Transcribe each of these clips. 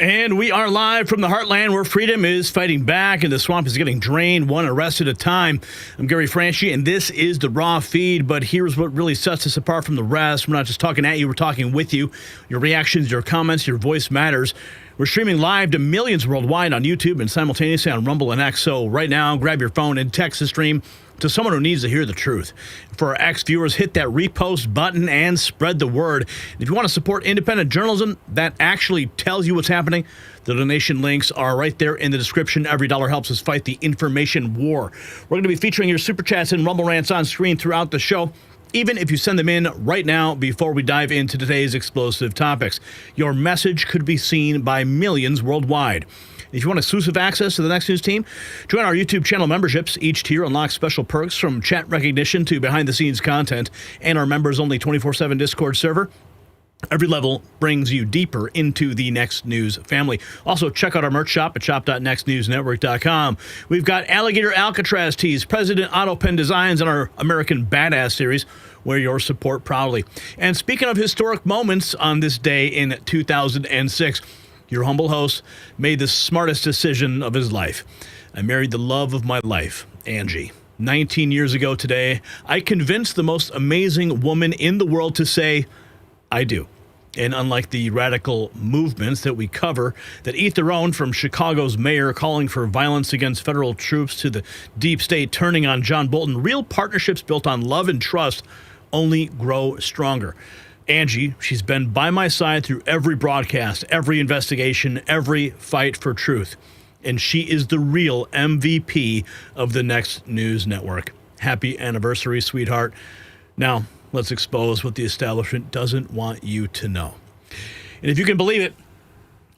And we are live from the heartland where freedom is fighting back and the swamp is getting drained one arrest at a time. I'm Gary Franchi, and this is the Raw Feed. But here's what really sets us apart from the rest. We're not just talking at you, we're talking with you. Your reactions, your comments, your voice matters. We're streaming live to millions worldwide on YouTube and simultaneously on Rumble and X. So right now, grab your phone and text the stream to someone who needs to hear the truth. For our X viewers, hit that repost button and spread the word. If you want to support independent journalism that actually tells you what's happening, the donation links are right there in the description. Every dollar helps us fight the information war. We're going to be featuring your super chats and Rumble rants on screen throughout the show, even if you send them in right now before we dive into today's explosive topics. Your message could be seen by millions worldwide. If you want exclusive access to the Next News team, join our YouTube channel memberships. Each tier unlocks special perks from chat recognition to behind-the-scenes content and our members-only 24/7 Discord server. Every level brings you deeper into the Next News family. Also, check out our merch shop at shop.nextnewsnetwork.com. We've got Alligator Alcatraz tees, President Auto Pen Designs, and our American Badass series. Wear your support proudly. And speaking of historic moments on this day in 2006, your humble host made the smartest decision of his life. I married the love of my life, Angie. 19 years ago today, I convinced the most amazing woman in the world to say, I do. And unlike the radical movements that we cover that eat their own, from Chicago's mayor calling for violence against federal troops to the deep state turning on John Bolton, real partnerships built on love and trust only grow stronger. Angie, she's been by my side through every broadcast, every investigation, every fight for truth. And she is the real MVP of the Next News Network. Happy anniversary, sweetheart. Now, let's expose what the establishment doesn't want you to know. And if you can believe it,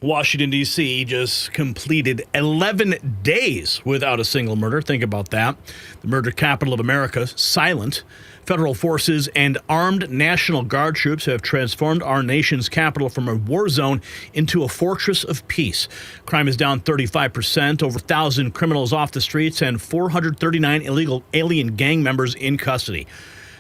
Washington, D.C. just completed 11 days without a single murder. Think about that. The murder capital of America, silent. Federal forces and armed National Guard troops have transformed our nation's capital from a war zone into a fortress of peace. Crime is down 35%, over 1,000 criminals off the streets, and 439 illegal alien gang members in custody.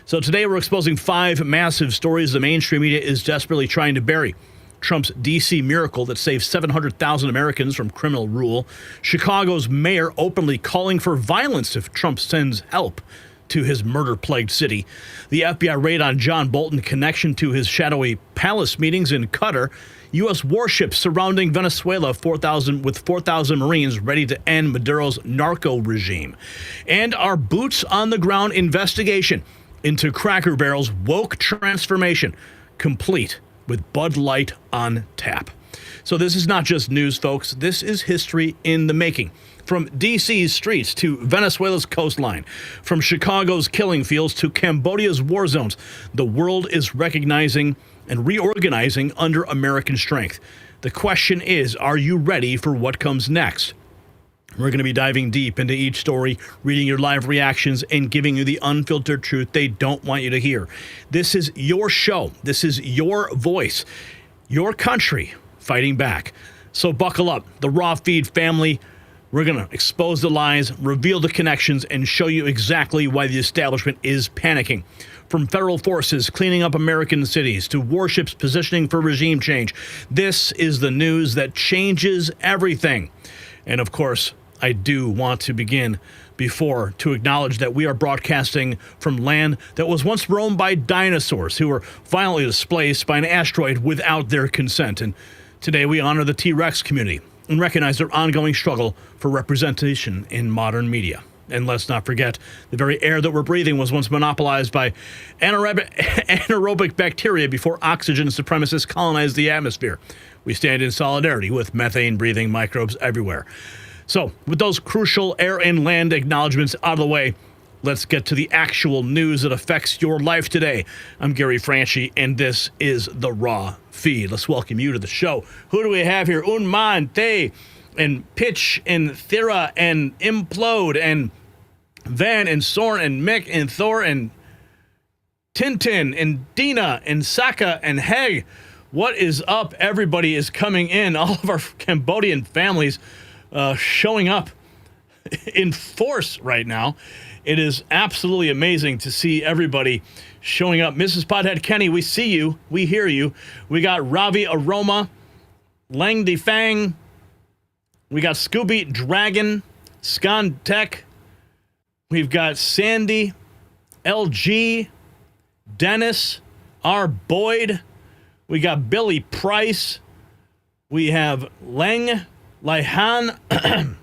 So today we're exposing 5 massive stories the mainstream media is desperately trying to bury. Trump's D.C. miracle that saved 700,000 Americans from criminal rule. Chicago's mayor openly calling for violence if Trump sends help to his murder-plagued city. The FBI raid on John Bolton connection to his shadowy palace meetings in Qatar. U.S. warships surrounding Venezuela with 4,000 Marines ready to end Maduro's narco regime. And our boots-on-the-ground investigation into Cracker Barrel's woke transformation, complete with Bud Light on tap. So this is not just news, folks. This is history in the making. From D.C.'s streets to Venezuela's coastline, from Chicago's killing fields to Cambodia's war zones, the world is recognizing and reorganizing under American strength. The question is, are you ready for what comes next? We're going to be diving deep into each story, reading your live reactions, and giving you the unfiltered truth they don't want you to hear. This is your show. This is your voice, your country fighting back. So buckle up, the Raw Feed family. We're going to expose the lies, reveal the connections, and show you exactly why the establishment is panicking. From federal forces cleaning up American cities to warships positioning for regime change, this is the news that changes everything. And of course, I do want to begin to acknowledge that we are broadcasting from land that was once roamed by dinosaurs who were violently displaced by an asteroid without their consent. And today we honor the T-Rex community and recognize their ongoing struggle for representation in modern media. And let's not forget, the very air that we're breathing was once monopolized by anaerobic bacteria before oxygen supremacists colonized the atmosphere. We stand in solidarity with methane-breathing microbes everywhere. So, with those crucial air and land acknowledgments out of the way, let's get to the actual news that affects your life today. I'm Gary Franchi, and this is the Raw Feed. Let's welcome you to the show. Who do we have here? Unman, Te, and Pitch, and Thera, and Implode, and Van, and Soren, and Mick, and Thor, and Tintin, and Dina, and Saka, and Heg. What is up? Everybody is coming in. All of our Cambodian families showing up in force right now. It is absolutely amazing to see everybody showing up. Mrs. Pothead Kenny, we see you. We hear you. We got Ravi Aroma, Lang De Fang. We got Scooby Dragon, Scon Tech. We've got Sandy, LG, Dennis, R. Boyd. We got Billy Price. We have Lang Laihan,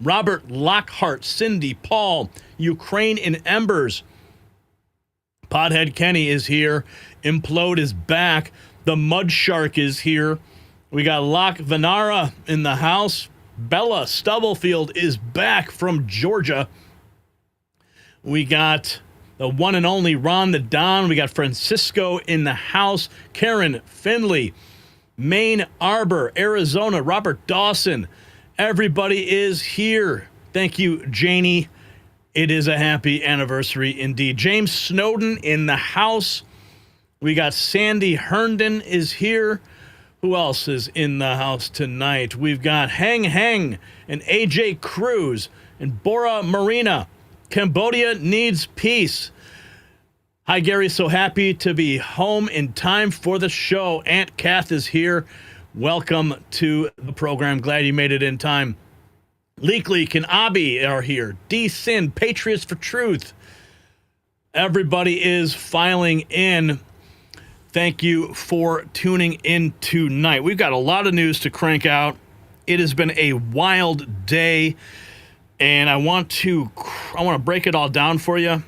Robert Lockhart, Cindy Paul, Ukraine in Embers. Pothead Kenny is here. Implode is back. The Mud Shark is here. We got Locke Venara in the house. Bella Stubblefield is back from Georgia. We got the one and only Ron the Don. We got Francisco in the house. Karen Finley. Maine Arbor, Arizona. Robert Dawson. Everybody is here. Thank you, Janie. It is a happy anniversary indeed. James Snowden in the house. We got Sandy Herndon is here. Who else is in the house tonight? We've got Hang Hang and AJ Cruz and Bora Marina. Cambodia needs peace. Hi, Gary. So happy to be home in time for the show. Aunt Kath is here. Welcome to the program. Glad you made it in time. Leakley and Abi are here. D-Sin, Patriots for Truth. Everybody is filing in. Thank you for tuning in tonight. We've got a lot of news to crank out. It has been a wild day, and I want to break it all down for you.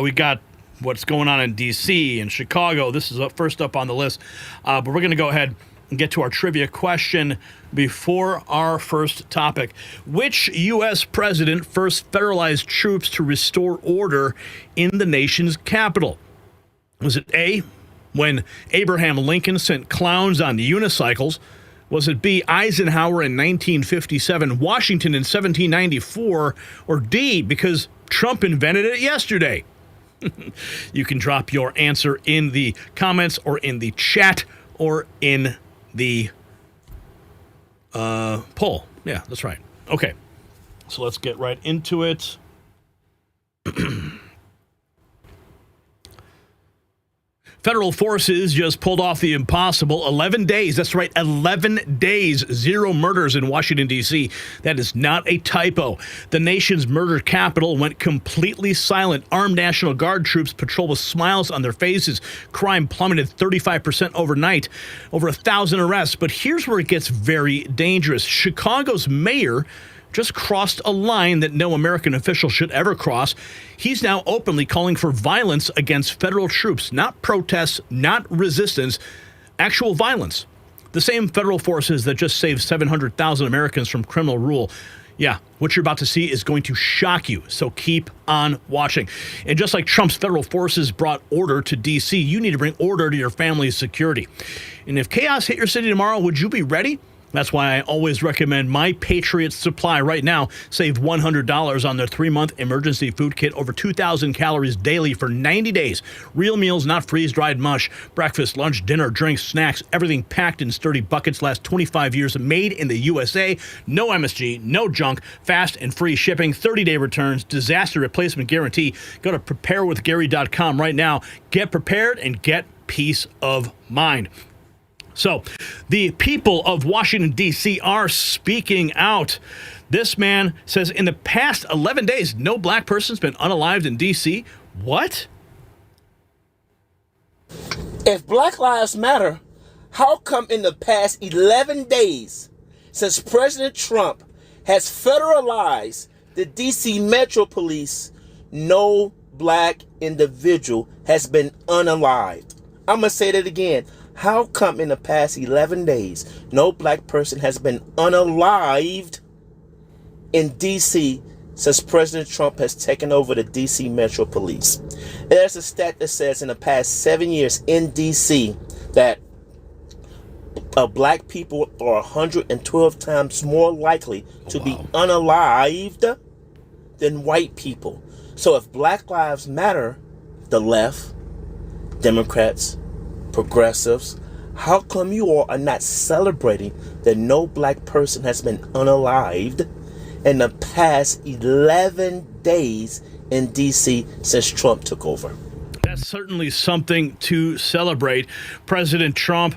We got what's going on in D.C. and Chicago. This is first up on the list, but we're going to go ahead and get to our trivia question before our first topic. Which U.S. president first federalized troops to restore order in the nation's capital? Was it A, when Abraham Lincoln sent clowns on unicycles? Was it B, Eisenhower in 1957, Washington in 1794, or D, because Trump invented it yesterday? You can drop your answer in the comments or in the chat or in the poll. Yeah, that's right. Okay, so let's get right into it. Federal forces just pulled off the impossible. 11 days. That's right. 11 days. 0 murders in Washington, D.C. That is not a typo. The nation's murder capital went completely silent. Armed National Guard troops patrol with smiles on their faces. Crime plummeted 35% overnight. Over 1,000 arrests. But here's where it gets very dangerous. Chicago's mayor just crossed a line that no American official should ever cross. He's now openly calling for violence against federal troops, not protests, not resistance, actual violence. The same federal forces that just saved 700,000 Americans from criminal rule. Yeah, what you're about to see is going to shock you, so keep on watching. And just like Trump's federal forces brought order to D.C., you need to bring order to your family's security. And if chaos hit your city tomorrow, would you be ready? That's why I always recommend My Patriot Supply right now. Save $100 on their 3-month emergency food kit, over 2,000 calories daily for 90 days. Real meals, not freeze-dried mush. Breakfast, lunch, dinner, drinks, snacks, everything packed in sturdy buckets, last 25 years, made in the USA. No MSG, no junk, fast and free shipping, 30-day returns, disaster replacement guarantee. Go to preparewithgary.com right now. Get prepared and get peace of mind. So, the people of Washington, D.C. are speaking out. This man says in the past 11 days, no black person's been unalived in D.C. What? If Black Lives Matter, how come in the past 11 days, since President Trump has federalized the D.C. Metro Police, no black individual has been unalived? I'm going to say that again. How come in the past 11 days, no black person has been unalived in D.C. since President Trump has taken over the D.C. Metro Police? There's a stat that says in the past 7 years in D.C. that black people are 112 times more likely to be unalived than white people. So if Black Lives Matter, the left, Democrats, progressives, how come you all are not celebrating that no black person has been unalived in the past 11 days in D.C. since Trump took over? That's certainly something to celebrate. President Trump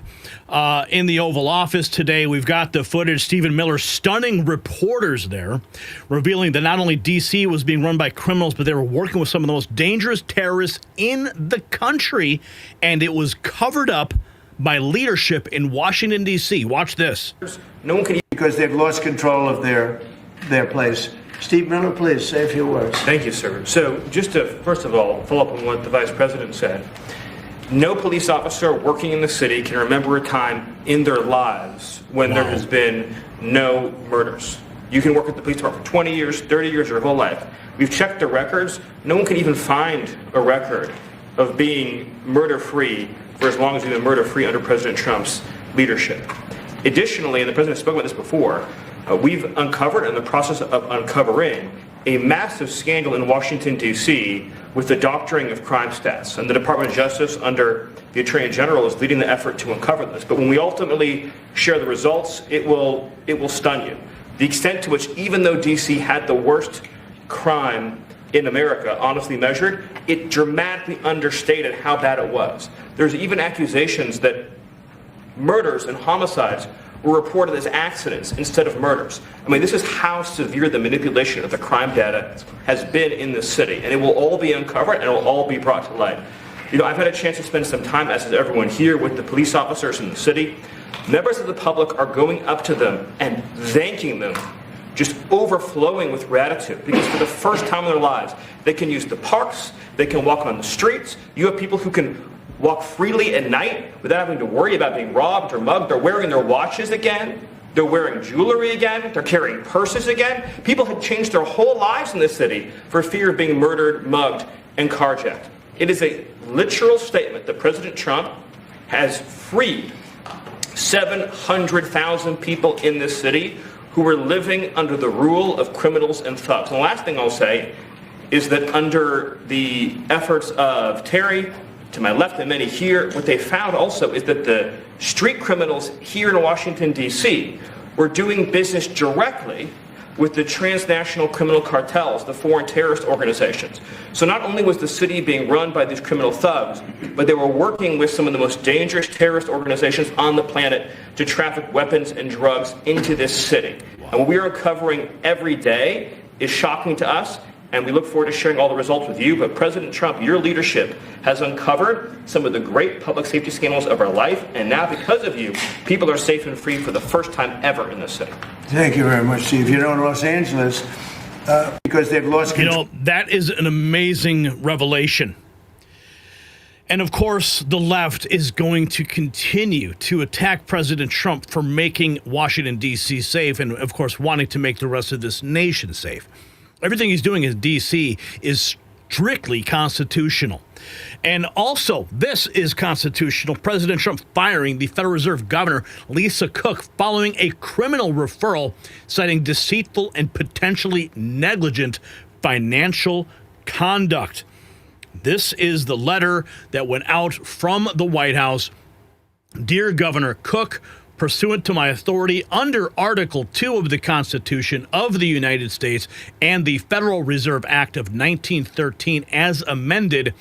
in the Oval Office today. We've got the footage. Stephen Miller stunning reporters there, revealing that not only D.C. was being run by criminals, but they were working with some of the most dangerous terrorists in the country, and it was covered up by leadership in Washington, D.C. Watch this. No one can, because they've lost control of their place. Steve Miller, please say a few words. Thank you, sir. So just to, first of all, follow up on what the Vice President said, no police officer working in the city can remember a time in their lives when there has been no murders. You can work at the police department for 20 years, 30 years, your whole life. We've checked the records. No one can even find a record of being murder-free for as long as we've been murder-free under President Trump's leadership. Additionally, and the President spoke about this before, we've uncovered, in the process of uncovering, a massive scandal in Washington, D.C. with the doctoring of crime stats. And the Department of Justice, under the Attorney General, is leading the effort to uncover this. But when we ultimately share the results, it will stun you. The extent to which, even though D.C. had the worst crime in America, honestly measured, it dramatically understated how bad it was. There's even accusations that murders and homicides were reported as accidents instead of murders. I mean, this is how severe the manipulation of the crime data has been in this city, and it will all be uncovered and it will all be brought to light. You know, I've had a chance to spend some time, as has everyone here, with the police officers in the city. Members of the public are going up to them and thanking them, just overflowing with gratitude, because for the first time in their lives, they can use the parks, they can walk on the streets. You have people who can walk freely at night without having to worry about being robbed or mugged. They're wearing their watches again. They're wearing jewelry again. They're carrying purses again. People had changed their whole lives in this city for fear of being murdered, mugged, and carjacked. It is a literal statement that President Trump has freed 700,000 people in this city who were living under the rule of criminals and thugs. And the last thing I'll say is that under the efforts of Terry, to my left and many here, what they found also is that the street criminals here in Washington, D.C. were doing business directly with the transnational criminal cartels, the foreign terrorist organizations. So not only was the city being run by these criminal thugs, but they were working with some of the most dangerous terrorist organizations on the planet to traffic weapons and drugs into this city. And what we are uncovering every day is shocking to us, and we look forward to sharing all the results with you. But President Trump, your leadership has uncovered some of the great public safety scandals of our life, and now because of you, people are safe and free for the first time ever in this city. Thank you very much, Steve. You know, in Los Angeles, because they've lost control. You know, that is an amazing revelation. And of course, the left is going to continue to attack President Trump for making Washington, D.C. safe, and of course, wanting to make the rest of this nation safe. Everything he's doing in D.C. is strictly constitutional. And also, this is constitutional. President Trump firing the Federal Reserve Governor Lisa Cook following a criminal referral citing deceitful and potentially negligent financial conduct. This is the letter that went out from the White House. Dear Governor Cook, pursuant to my authority under Article 2 of the Constitution of the United States and the Federal Reserve Act of 1913 as amended,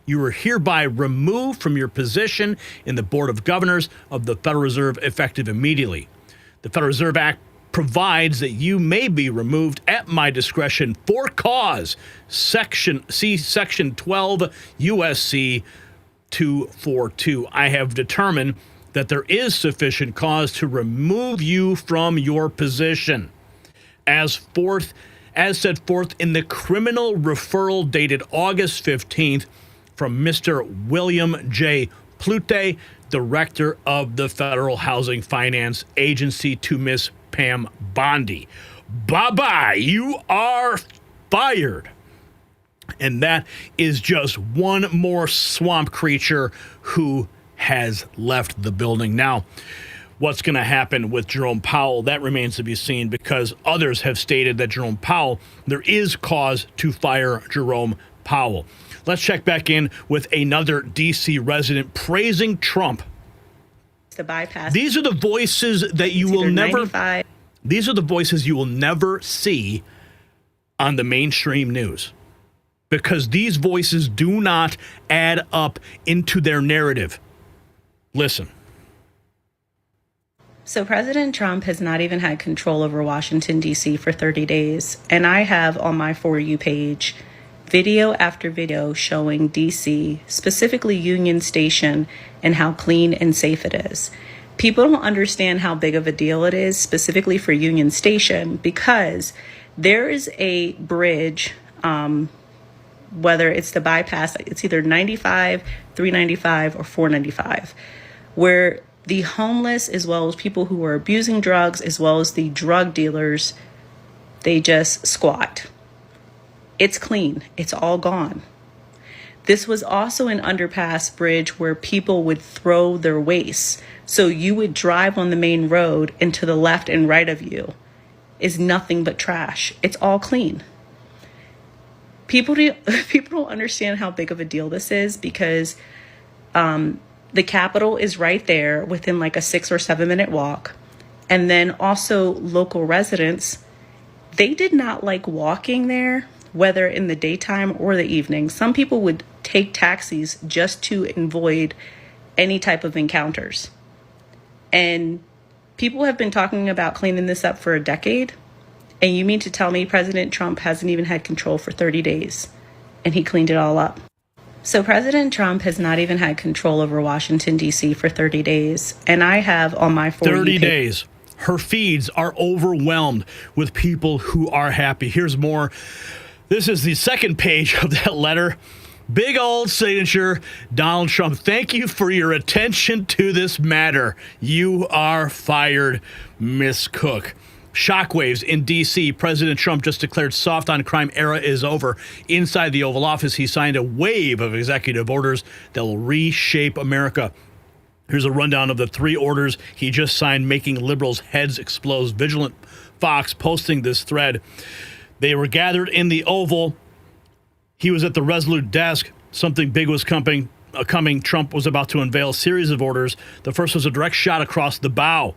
you are hereby removed from your position in the Board of Governors of the Federal Reserve effective immediately. The Federal Reserve Act provides that you may be removed at my discretion for cause. Section 12 U.S.C. 242. I have determined that there is sufficient cause to remove you from your position. As set forth in the criminal referral dated August 15th from Mr. William J. Plute, Director of the Federal Housing Finance Agency, to Miss Pam Bondi. Bye-bye, you are fired. And that is just one more swamp creature who has left the building. Now, what's going to happen with Jerome Powell, that remains to be seen, because others have stated that Jerome Powell, there is cause to fire Jerome Powell. Let's check back in with another D.C. resident praising Trump. The bypass. These are the voices that you will never. These are the voices you will never see on the mainstream news. because these voices do not add up into their narrative. Listen. So President Trump has not even had control over Washington, D.C. for 30 days. And I have on my For You page video after video showing D.C., specifically Union Station, and how clean and safe it is. People don't understand how big of a deal it is, specifically for Union Station, because there is a bridge, whether it's the bypass, it's either 95, 395, or 495, where the homeless, as well as people who are abusing drugs, as well as the drug dealers, they just squat. It's clean. It's all gone. This was also an underpass bridge where people would throw their wastes. So you would drive on the main road, and to the left and right of you is nothing but trash. It's all clean. People don't understand how big of a deal this is, because the Capitol is right there within like a 6 or 7 minute walk. And then also local residents, they did not like walking there, whether in the daytime or the evening. Some people would take taxis just to avoid any type of encounters. And people have been talking about cleaning this up for a decade. And you mean to tell me President Trump hasn't even had control for 30 days and he cleaned it all up? So President Trump has not even had control over Washington, D.C. for 30 days. And I have on my 30 days. Her feeds are overwhelmed with people who are happy. Here's more. This is the second page of that letter. Big old signature, Donald Trump. Thank you for your attention to this matter. You are fired, Miss Cook. Shockwaves in D.C. President Trump just declared soft on crime era is over. Inside the Oval Office, he signed a wave of executive orders that will reshape America. Here's a rundown of the 3 orders he just signed, making liberals' heads explode. Vigilant Fox posting this thread. They were gathered in the Oval. He was at the Resolute desk. Something big was coming. Trump was about to unveil a series of orders. The first was a direct shot across the bow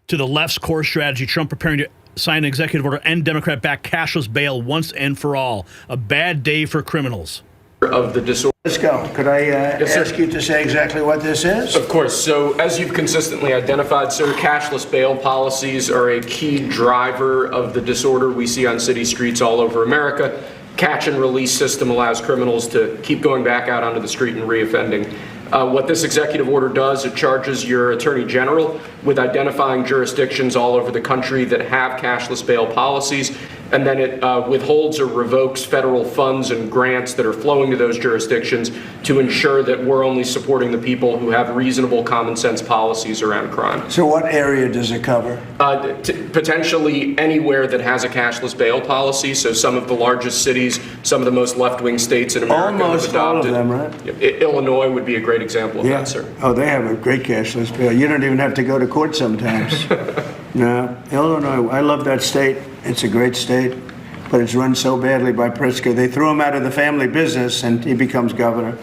to the left's core strategy. Trump preparing to sign an executive order, end Democrat-backed cashless bail once and for all. A bad day for criminals. Of the disorder. Let's go. Could I ask you to say exactly what this is? Of course. So as you've consistently identified, sir, cashless bail policies are a key driver of the disorder we see on city streets all over America. Catch and release system allows criminals to keep going back out onto the street and reoffending. What this executive order does, it charges your attorney general with identifying jurisdictions all over the country that have cashless bail policies, and then it withholds or revokes federal funds and grants that are flowing to those jurisdictions to ensure that we're only supporting the people who have reasonable common sense policies around crime. So what area does it cover? Potentially anywhere that has a cashless bail policy. So some of the largest cities, some of the most left-wing states in America Almost have adopted. all of them, right? Illinois would be a great example of that, sir. Oh, they have a great cashless bail. You don't even have to go to court sometimes. No, Illinois, I love that state. It's a great state, but it's run so badly by Pritzker. They threw him out of the family business, and he becomes governor.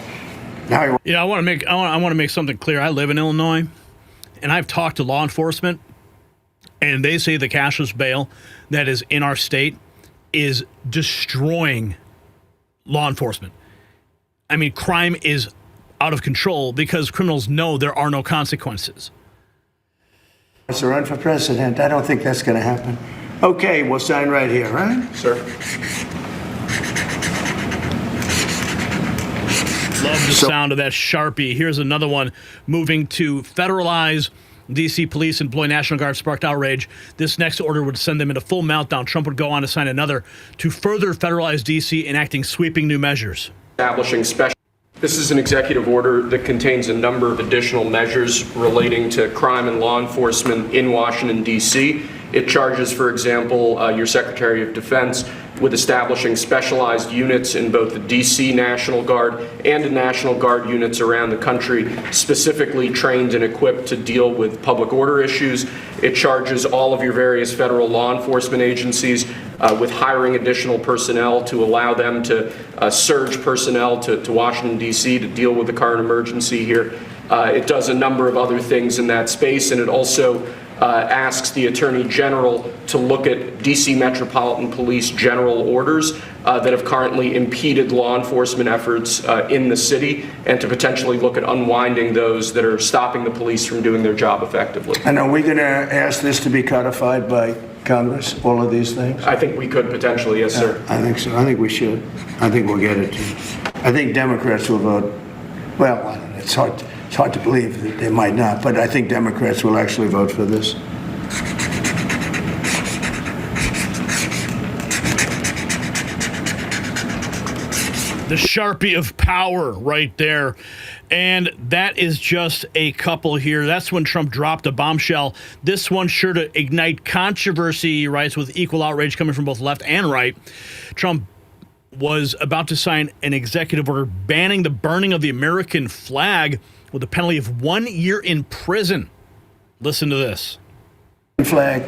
Now I want to make something clear. I live in Illinois, and I've talked to law enforcement, and they say the cashless bail that is in our state is destroying law enforcement. I mean, crime is out of control because criminals know there are no consequences. It's a run for president. I don't think that's going to happen. Okay, we'll sign right here, right? Sir. Love the sound of that Sharpie. Here's another one. Moving to federalize D.C. police employ National Guard sparked outrage. This next order would send them into full meltdown. Trump would go on to sign another to further federalize D.C., enacting sweeping new measures. Establishing special. This is an executive order that contains a number of additional measures relating to crime and law enforcement in Washington, D.C. It charges, for example, your Secretary of Defense with establishing specialized units in both the D.C. National Guard and in National Guard units around the country, specifically trained and equipped to deal with public order issues. It charges all of your various federal law enforcement agencies with hiring additional personnel to allow them to surge personnel to Washington, D.C. to deal with the current emergency here. It does a number of other things in that space, and it also asks the Attorney General to look at D.C. Metropolitan Police general orders that have currently impeded law enforcement efforts in the city, and to potentially look at unwinding those that are stopping the police from doing their job effectively. And are we going to ask this to be codified by Congress, all of these things? I think we could potentially, yes, sir. I think so. I think we should. I think we'll get it too. I think Democrats will vote. Well, I don't know. It's hard to believe that they might not, but I think Democrats will actually vote for this. The Sharpie of power right there. And that is just a couple here. That's when Trump dropped a bombshell. This one sure to ignite controversy, he writes, with equal outrage coming from both left and right. Trump was about to sign an executive order banning the burning of the American flag with a penalty of 1 year in prison. Listen to this. Flag.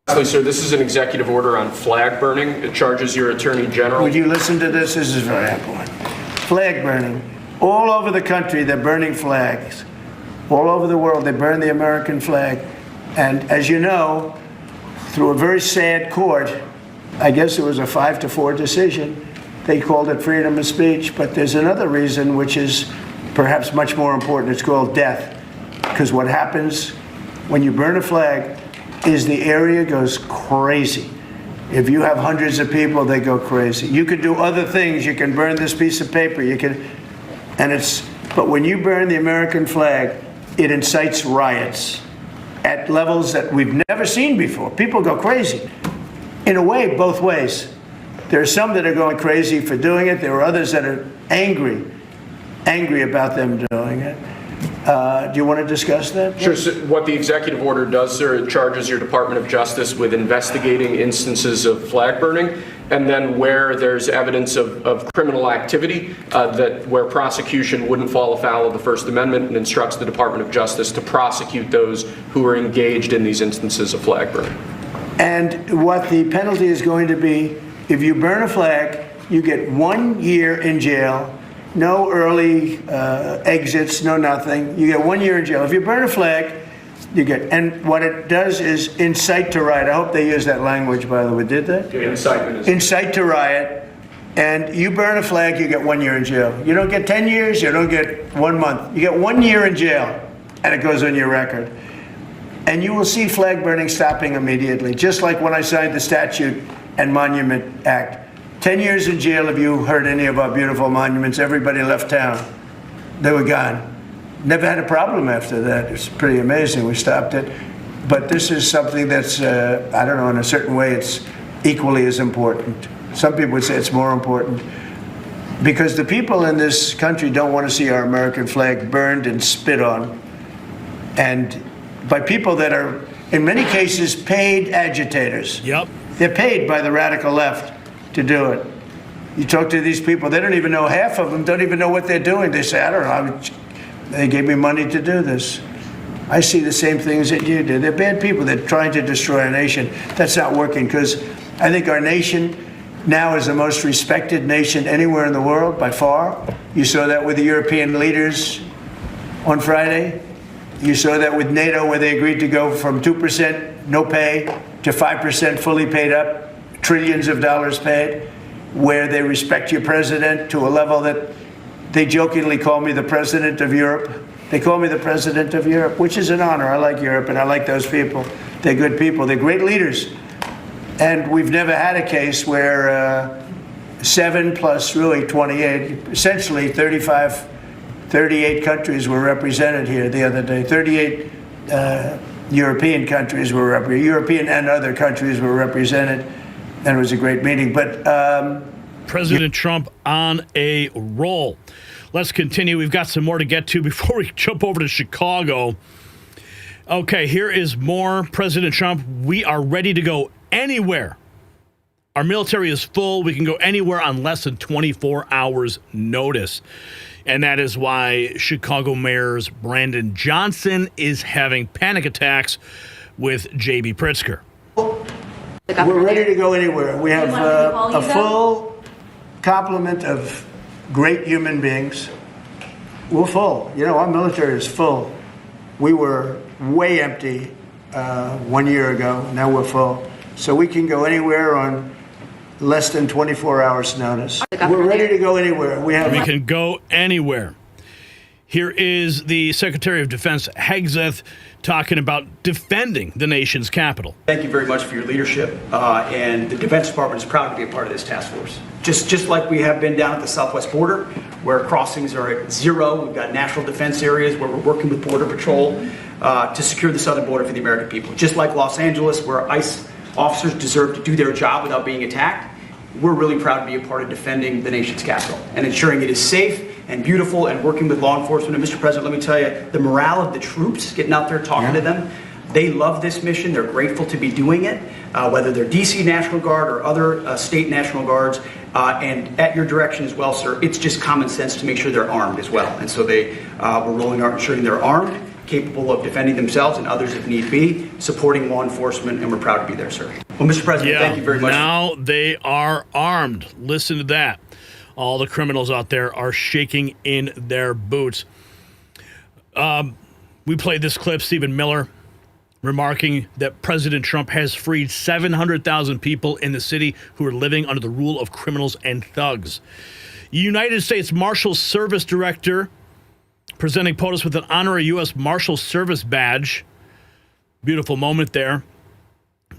Lastly, sir, this is an executive order on flag burning. It charges your Attorney General. Would you listen to this? This is very important. Flag burning. All over the country, they're burning flags. All over the world, they burn the American flag. And as you know, through a very sad court, I guess it was a 5-4 decision, they called it freedom of speech. But there's another reason, which is perhaps much more important. It's called death. Because what happens when you burn a flag is the area goes crazy. If you have hundreds of people, they go crazy. You can do other things. You can burn this piece of paper. You can, but when you burn the American flag, it incites riots at levels that we've never seen before. People go crazy. In a way, both ways. There are some that are going crazy for doing it. There are others that are angry about them doing it. Do you want to discuss that? Sure. So what the executive order does, sir, it charges your Department of Justice with investigating instances of flag burning, and then where there's evidence of criminal activity, where prosecution wouldn't fall afoul of the First Amendment, and instructs the Department of Justice to prosecute those who are engaged in these instances of flag burning. And what the penalty is going to be, if you burn a flag, you get 1 year in jail. No early exits, no nothing. You get 1 year in jail. If you burn a flag, you get, and what it does is incite to riot. I hope they use that language, by the way. Did they? Yeah, incitement is. Incite to riot. And you burn a flag, you get 1 year in jail. You don't get 10 years, you don't get 1 month. You get 1 year in jail, and it goes on your record. And you will see flag burning stopping immediately, just like when I signed the Statute and Monument Act. 10 years in jail if you hurt any of our beautiful monuments. Everybody left town. They were gone. Never had a problem after that. It's pretty amazing. We stopped it. But this is something that's, I don't know, in a certain way, it's equally as important. Some people would say it's more important. Because the people in this country don't want to see our American flag burned and spit on. And by people that are, in many cases, paid agitators. Yep. They're paid by the radical left to do it. You talk to these people, they don't even know, half of them don't even know what they're doing. They say, I don't know, they gave me money to do this. I see the same things that you do. They're bad people. They're trying to destroy our nation. That's not working, because I think our nation now is the most respected nation anywhere in the world, by far. You saw that with the European leaders on Friday. You saw that with NATO, where they agreed to go from 2% no pay to 5% fully paid up. Trillions of dollars paid, where they respect your president to a level that they jokingly call me the president of Europe. They call me the president of Europe, which is an honor. I like Europe, and I like those people. They're good people. They're great leaders. And we've never had a case where 7 plus really 28, essentially 38 countries were represented here the other day. 38 European countries were represented. European and other countries were represented. And it was a great meeting. But President Trump on a roll. Let's continue. We've got some more to get to before we jump over to Chicago. Okay, here is more. President Trump, we are ready to go anywhere. Our military is full. We can go anywhere on less than 24 hours notice. And that is why Chicago Mayor's Brandon Johnson is having panic attacks with J.B. Pritzker. We're ready to go anywhere. We have a full complement of great human beings. We're full. You know, our military is full. We were way empty 1 year ago. Now we're full. So we can go anywhere on less than 24 hours notice. We're ready to go anywhere. We can go anywhere. Here is the Secretary of Defense, Hegseth, talking about defending the nation's capital. Thank you very much for your leadership, and the Defense Department is proud to be a part of this task force. Just like we have been down at the southwest border, where crossings are at 0, we've got national defense areas where we're working with Border Patrol to secure the southern border for the American people. Just like Los Angeles, where ICE officers deserve to do their job without being attacked, we're really proud to be a part of defending the nation's capital and ensuring it is safe and beautiful and working with law enforcement. And Mr. President, let me tell you, the morale of the troops, getting out there talking to them, they love this mission. They're grateful to be doing it, whether they're DC National Guard or other state National Guards. And at your direction as well, sir, it's just common sense to make sure they're armed as well. And so we're rolling out ensuring they're armed, capable of defending themselves and others if need be, supporting law enforcement, and we're proud to be there, sir. Well, Mr. President, thank you very much. Now they are armed. Listen to that. All the criminals out there are shaking in their boots. We played this clip, Stephen Miller remarking that President Trump has freed 700,000 people in the city who are living under the rule of criminals and thugs. United States Marshal Service Director presenting POTUS with an honorary U.S. Marshal Service badge. Beautiful moment there.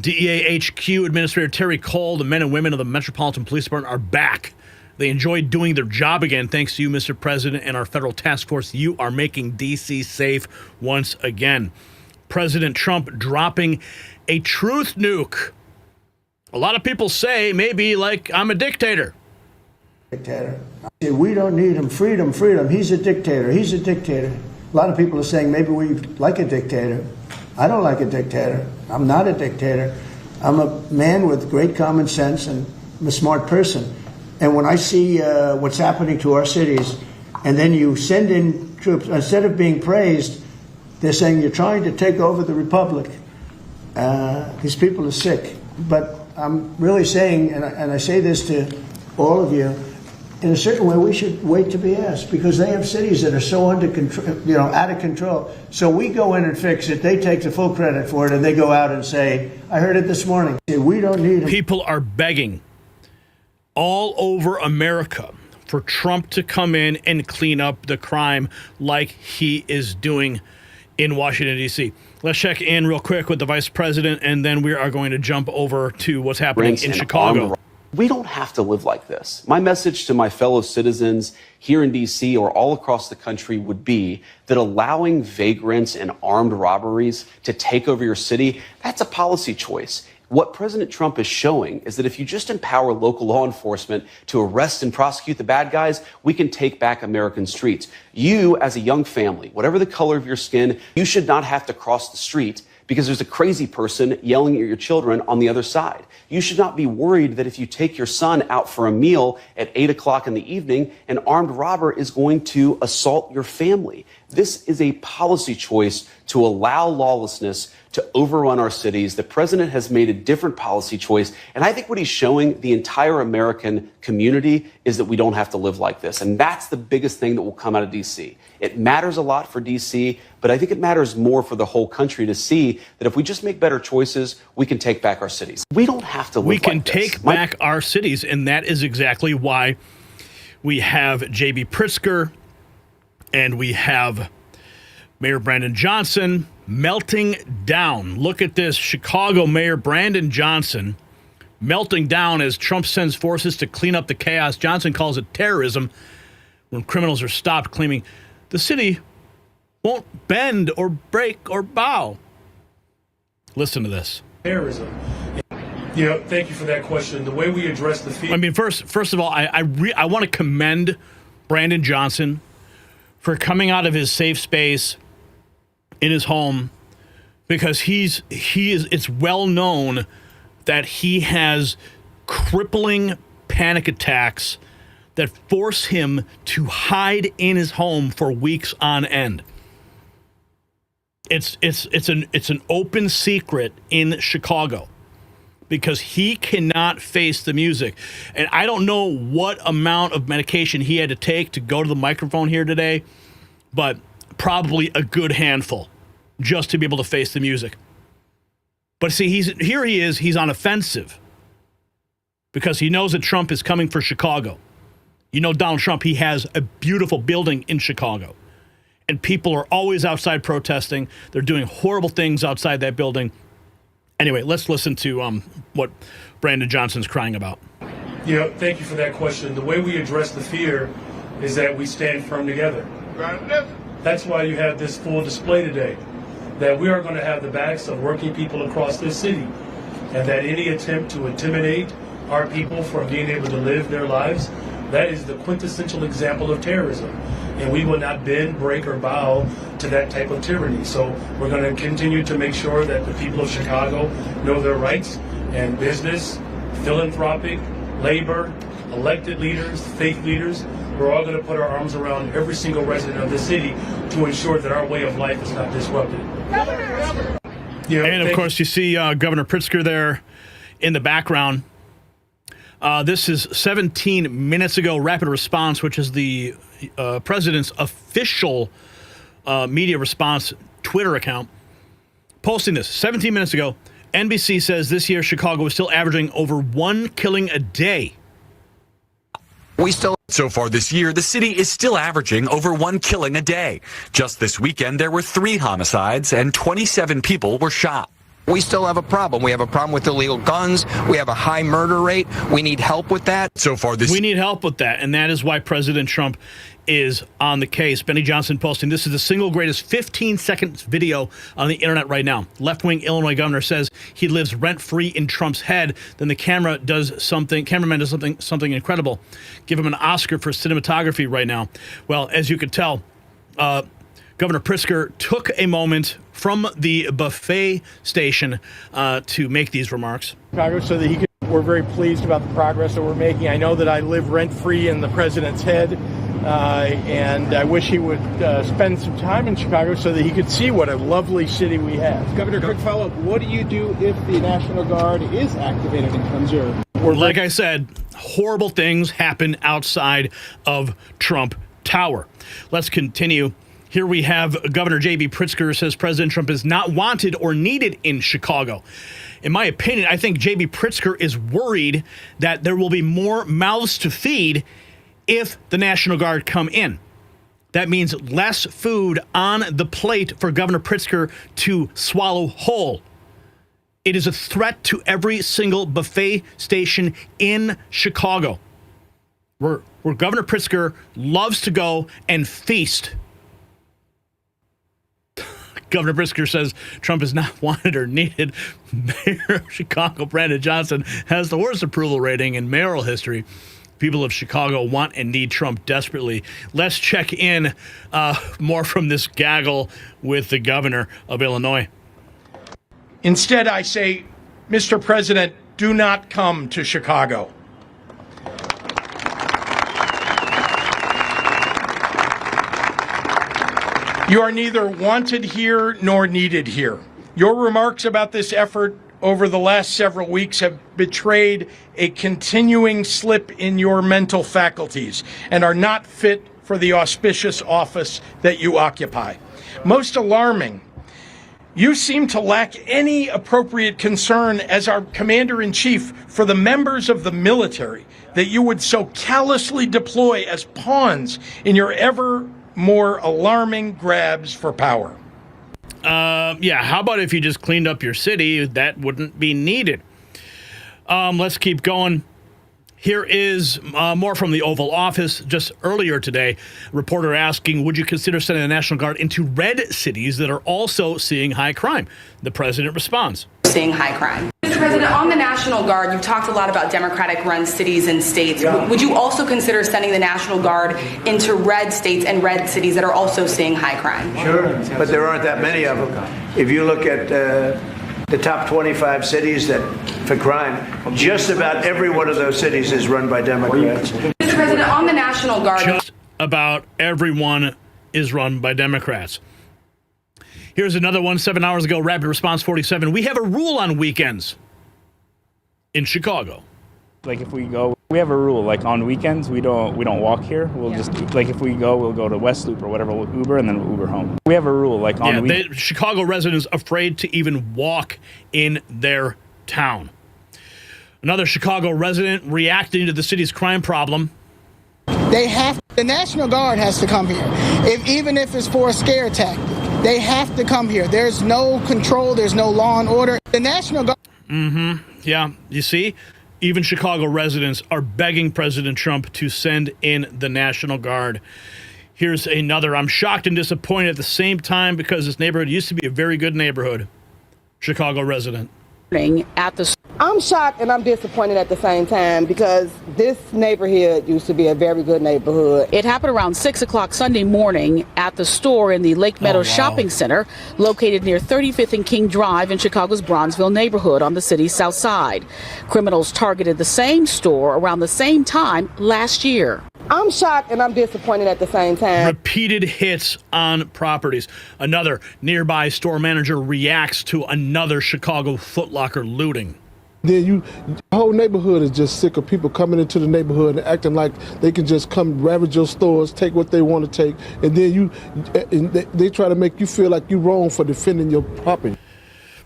DEA HQ Administrator Terry Cole, the men and women of the Metropolitan Police Department are back. They enjoyed doing their job again, thanks to you, Mr. President, and our federal task force. You are making D.C. safe once again. President Trump dropping a truth nuke. A lot of people say maybe like I'm a dictator. Dictator. We don't need him. Freedom, freedom. He's a dictator. He's a dictator. A lot of people are saying maybe we like a dictator. I don't like a dictator. I'm not a dictator. I'm a man with great common sense, and I'm a smart person. And when I see what's happening to our cities, and then you send in troops, instead of being praised, they're saying you're trying to take over the republic. These people are sick. But I'm really saying, and I say this to all of you, in a certain way, we should wait to be asked, because they have cities that are so under control, out of control. So we go in and fix it. They take the full credit for it, and they go out and say, "I heard it this morning. We don't need them." People are begging all over America for Trump to come in and clean up the crime like he is doing in Washington, D.C. Let's check in real quick with the vice president, and then we are going to jump over to what's happening in Chicago. We don't have to live like this. My message to my fellow citizens here in D.C. or all across the country would be that allowing vagrants and armed robberies to take over your city, that's a policy choice. What President Trump is showing is that if you just empower local law enforcement to arrest and prosecute the bad guys, we can take back American streets. You, as a young family, whatever the color of your skin, you should not have to cross the street because there's a crazy person yelling at your children on the other side. You should not be worried that if you take your son out for a meal at 8 o'clock in the evening, an armed robber is going to assault your family. This is a policy choice to allow lawlessness to overrun our cities. The president has made a different policy choice. And I think what he's showing the entire American community is that we don't have to live like this. And that's the biggest thing that will come out of D.C. It matters a lot for D.C., but I think it matters more for the whole country to see that if we just make better choices, we can take back our cities. We don't have to live like this. We can take back our cities, and that is exactly why we have J.B. Pritzker and we have Mayor Brandon Johnson melting down. Look at this. Chicago Mayor Brandon Johnson melting down as Trump sends forces to clean up the chaos. Johnson calls it terrorism when criminals are stopped, claiming the city won't bend or break or bow. Listen to this. Terrorism. Yeah, thank you for that question. The way we address the field. I mean, first of all, I want to commend Brandon Johnson for coming out of his safe space in his home, because it's well known that he has crippling panic attacks that force him to hide in his home for weeks on end. It's an open secret in Chicago, because he cannot face the music. And I don't know what amount of medication he had to take to go to the microphone here today, but probably a good handful just to be able to face the music. But see, he's on offensive because he knows that Trump is coming for Chicago. You know, Donald Trump, he has a beautiful building in Chicago. And people are always outside protesting. They're doing horrible things outside that building. Anyway, let's listen to what Brandon Johnson's crying about. Yeah, thank you for that question. The way we address the fear is that we stand firm together. That's why you have this full display today, that we are going to have the backs of working people across this city, and that any attempt to intimidate our people from being able to live their lives, that is the quintessential example of terrorism. And we will not bend, break, or bow to that type of tyranny. So we're going to continue to make sure that the people of Chicago know their rights, and business, philanthropic, labor, elected leaders, faith leaders, we're all going to put our arms around every single resident of the city to ensure that our way of life is not disrupted. Yeah, and of course, you see Governor Pritzker there in the background. This is 17 minutes ago, Rapid Response, which is the president's official media response Twitter account, posting this 17 minutes ago. NBC says this year Chicago is still averaging over 1 killing a day. So far this year, the city is still averaging over 1 killing a day. Just this weekend, there were 3 homicides and 27 people were shot. We still have a problem. We have a problem with illegal guns. We have a high murder rate. We need help with that. So far this We need help with that, and that is why President Trump is on the case. Benny Johnson posting, this is the single greatest 15-second video on the internet right now. Left-wing Illinois governor says he lives rent-free in Trump's head. Then the cameraman does something incredible. Give him an Oscar for cinematography right now. Well, as you could tell, Governor Pritzker took a moment from the buffet station to make these remarks. Chicago, so that we're very pleased about the progress that we're making. I know that I live rent-free in the president's head, and I wish he would spend some time in Chicago so that he could see what a lovely city we have. Governor, quick follow-up. What do you do if the National Guard is activated and comes here? Like I said, horrible things happen outside of Trump Tower. Let's continue. Here we have Governor J.B. Pritzker says President Trump is not wanted or needed in Chicago. In my opinion, I think J.B. Pritzker is worried that there will be more mouths to feed if the National Guard come in. That means less food on the plate for Governor Pritzker to swallow whole. It is a threat to every single buffet station in Chicago, where Governor Pritzker loves to go and feast. Governor Pritzker says Trump is not wanted or needed. Mayor of Chicago, Brandon Johnson, has the worst approval rating in mayoral history. People of Chicago want and need Trump desperately. Let's check in more from this gaggle with the governor of Illinois. Instead, I say, Mr. President, do not come to Chicago. You are neither wanted here nor needed here. Your remarks about this effort over the last several weeks have betrayed a continuing slip in your mental faculties and are not fit for the auspicious office that you occupy. Most alarming, you seem to lack any appropriate concern as our commander-in-chief for the members of the military that you would so callously deploy as pawns in your ever more alarming grabs for power. Yeah, how about if you just cleaned up your city? That wouldn't be needed. Let's keep going. Here is more from the Oval Office. Just earlier today, a reporter asking, would you consider sending the National Guard into red cities that are also seeing high crime? The president responds. Seeing high crime. Mr. President, on the National Guard, you've talked a lot about Democratic-run cities and states. Yeah. Would you also consider sending the National Guard into red states and red cities that are also seeing high crime? Sure, but there aren't that many of them. If you look at the top 25 cities for crime, just about every one of those cities is run by Democrats. Mr. President, on the National Guard... Just about everyone is run by Democrats. Here's another one, 7 hours ago, Rapid Response 47. We have a rule on weekends in Chicago. Like if we go We have a rule, like on weekends, we don't walk here. We'll just, like if we go, we'll go to West Loop or whatever, we'll Uber and then we'll Uber home. We have a rule, like on weekends. Chicago residents afraid to even walk in their town. Another Chicago resident reacting to the city's crime problem. The National Guard has to come here, even if it's for a scare tactic. They have to come here. There's no control. There's no law and order. The National Guard. Yeah, you see? Even Chicago residents are begging President Trump to send in the National Guard. Here's another. I'm shocked and disappointed at the same time because this neighborhood used to be a very good neighborhood. Chicago resident. I'm shocked and I'm disappointed at the same time because this neighborhood used to be a very good neighborhood. It happened around 6 o'clock Sunday morning at the store in the Lake Meadows Shopping Center, located near 35th and King Drive in Chicago's Bronzeville neighborhood on the city's south side. Criminals targeted the same store around the same time last year. I'm shocked and I'm disappointed at the same time. Repeated hits on properties. Another nearby store manager reacts to another Chicago Foot Locker looting. Then the whole neighborhood is just sick of people coming into the neighborhood and acting like they can just come ravage your stores, take what they want to take, and then they try to make you feel like you're wrong for defending your property.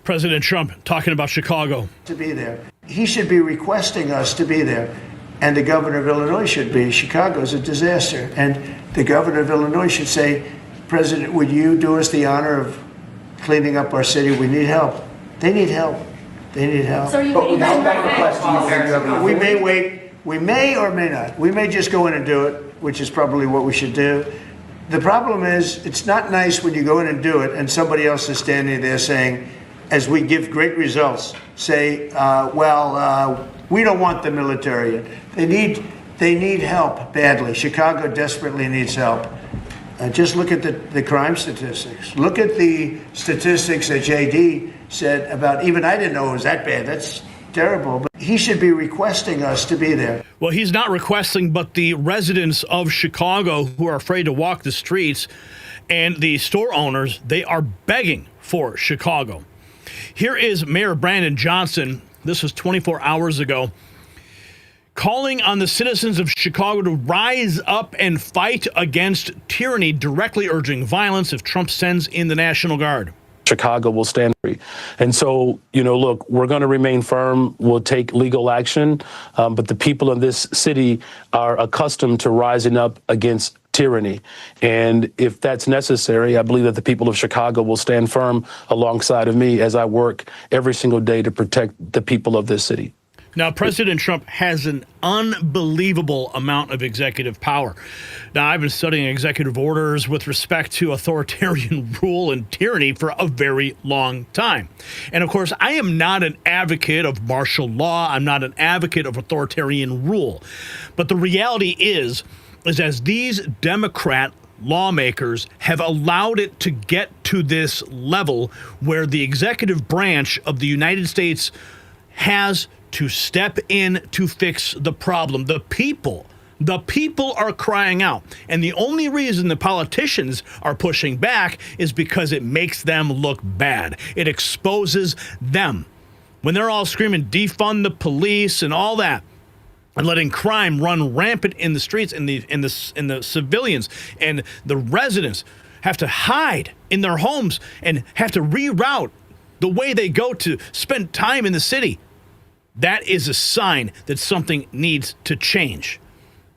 President Trump talking about Chicago. To be there. He should be requesting us to be there. And the governor of Illinois should be. Chicago's a disaster. And the governor of Illinois should say, President, would you do us the honor of cleaning up our city? We need help. They need help. They need help. So are you waiting for We may wait. We may or may not. We may just go in and do it, which is probably what we should do. The problem is, it's not nice when you go in and do it and somebody else is standing there saying, as we give great results, say, we don't want the military in. They need help badly. Chicago desperately needs help. Just look at the crime statistics. Look at the statistics that JD said about, even I didn't know it was that bad. That's terrible. But he should be requesting us to be there. Well, he's not requesting, but the residents of Chicago who are afraid to walk the streets and the store owners, they are begging for Chicago. Here is Mayor Brandon Johnson. This was 24 hours ago, calling on the citizens of Chicago to rise up and fight against tyranny, directly urging violence if Trump sends in the National Guard. Chicago will stand free. And so, look, we're going to remain firm. We'll take legal action. But the people of this city are accustomed to rising up against tyranny. And if that's necessary, I believe that the people of Chicago will stand firm alongside of me as I work every single day to protect the people of this city. Now, President Trump has an unbelievable amount of executive power. Now, I've been studying executive orders with respect to authoritarian rule and tyranny for a very long time. And of course, I am not an advocate of martial law. I'm not an advocate of authoritarian rule. But the reality is as these Democrat lawmakers have allowed it to get to this level where the executive branch of the United States has to step in to fix the problem. The people are crying out. And the only reason the politicians are pushing back is because it makes them look bad. It exposes them. When they're all screaming, defund the police and all that, and letting crime run rampant in the streets, and the civilians and the residents have to hide in their homes and have to reroute the way they go to spend time in the city. That is a sign that something needs to change.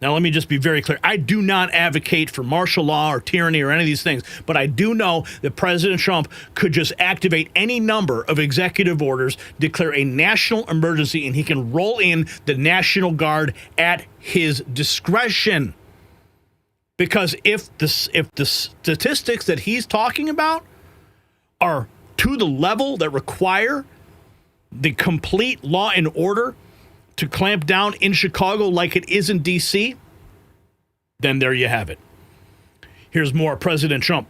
Now, let me just be very clear. I do not advocate for martial law or tyranny or any of these things, but I do know that President Trump could just activate any number of executive orders, declare a national emergency, and he can roll in the National Guard at his discretion. Because if the statistics that he's talking about are to the level that require the complete law and order to clamp down in Chicago like it is in D.C., then there you have it. Here's more President Trump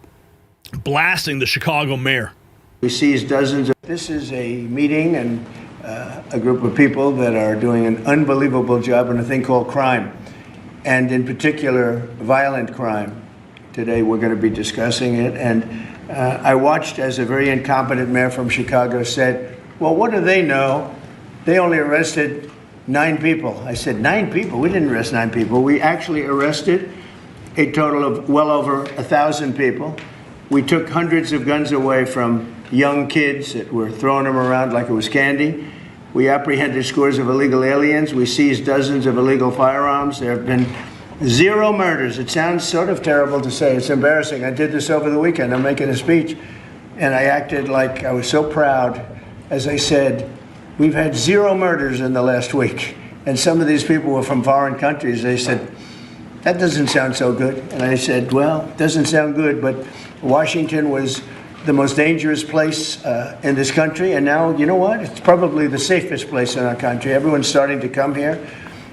blasting the Chicago mayor. We seized dozens of... This is a meeting and a group of people that are doing an unbelievable job on a thing called crime, and in particular, violent crime. Today we're going to be discussing it, and I watched as a very incompetent mayor from Chicago said, well, what do they know? They only arrested 9 people. I said, 9 people? We didn't arrest 9 people. We actually arrested a total of well over 1,000 people. We took hundreds of guns away from young kids that were throwing them around like it was candy. We apprehended scores of illegal aliens. We seized dozens of illegal firearms. There have been 0 murders. It sounds sort of terrible to say. It's embarrassing. I did this over the weekend. I'm making a speech, and I acted like I was so proud as I said, we've had 0 murders in the last week. And some of these people were from foreign countries. They said, that doesn't sound so good. And I said, well, it doesn't sound good, but Washington was the most dangerous place in this country. And now, you know what? It's probably the safest place in our country. Everyone's starting to come here.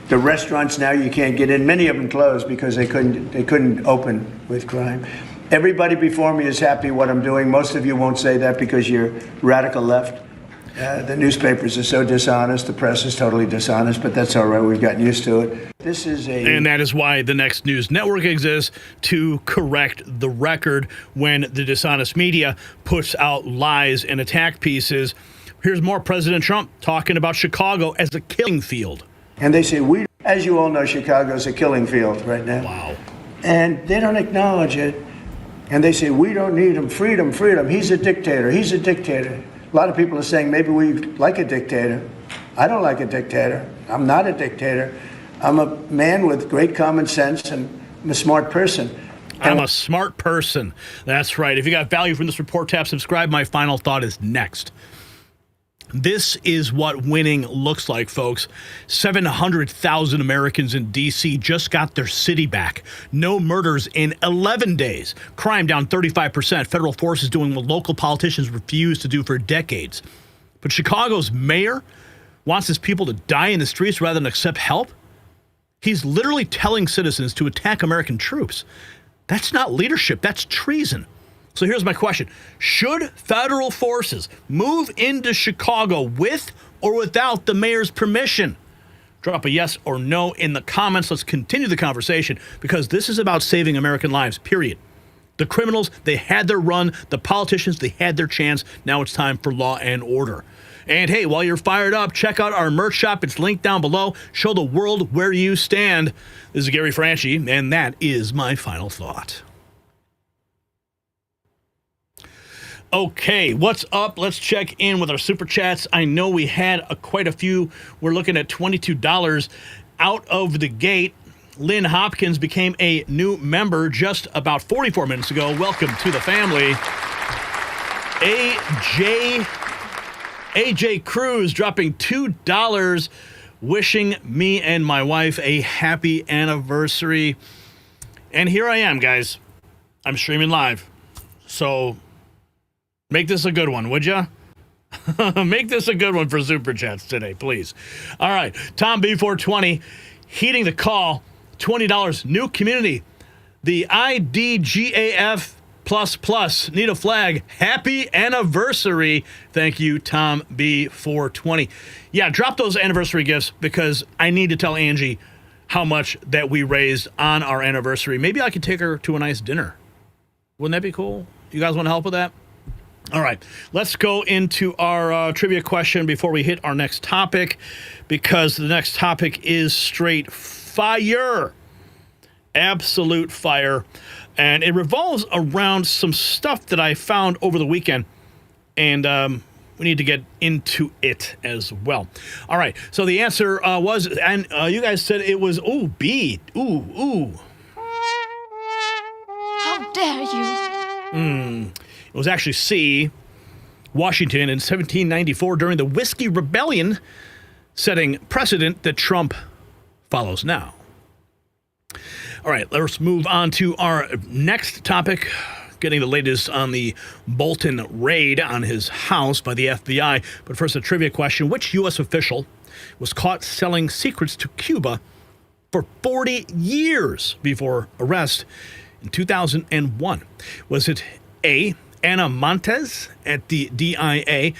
The restaurants now you can't get in. Many of them closed because they couldn't open with crime. Everybody before me is happy what I'm doing. Most of you won't say that because you're radical left. The newspapers are so dishonest. The press is totally dishonest, but that's all right. We've gotten used to it. And that is why the Next News Network exists, to correct the record when the dishonest media puts out lies and attack pieces. Here's more President Trump talking about Chicago as a killing field. And they say, as you all know, Chicago's a killing field right now. Wow. And they don't acknowledge it. And they say, we don't need him. Freedom, freedom. He's a dictator. He's a dictator. A lot of people are saying maybe we like a dictator. I don't like a dictator. I'm not a dictator. I'm a man with great common sense, and I'm a smart person. I'm a smart person. That's right. If you got value from this report, tap subscribe. My final thought is next. This is what winning looks like, folks. 700,000 Americans in D.C. just got their city back. No murders in 11 days. Crime down 35%. Federal forces doing what local politicians refuse to do for decades. But Chicago's mayor wants his people to die in the streets rather than accept help? He's literally telling citizens to attack American troops. That's not leadership. That's treason. So here's my question. Should federal forces move into Chicago with or without the mayor's permission? Drop a yes or no in the comments. Let's continue the conversation, because this is about saving American lives, period. The criminals, they had their run. The politicians, they had their chance. Now it's time for law and order. And hey, while you're fired up, check out our merch shop. It's linked down below. Show the world where you stand. This is Gary Franchi, and that is my final thought. Okay, what's up? Let's check in with our super chats. I know we had quite a few. We're looking at $22 out of the gate. Lynn Hopkins became a new member just about 44 minutes ago. Welcome to the family. AJ Cruz dropping $2, wishing me and my wife a happy anniversary. And here I am, guys. I'm streaming live. So make this a good one, would ya? Make this a good one for Super Chats today, please. All right. Tom B420, heeding the call, $20, new community. The IDGAF++, need a flag. Happy anniversary. Thank you, Tom B420. Yeah, drop those anniversary gifts, because I need to tell Angie how much that we raised on our anniversary. Maybe I could take her to a nice dinner. Wouldn't that be cool? You guys want to help with that? All right, let's go into our trivia question before we hit our next topic, because the next topic is straight fire. Absolute fire. And it revolves around some stuff that I found over the weekend, and we need to get into it as well. All right, so the answer was, and you guys said it was, B. Ooh. How dare you? It was actually C, Washington in 1794 during the Whiskey Rebellion, setting precedent that Trump follows now. All right, let's move on to our next topic, getting the latest on the Bolton raid on his house by the FBI. But first, a trivia question. Which U.S. official was caught selling secrets to Cuba for 40 years before arrest in 2001? Was it A, Ana Montes at the DIA,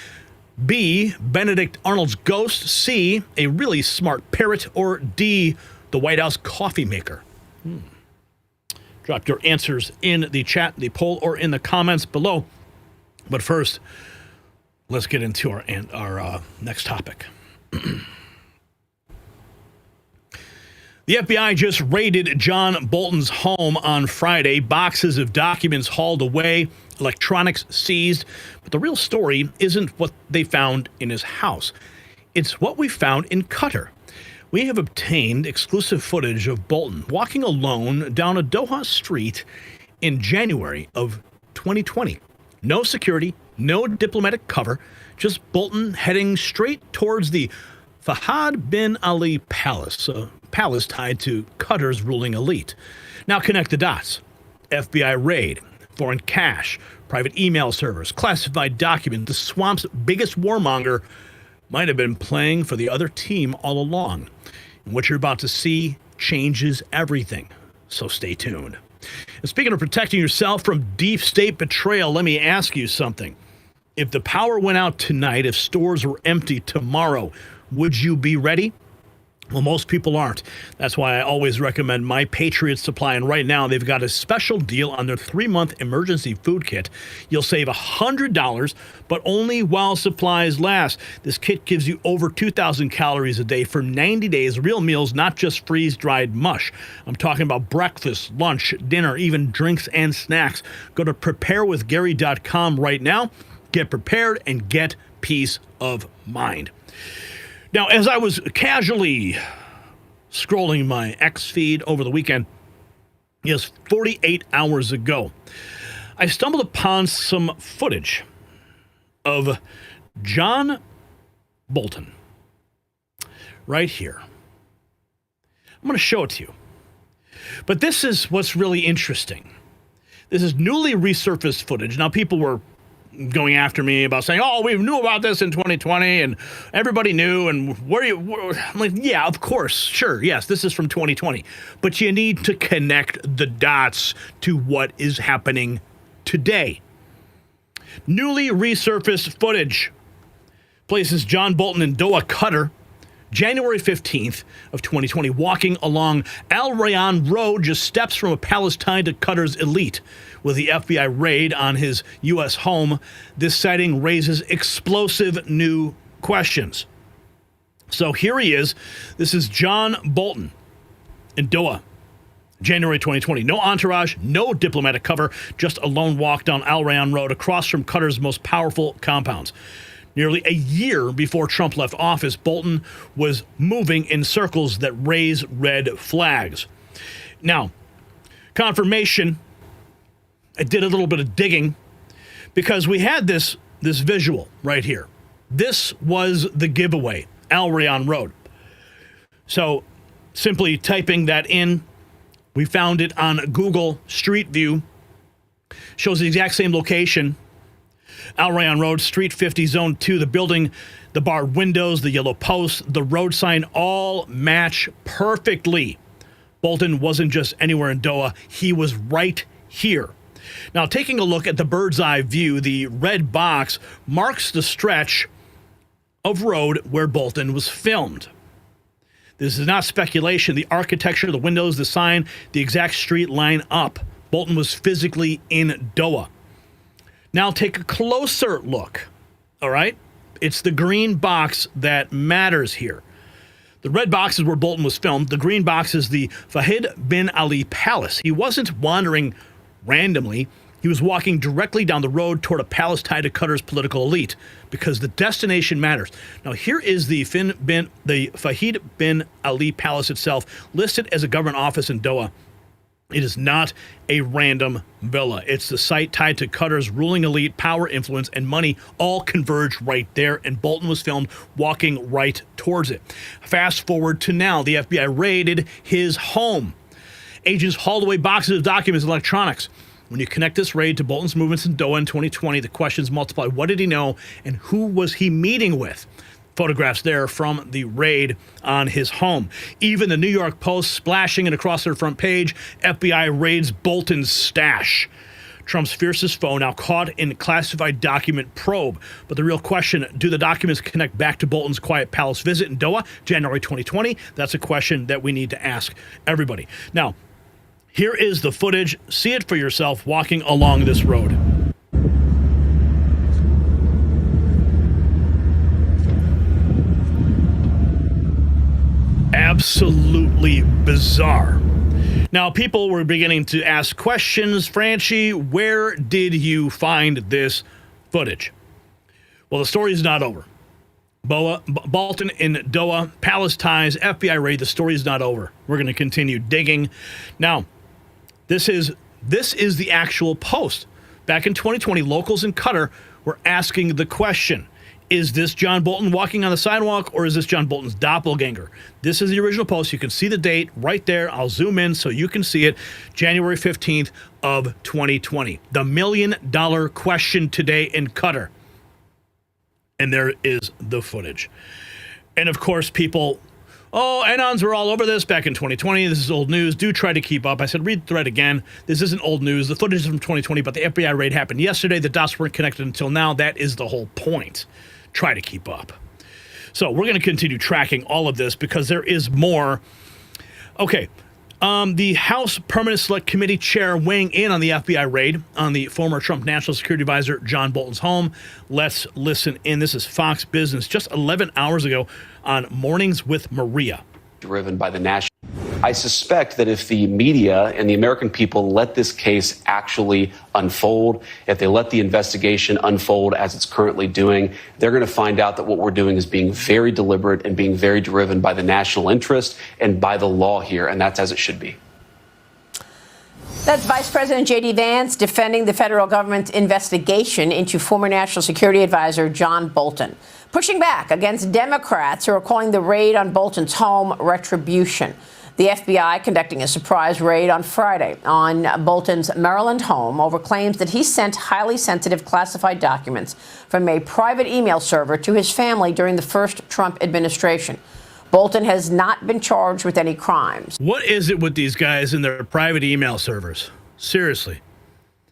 B, Benedict Arnold's ghost, C, a really smart parrot, or D, the White House coffee maker? Drop your answers in the chat, the poll, or in the comments below. But first, let's get into our next topic. The FBI just raided John Bolton's home on Friday. Boxes of documents hauled away, electronics seized. But the real story isn't what they found in his house. It's what we found in Qatar. We have obtained exclusive footage of Bolton walking alone down a Doha street in January of 2020. No security, no diplomatic cover, just Bolton heading straight towards the Fahd bin Ali Palace, a palace tied to Qatar's ruling elite. Now connect the dots. FBI raid, foreign cash, private email servers, classified documents. The swamp's biggest warmonger might have been playing for the other team all along. And what you're about to see changes everything. So stay tuned. And speaking of protecting yourself from deep state betrayal, let me ask you something. If the power went out tonight, if stores were empty tomorrow, would you be ready? Well, most people aren't. That's why I always recommend My Patriot Supply. And right now, they've got a special deal on their 3-month emergency food kit. You'll save $100, but only while supplies last. This kit gives you over 2,000 calories a day for 90 days. Real meals, not just freeze-dried mush. I'm talking about breakfast, lunch, dinner, even drinks and snacks. Go to preparewithgary.com right now. Get prepared and get peace of mind. Now, as I was casually scrolling my X feed over the weekend, yes, 48 hours ago, I stumbled upon some footage of John Bolton right here. I'm going to show it to you. But this is what's really interesting. This is newly resurfaced footage. Now, people were going after me about saying, oh, we knew about this in 2020 and everybody knew. And I'm like, yeah, of course. Sure. Yes, this is from 2020. But you need to connect the dots to what is happening today. Newly resurfaced footage places John Bolton in Doha, Qatar, January 15th of 2020, walking along Al Rayyan Road, just steps from a palace tied to Qatar's elite. With the FBI raid on his U.S. home, this sighting raises explosive new questions. So here he is. This is John Bolton in Doha, January 2020. No entourage, no diplomatic cover, just a lone walk down Al Rayyan Road across from Qatar's most powerful compounds. Nearly a year before Trump left office, Bolton was moving in circles that raise red flags. Now, confirmation, I did a little bit of digging because we had this visual right here. This was the giveaway, Al Rayyan Road. So simply typing that in, we found it on Google Street View. Shows the exact same location. Al Rayyan Road, Street 50, Zone 2, the building, the barred windows, the yellow posts, the road sign all match perfectly. Bolton wasn't just anywhere in Doha. He was right here. Now, taking a look at the bird's eye view, the red box marks the stretch of road where Bolton was filmed. This is not speculation. The architecture, the windows, the sign, the exact street line up. Bolton was physically in Doha. Now take a closer look, all right? It's the green box that matters here. The red box is where Bolton was filmed. The green box is the Fahd bin Ali Palace. He wasn't wandering randomly. He was walking directly down the road toward a palace tied to Qatar's political elite because the destination matters. Now, here is the Fahd bin Ali Palace itself, listed as a government office in Doha. It is not a random villa. It's the site tied to Qatar's ruling elite, power, influence, and money all converge right there, and Bolton was filmed walking right towards it. Fast forward to now, the FBI raided his home. Agents hauled away boxes of documents and electronics. When you connect this raid to Bolton's movements in Doha in 2020, the questions multiply. What did he know, and who was he meeting with? Photographs there from the raid on his home. Even the New York Post splashing it across their front page, FBI raids Bolton's stash. Trump's fiercest foe now caught in classified document probe. But the real question, do the documents connect back to Bolton's quiet palace visit in Doha, January 2020? That's a question that we need to ask everybody. Now, here is the footage. See it for yourself walking along this road. absolutely bizarre. Now, people were beginning to ask questions. Franchi, where did you find this footage? Well, the story is not over. Bolton in Doha, Palace ties, FBI raid. The story is not over. We're going to continue digging. Now, this is the actual post. Back in 2020, locals in Qatar were asking the question, is this John Bolton walking on the sidewalk, or is this John Bolton's doppelganger? This is the original post. You can see the date right there. I'll zoom in so you can see it. January 15th of 2020. The $1 million question today in Qatar. And there is the footage. And of course, people, Anons were all over this back in 2020. This is old news. Do try to keep up. I said, read the thread again. This isn't old news. The footage is from 2020, but the FBI raid happened yesterday. The dots weren't connected until now. That is the whole point. Try to keep up. So we're going to continue tracking all of this because there is more. Okay. The House Permanent Select Committee chair weighing in on the FBI raid on the former Trump National Security Advisor John Bolton's home. Let's listen in. This is Fox Business just 11 hours ago on Mornings with Maria. Driven by the national. I suspect that if the media and the American people let this case actually unfold, if they let the investigation unfold as it's currently doing, they're going to find out that what we're doing is being very deliberate and being very driven by the national interest and by the law here, and that's as it should be. That's Vice President J.D. Vance defending the federal government's investigation into former National Security Advisor John Bolton, pushing back against Democrats who are calling the raid on Bolton's home retribution. The FBI conducting a surprise raid on Friday on Bolton's Maryland home over claims that he sent highly sensitive classified documents from a private email server to his family during the first Trump administration. Bolton has not been charged with any crimes. What is it with these guys and their private email servers? Seriously.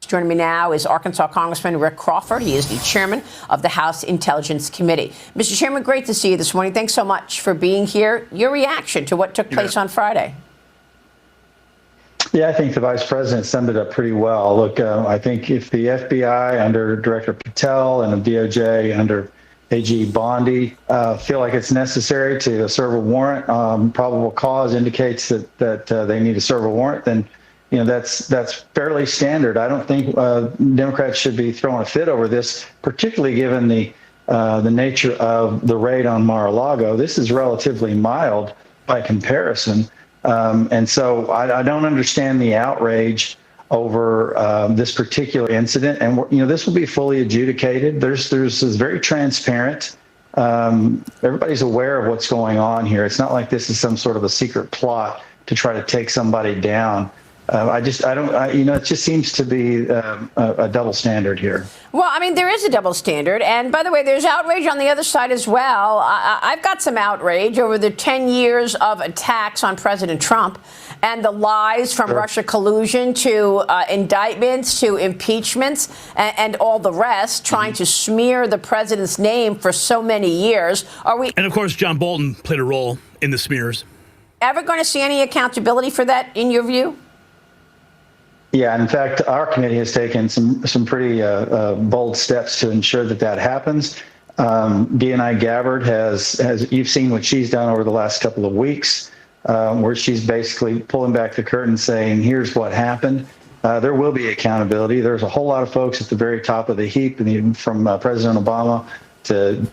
Joining me now is Arkansas Congressman Rick Crawford. He is the chairman of the House Intelligence Committee. Mr. Chairman, great to see you this morning. Thanks so much for being here. Your reaction to what took place on Friday? Yeah, I think the vice president summed it up pretty well. Look, I think if the FBI under Director Patel and the DOJ under AG Bondi feel like it's necessary to serve a warrant, probable cause indicates that they need to serve a warrant, then that's fairly standard. I don't think Democrats should be throwing a fit over this, particularly given the nature of the raid on Mar-a-Lago. This is relatively mild by comparison, and so I don't understand the outrage over this particular incident. And this will be fully adjudicated. This is very transparent. Everybody's aware of what's going on here. It's not like this is some sort of a secret plot to try to take somebody down. It just seems to be a double standard here. Well, I mean, there is a double standard. And by the way, there's outrage on the other side as well. I've got some outrage over the 10 years of attacks on President Trump and the lies from Russia collusion to indictments to impeachments and all the rest, trying to smear the president's name for so many years. Are we? And of course, John Bolton played a role in the smears. Ever going to see any accountability for that, in your view? Yeah, and in fact, our committee has taken some pretty bold steps to ensure that happens. DNI Gabbard has you've seen what she's done over the last couple of weeks, where she's basically pulling back the curtain, saying, "Here's what happened." There will be accountability. There's a whole lot of folks at the very top of the heap, from President Obama to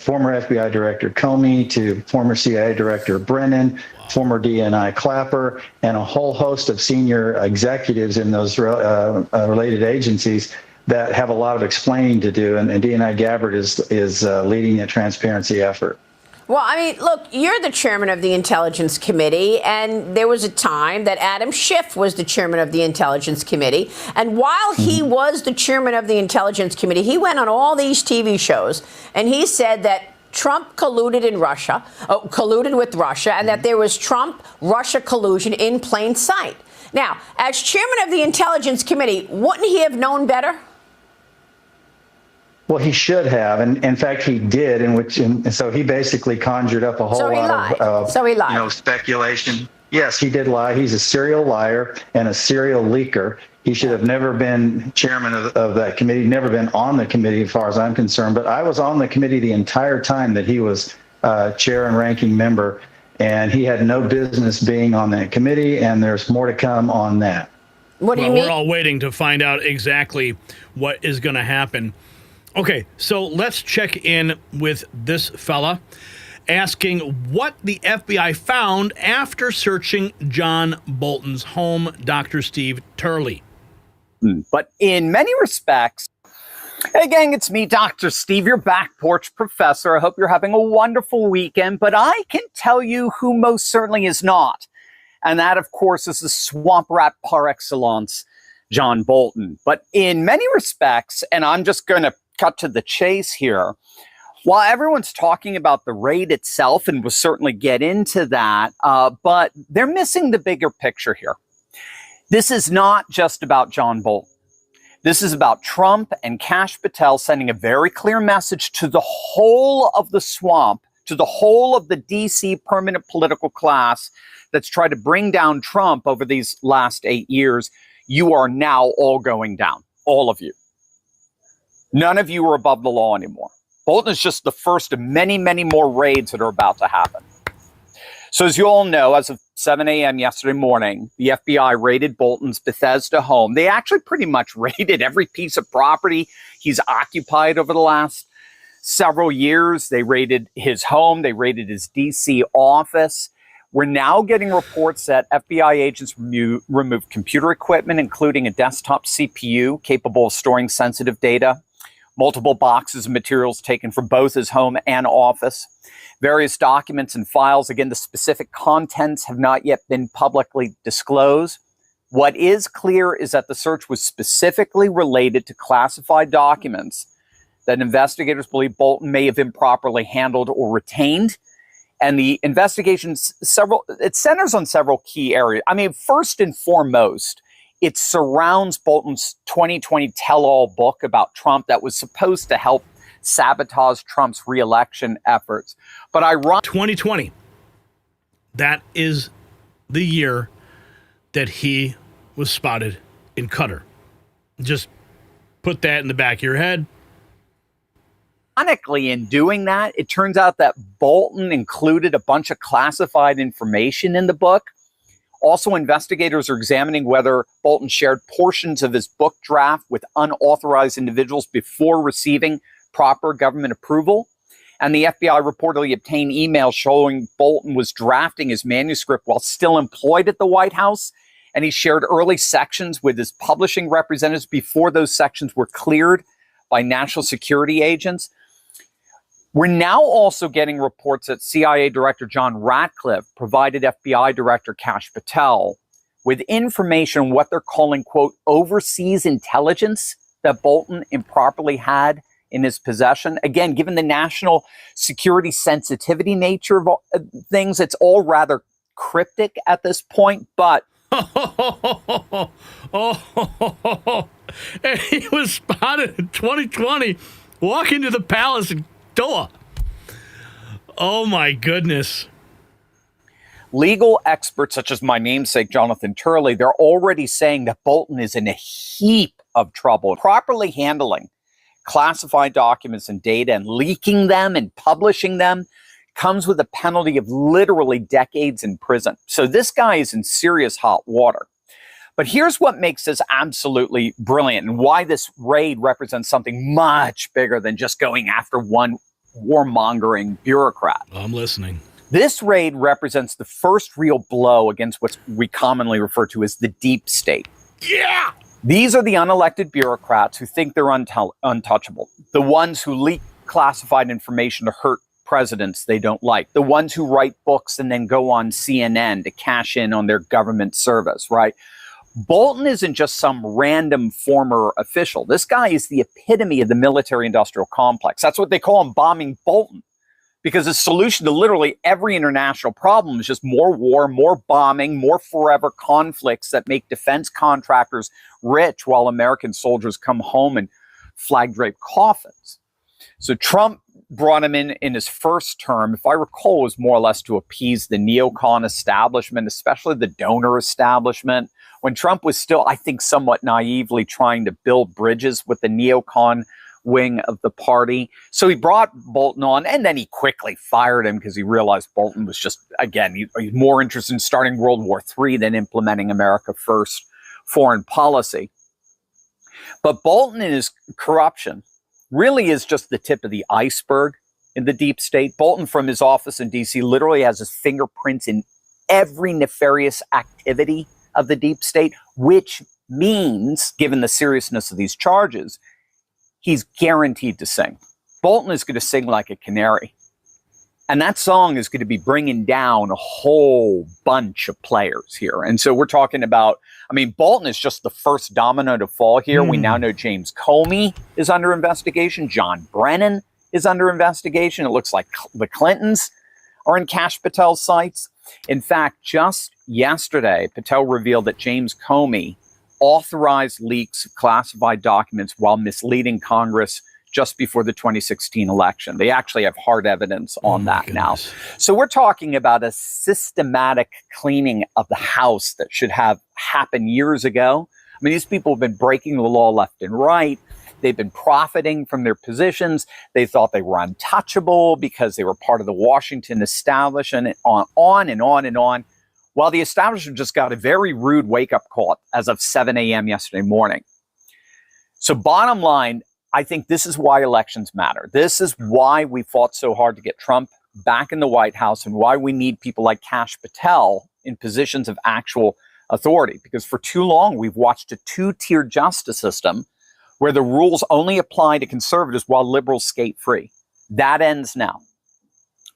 former FBI Director Comey to former CIA Director Brennan, former DNI Clapper, and a whole host of senior executives in those related agencies that have a lot of explaining to do. And DNI Gabbard is leading a transparency effort. Well, I mean, look, you're the chairman of the Intelligence Committee, and there was a time that Adam Schiff was the chairman of the Intelligence Committee. And while he was the chairman of the Intelligence Committee, he went on all these TV shows, and he said that Trump colluded with Russia, and that there was Trump-Russia collusion in plain sight. Now, as chairman of the Intelligence Committee, wouldn't he have known better? Well, he should have, and in fact, he did. And so he basically conjured up a whole lot of speculation. Yes, he did lie. He's a serial liar and a serial leaker. He should have never been chairman of that committee, never been on the committee as far as I'm concerned. But I was on the committee the entire time that he was chair and ranking member. And he had no business being on that committee, and there's more to come on that. What do you mean? We're all waiting to find out exactly what is going to happen. Okay, so let's check in with this fella, asking what the FBI found after searching John Bolton's home, Dr. Steve Turley. But in many respects, hey gang, it's me, Dr. Steve, your back porch professor. I hope you're having a wonderful weekend, but I can tell you who most certainly is not. And that, of course, is the swamp rat par excellence, John Bolton. But in many respects, and I'm just going to cut to the chase here, while everyone's talking about the raid itself, and we'll certainly get into that, but they're missing the bigger picture here. This is not just about John Bolton. This is about Trump and Kash Patel sending a very clear message to the whole of the swamp, to the whole of the DC permanent political class that's tried to bring down Trump over these last 8 years. You are now all going down, all of you. None of you are above the law anymore. Bolton is just the first of many, many more raids that are about to happen. So as you all know, as of 7 a.m. yesterday morning, the FBI raided Bolton's Bethesda home. They actually pretty much raided every piece of property he's occupied over the last several years. They raided his home. They raided his D.C. office. We're now getting reports that FBI agents removed computer equipment, including a desktop CPU capable of storing sensitive data, multiple boxes of materials taken from both his home and office, various documents and files. Again, the specific contents have not yet been publicly disclosed. What is clear is that the search was specifically related to classified documents that investigators believe Bolton may have improperly handled or retained. And the investigation, it centers on several key areas. I mean, first and foremost, it surrounds Bolton's 2020 tell-all book about Trump that was supposed to help sabotage Trump's re-election efforts. But 2020, that is the year that he was spotted in Qatar. Just put that in the back of your head. Ironically, in doing that, it turns out that Bolton included a bunch of classified information in the book. Also, investigators are examining whether Bolton shared portions of his book draft with unauthorized individuals before receiving proper government approval. And the FBI reportedly obtained emails showing Bolton was drafting his manuscript while still employed at the White House. And he shared early sections with his publishing representatives before those sections were cleared by national security agents. We're now also getting reports that CIA Director John Ratcliffe provided FBI Director Kash Patel with information on what they're calling, quote, overseas intelligence that Bolton improperly had in his possession. Again, given the national security sensitivity nature of things, it's all rather cryptic at this point, but... And he was spotted in 2020 walking to the palace in Doha. Oh, my goodness. Legal experts such as my namesake, Jonathan Turley, they're already saying that Bolton is in a heap of trouble. Properly handling classified documents and data and leaking them and publishing them comes with a penalty of literally decades in prison. So this guy is in serious hot water. But here's what makes this absolutely brilliant and why this raid represents something much bigger than just going after one warmongering bureaucrat. I'm listening. This raid represents the first real blow against what we commonly refer to as the deep state. Yeah! These are the unelected bureaucrats who think they're untouchable. The ones who leak classified information to hurt presidents they don't like. The ones who write books and then go on CNN to cash in on their government service, right? Bolton isn't just some random former official. This guy is the epitome of the military-industrial complex. That's what they call him, bombing Bolton, because the solution to literally every international problem is just more war, more bombing, more forever conflicts that make defense contractors rich while American soldiers come home in flag-draped coffins. So Trump brought him in his first term, if I recall, was more or less to appease the neocon establishment, especially the donor establishment, when Trump was still, I think, somewhat naively trying to build bridges with the neocon wing of the party. So he brought Bolton on, and then he quickly fired him because he realized Bolton was just, again, he's more interested in starting World War III than implementing America First foreign policy. But Bolton and his corruption really is just the tip of the iceberg in the deep state. Bolton, from his office in D.C., literally has his fingerprints in every nefarious activity of the deep state, which means, given the seriousness of these charges, he's guaranteed to sing. Bolton is going to sing like a canary. And that song is going to be bringing down a whole bunch of players here. And so we're talking about, I mean, Bolton is just the first domino to fall here. We now know James Comey is under investigation. John Brennan is under investigation. It looks like the Clintons are in Kash Patel's sights. In fact, just yesterday, Patel revealed that James Comey authorized leaks of classified documents while misleading Congress just before the 2016 election. They actually have hard evidence on that now. So we're talking about a systematic cleaning of the House that should have happened years ago. I mean, these people have been breaking the law left and right. They've been profiting from their positions. They thought they were untouchable because they were part of the Washington establishment, and on and on and on. Well, the establishment just got a very rude wake-up call as of 7 a.m. yesterday morning. So bottom line, I think this is why elections matter. This is why we fought so hard to get Trump back in the White House, and why we need people like Kash Patel in positions of actual authority. Because for too long, we've watched a two-tier justice system where the rules only apply to conservatives while liberals skate free. That ends now.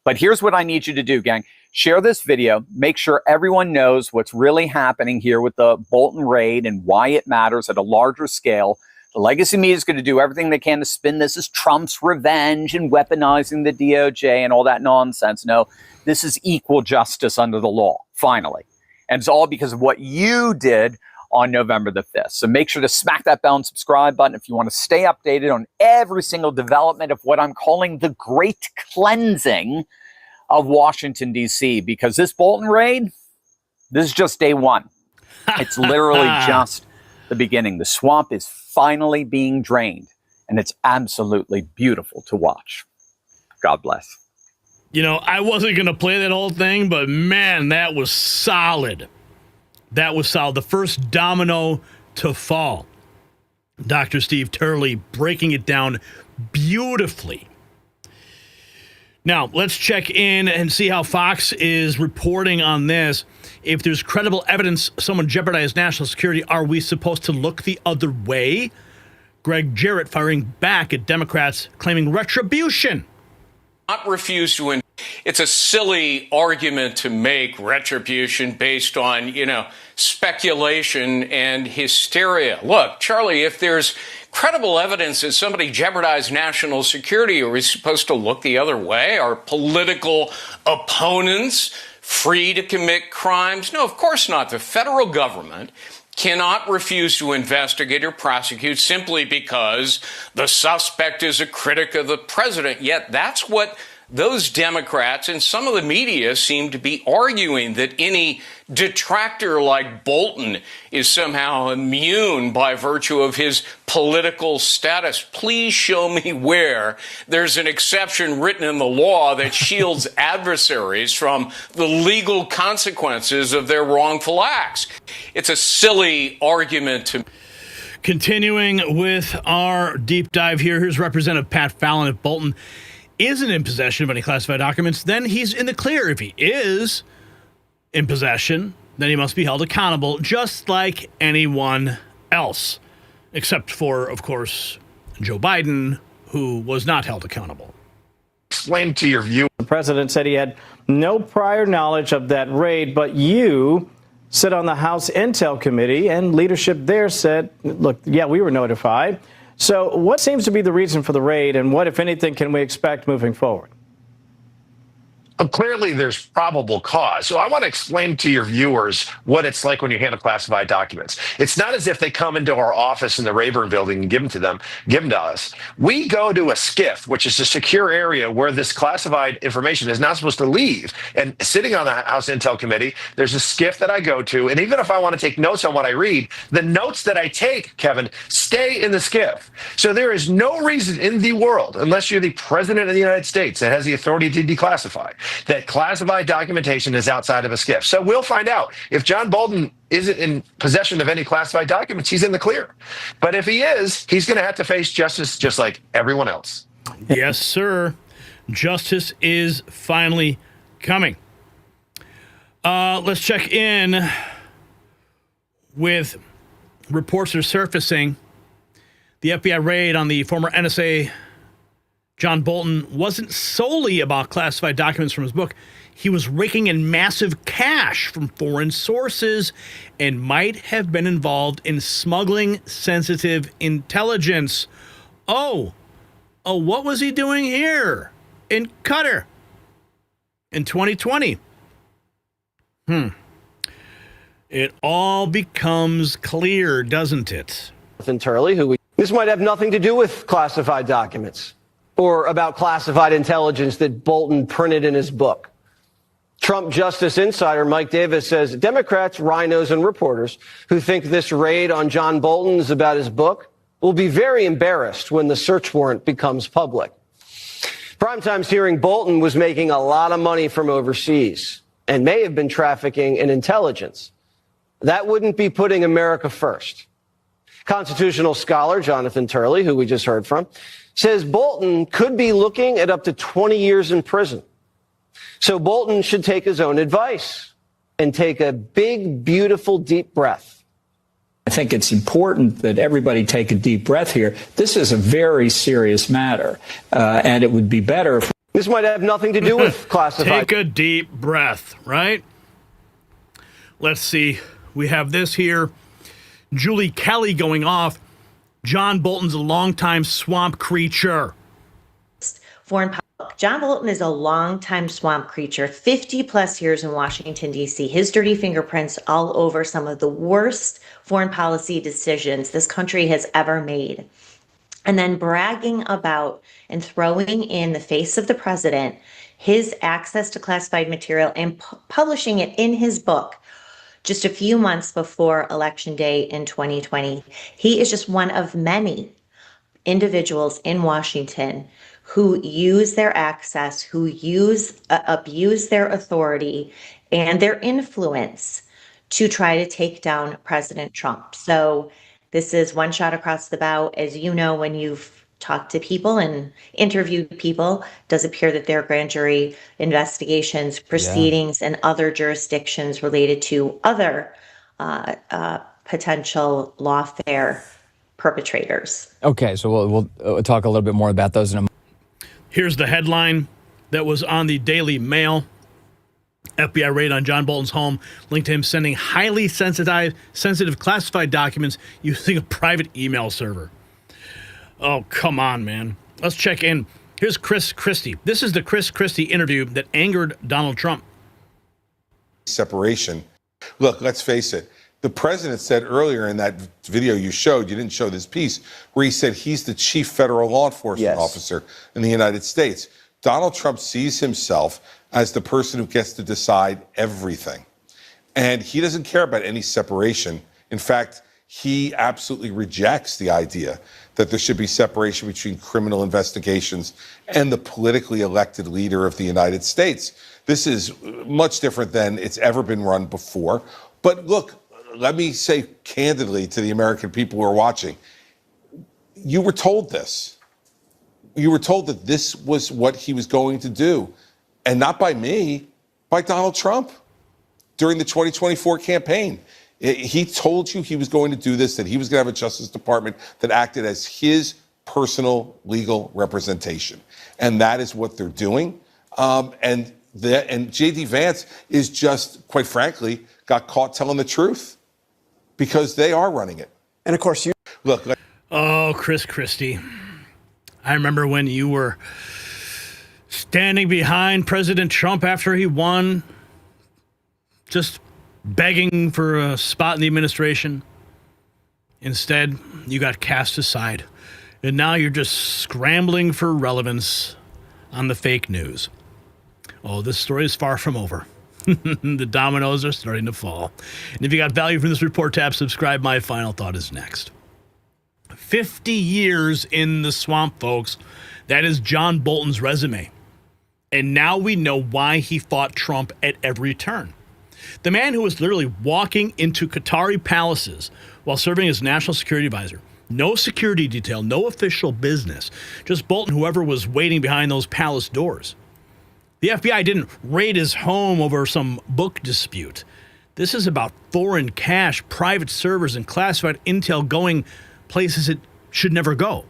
But here's what I need you to do, gang. Share this video. Make sure everyone knows what's really happening here with the Bolton raid and why it matters at a larger scale. The legacy media is going to do everything they can to spin this as Trump's revenge and weaponizing the DOJ and all that nonsense. No, this is equal justice under the law, finally. And it's all because of what you did on November the 5th. So make sure to smack that bell and subscribe button if you want to stay updated on every single development of what I'm calling the great cleansing of Washington, D.C., because this Bolton raid, this is just day one. It's literally just the beginning. The swamp is finally being drained, and it's absolutely beautiful to watch. God bless. You know, I wasn't going to play that whole thing, but man, that was solid. That was solid. The first domino to fall. Dr. Steve Turley breaking it down beautifully. Now, let's check in and see how Fox is reporting on this. If there's credible evidence someone jeopardized national security, are we supposed to look the other way? Greg Jarrett firing back at Democrats claiming retribution. Not refuse to. It's a silly argument to make retribution based on, speculation and hysteria. Look, Charlie, if there's credible evidence that somebody jeopardized national security, are we supposed to look the other way? Are political opponents free to commit crimes? No, of course not. The federal government cannot refuse to investigate or prosecute simply because the suspect is a critic of the president. Yet that's what those Democrats and some of the media seem to be arguing, that any detractor like Bolton is somehow immune by virtue of his political status. Please show me where there's an exception written in the law that shields adversaries from the legal consequences of their wrongful acts. It's a silly argument to. Continuing with our deep dive here, here's Representative Pat Fallon. If Bolton isn't in possession of any classified documents, then he's in the clear. If he is in possession, then he must be held accountable just like anyone else, except for, of course, Joe Biden, who was not held accountable. Explain to your view. The president said he had no prior knowledge of that raid, but you sit on the House Intel Committee, and leadership there said, look, yeah, we were notified. So what seems to be the reason for the raid, and what, if anything, can we expect moving forward? Clearly, there's probable cause. So I want to explain to your viewers what it's like when you handle classified documents. It's not as if they come into our office in the Rayburn building and give them to us. We go to a SCIF, which is a secure area where this classified information is not supposed to leave. And sitting on the House Intel Committee, there's a SCIF that I go to. And even if I want to take notes on what I read, the notes that I take, Kevin, stay in the SCIF. So there is no reason in the world, unless you're the president of the United States that has the authority to declassify, that classified documentation is outside of a SCIF. So we'll find out. If John Bolton isn't in possession of any classified documents, he's in the clear. But if he is, he's going to have to face justice just like everyone else. Yes, sir. Justice is finally coming. Let's check in with reports are surfacing. The FBI raid on the former NSA John Bolton wasn't solely about classified documents from his book. He was raking in massive cash from foreign sources and might have been involved in smuggling sensitive intelligence. Oh, what was he doing here in Qatar in 2020? It all becomes clear, doesn't it? This might have nothing to do with classified documents or about classified intelligence that Bolton printed in his book. Trump Justice Insider Mike Davis says Democrats, rhinos, and reporters who think this raid on John Bolton is about his book will be very embarrassed when the search warrant becomes public. Primetime's hearing Bolton was making a lot of money from overseas and may have been trafficking in intelligence. That wouldn't be putting America first. Constitutional scholar Jonathan Turley, who we just heard from, says Bolton could be looking at up to 20 years in prison. So Bolton should take his own advice and take a big, beautiful, deep breath. I think it's important that everybody take a deep breath here. This is a very serious matter, and it would be better if... This might have nothing to do with classified... Take a deep breath, right? Let's see. We have this here. Julie Kelly going off. John Bolton's a longtime swamp creature. Foreign policy. John Bolton is a longtime swamp creature, 50 plus years in Washington, D.C. His dirty fingerprints all over some of the worst foreign policy decisions this country has ever made. And then bragging about and throwing in the face of the president his access to classified material and publishing it in his book just a few months before Election Day in 2020. He is just one of many individuals in Washington who use their access, who abuse their authority and their influence to try to take down President Trump. So this is one shot across the bow. As you know, when you've talked to people and interviewed people, it does appear that there are grand jury investigations, proceedings, and other jurisdictions related to other potential lawfare perpetrators. Okay, so we'll talk a little bit more about those in a moment. Here's the headline that was on the Daily Mail. FBI raid on John Bolton's home linked to him sending highly sensitive classified documents using a private email server. Oh, come on, man. Let's check in. Here's Chris Christie. This is the Chris Christie interview that angered Donald Trump. Separation. Look, let's face it. The president said earlier in that video you showed, you didn't show this piece, where he said he's the chief federal law enforcement officer in the United States. Donald Trump sees himself as the person who gets to decide everything. And he doesn't care about any separation. In fact, he absolutely rejects the idea that there should be separation between criminal investigations and the politically elected leader of the United States. This is much different than it's ever been run before. But look, let me say candidly to the American people who are watching, you were told this. You were told that this was what he was going to do. And not by me, by Donald Trump during the 2024 campaign. He told you he was going to do this, that he was going to have a Justice Department that acted as his personal legal representation. And that is what they're doing. And J.D. Vance is just, quite frankly, got caught telling the truth because they are running it. And of course, Oh, Chris Christie. I remember when you were standing behind President Trump after he won, just begging for a spot in the administration. Instead, you got cast aside, and now you're just scrambling for relevance on the fake news. Oh, this story is far from over. The dominoes are starting to fall. And if you got value from this report, tap subscribe. My final thought is next. 50 years in the swamp, folks. That is John Bolton's resume. And now we know why he fought Trump at every turn. The man who was literally walking into Qatari palaces while serving as national security advisor. No security detail, no official business. Just Bolton, whoever was waiting behind those palace doors. The FBI didn't raid his home over some book dispute. This is about foreign cash, private servers, and classified intel going places it should never go.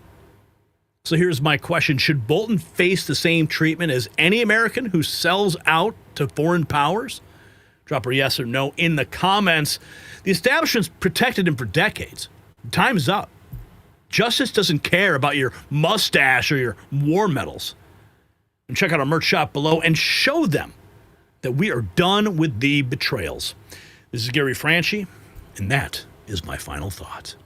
So here's my question. Should Bolton face the same treatment as any American who sells out to foreign powers? Drop a yes or no in the comments. The establishment's protected him for decades. Time's up. Justice doesn't care about your mustache or your war medals. And check out our merch shop below and show them that we are done with the betrayals. This is Gary Franchi, and that is my final thought.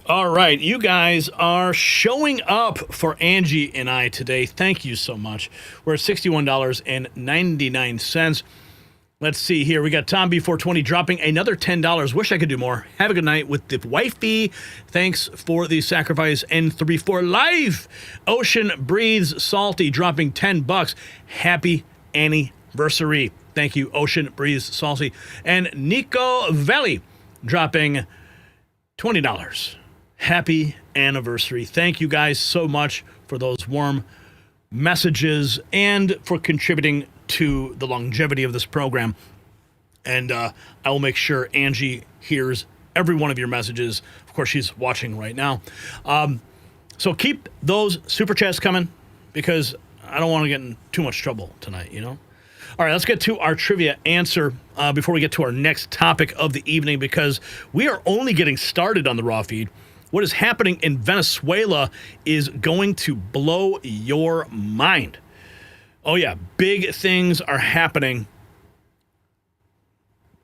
All right, you guys are showing up for Angie and I today. Thank you so much. We're at $61.99. Let's see here. We got Tom B420 dropping another $10. Wish I could do more. Have a good night with the wifey. Thanks for the sacrifice. N34 Live. Ocean Breathes Salty dropping $10. Happy anniversary. Thank you, Ocean Breathes Salty. And Nico Valley dropping $20. Happy anniversary. Thank you guys so much for those warm messages and for contributing to the longevity of this program. And I will make sure Angie hears every one of your messages. Of course, she's watching right now. So keep those super chats coming because I don't want to get in too much trouble tonight, you know? All right, let's get to our trivia answer before we get to our next topic of the evening because we are only getting started on the Raw feed. What is happening in Venezuela is going to blow your mind. Oh, yeah, big things are happening,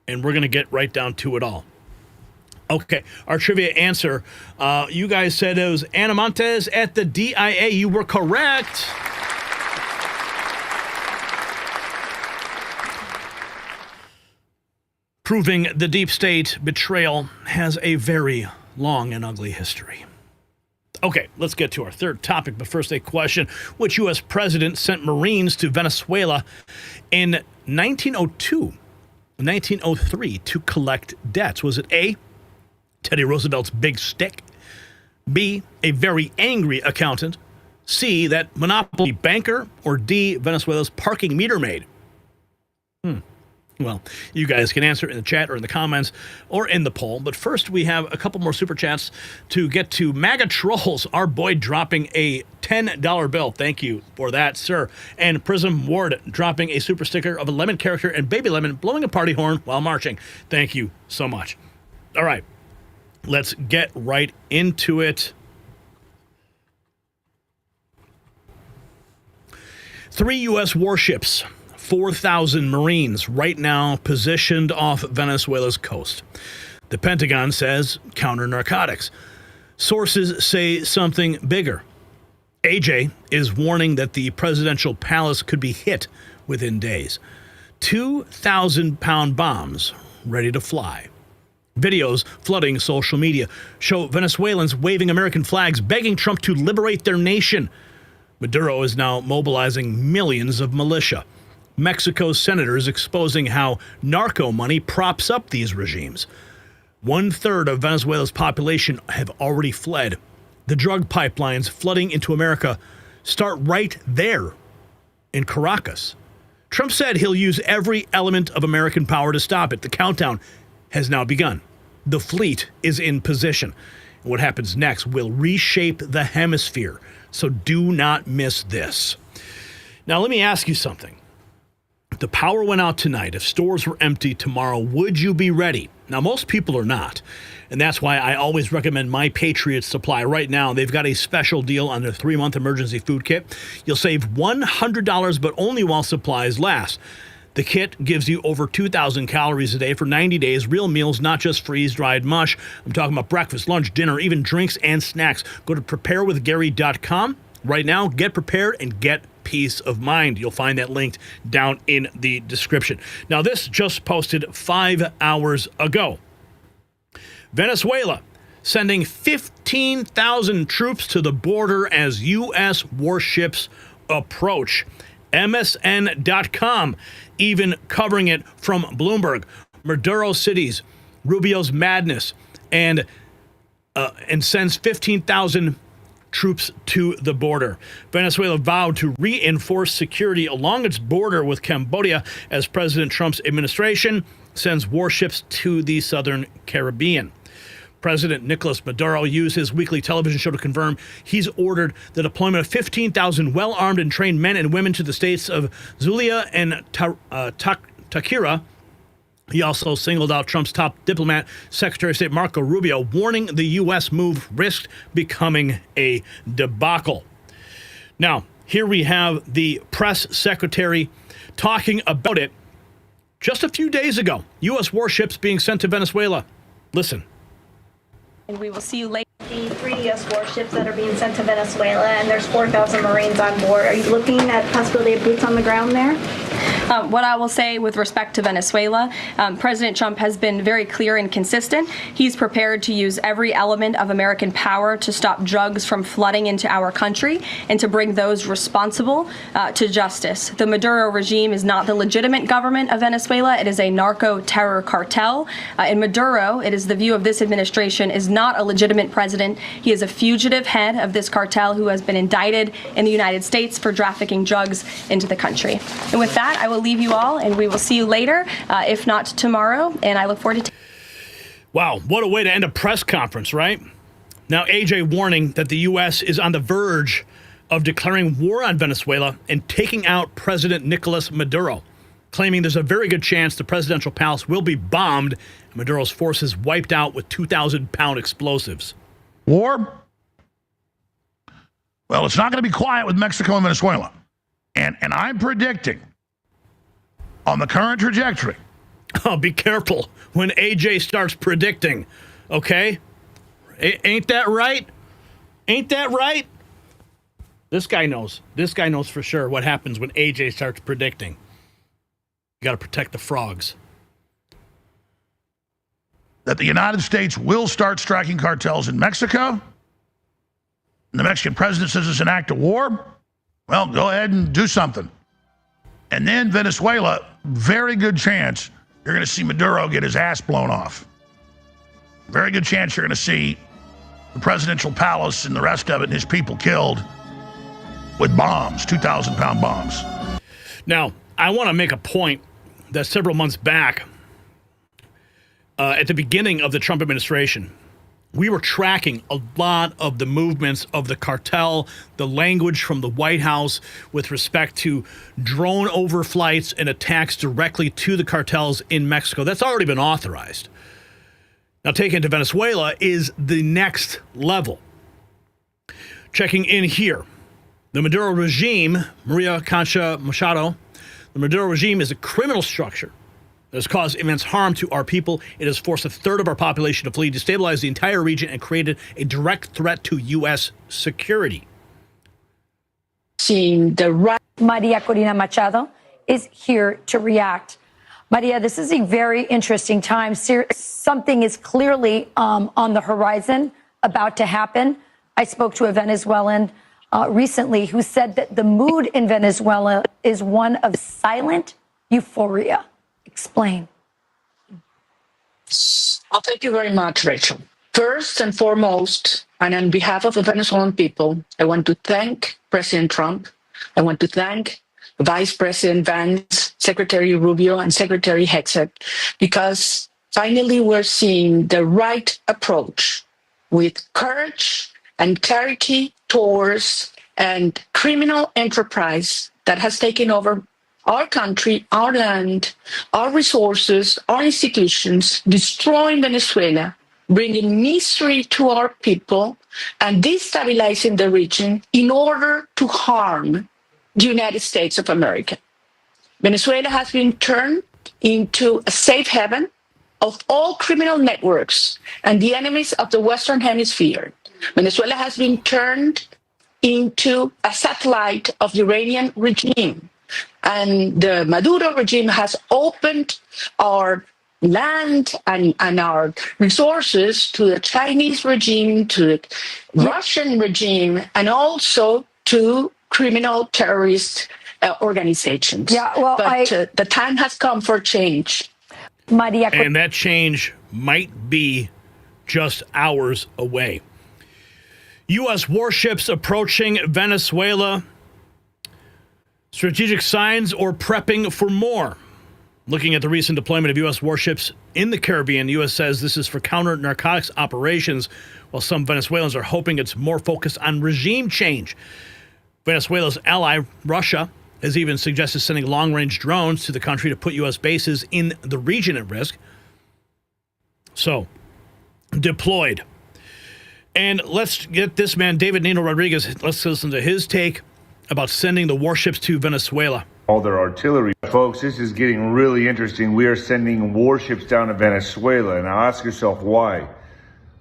and we're going to get right down to it all. Okay, our trivia answer. You guys said it was Ana Montes at the DIA. You were correct. Proving the deep state betrayal has a very long and ugly history. Okay, let's get to our third topic, but first a question. Which U.S. president sent Marines to Venezuela in 1902, 1903 to collect debts? Was it A, Teddy Roosevelt's big stick, B, a very angry accountant, C, that monopoly banker, or D, Venezuela's parking meter maid? Well, you guys can answer in the chat or in the comments or in the poll. But first, we have a couple more super chats to get to. MAGA Trolls, our boy dropping a $10 bill. Thank you for that, sir. And Prism Ward dropping a super sticker of a lemon character and Baby Lemon blowing a party horn while marching. Thank you so much. All right, let's get right into it. 3 U.S. warships, 4,000 Marines right now positioned off Venezuela's coast. The Pentagon says counter-narcotics. Sources say something bigger. AJ is warning that the presidential palace could be hit within days. 2,000-pound bombs ready to fly. Videos flooding social media show Venezuelans waving American flags, begging Trump to liberate their nation. Maduro is now mobilizing millions of militia. Mexico's senators exposing how narco money props up these regimes. 1/3 of Venezuela's population have already fled. The drug pipelines flooding into America start right there in Caracas. Trump said he'll use every element of American power to stop it. The countdown has now begun. The fleet is in position. And what happens next will reshape the hemisphere. So do not miss this. Now, let me ask you something. the power went out tonight, if stores were empty tomorrow, would you be ready? Now, most people are not. And that's why I always recommend My Patriot Supply. Right now, they've got a special deal on their 3-month emergency food kit. You'll save $100, but only while supplies last. The kit gives you over 2,000 calories a day for 90 days. Real meals, not just freeze-dried mush. I'm talking about breakfast, lunch, dinner, even drinks and snacks. Go to preparewithgary.com. Right now, get prepared and get peace of mind. You'll find that linked down in the description. Now, this just posted 5 hours ago. Venezuela sending 15,000 troops to the border as U.S. warships approach. MSN.com even covering it from Bloomberg. Maduro cities, Rubio's madness, and sends 15,000 troops to the border. Venezuela vowed to reinforce security along its border with Cambodia as President Trump's administration sends warships to the southern Caribbean. President Nicolas Maduro used his weekly television show to confirm he's ordered the deployment of 15,000 well-armed and trained men and women to the states of Zulia and Takira. He also singled out Trump's top diplomat, Secretary of State Marco Rubio, warning the U.S. move risked becoming a debacle. Now, here we have the press secretary talking about it just a few days ago. U.S. warships being sent to Venezuela. Listen. And we will see you later. The 3 U.S. warships that are being sent to Venezuela, and there's 4,000 Marines on board. Are you looking at possibility of boots on the ground there? What I will say with respect to Venezuela, President Trump has been very clear and consistent. He's prepared to use every element of American power to stop drugs from flooding into our country and to bring those responsible to justice. The Maduro regime is not the legitimate government of Venezuela. It is a narco-terror cartel. And Maduro, it is the view of this administration, is not a legitimate president. He is a fugitive head of this cartel who has been indicted in the United States for trafficking drugs into the country. And with that, I will leave you all, and we will see you later, if not tomorrow, and I look forward to... Wow, what a way to end a press conference, right? Now, AJ warning that the U.S. is on the verge of declaring war on Venezuela and taking out President Nicolas Maduro, claiming there's a very good chance the presidential palace will be bombed and Maduro's forces wiped out with 2,000-pound explosives. War? Well, it's not going to be quiet with Mexico and Venezuela. And I'm predicting, on the current trajectory. Oh, be careful when AJ starts predicting, okay? Ain't that right? Ain't that right? This guy knows. This guy knows for sure what happens when AJ starts predicting. You got to protect the frogs. That the United States will start striking cartels in Mexico. And the Mexican president says it's an act of war. Well, go ahead and do something. And then Venezuela, very good chance you're going to see Maduro get his ass blown off. Very good chance you're going to see the presidential palace and the rest of it and his people killed with bombs, 2,000-pound bombs. Now, I want to make a point that several months back, at the beginning of the Trump administration, we were tracking a lot of the movements of the cartel, the language from the White House with respect to drone overflights and attacks directly to the cartels in Mexico. That's already been authorized. Now, taken to Venezuela is the next level. Checking in here, the Maduro regime, Maria Concha Machado, the Maduro regime is a criminal structure that has caused immense harm to our people. It has forced a third of our population to flee, destabilized the entire region, and created a direct threat to U.S. security. Seeing the right. Maria Corina Machado is here to react. Maria, this is a very interesting time. Something is clearly on the horizon, about to happen. I spoke to a Venezuelan recently who said that the mood in Venezuela is one of silent euphoria. Explain. Oh, thank you very much, Rachel. First and foremost, and on behalf of the Venezuelan people, I want to thank President Trump. I want to thank Vice President Vance, Secretary Rubio, and Secretary Hegseth, because finally we're seeing the right approach with courage and clarity towards a criminal enterprise that has taken over our country, our land, our resources, our institutions, destroying Venezuela, bringing misery to our people, and destabilizing the region in order to harm the United States of America. Venezuela has been turned into a safe haven of all criminal networks and the enemies of the Western Hemisphere. Venezuela has been turned into a satellite of the Iranian regime. And the Maduro regime has opened our land and our resources to the Chinese regime, to the Russian regime, and also to criminal terrorist organizations. But the time has come for change. And that change might be just hours away. U.S. warships approaching Venezuela. Strategic signs or prepping for more? Looking at the recent deployment of U.S. warships in the Caribbean, the U.S. says this is for counter-narcotics operations, while some Venezuelans are hoping it's more focused on regime change. Venezuela's ally, Russia, has even suggested sending long-range drones to the country to put U.S. bases in the region at risk. So, deployed. And let's get this man, David Nino Rodriguez, let's listen to his take about sending the warships to Venezuela. All their artillery. Folks, this is getting really interesting. We are sending warships down to Venezuela. Now ask yourself why.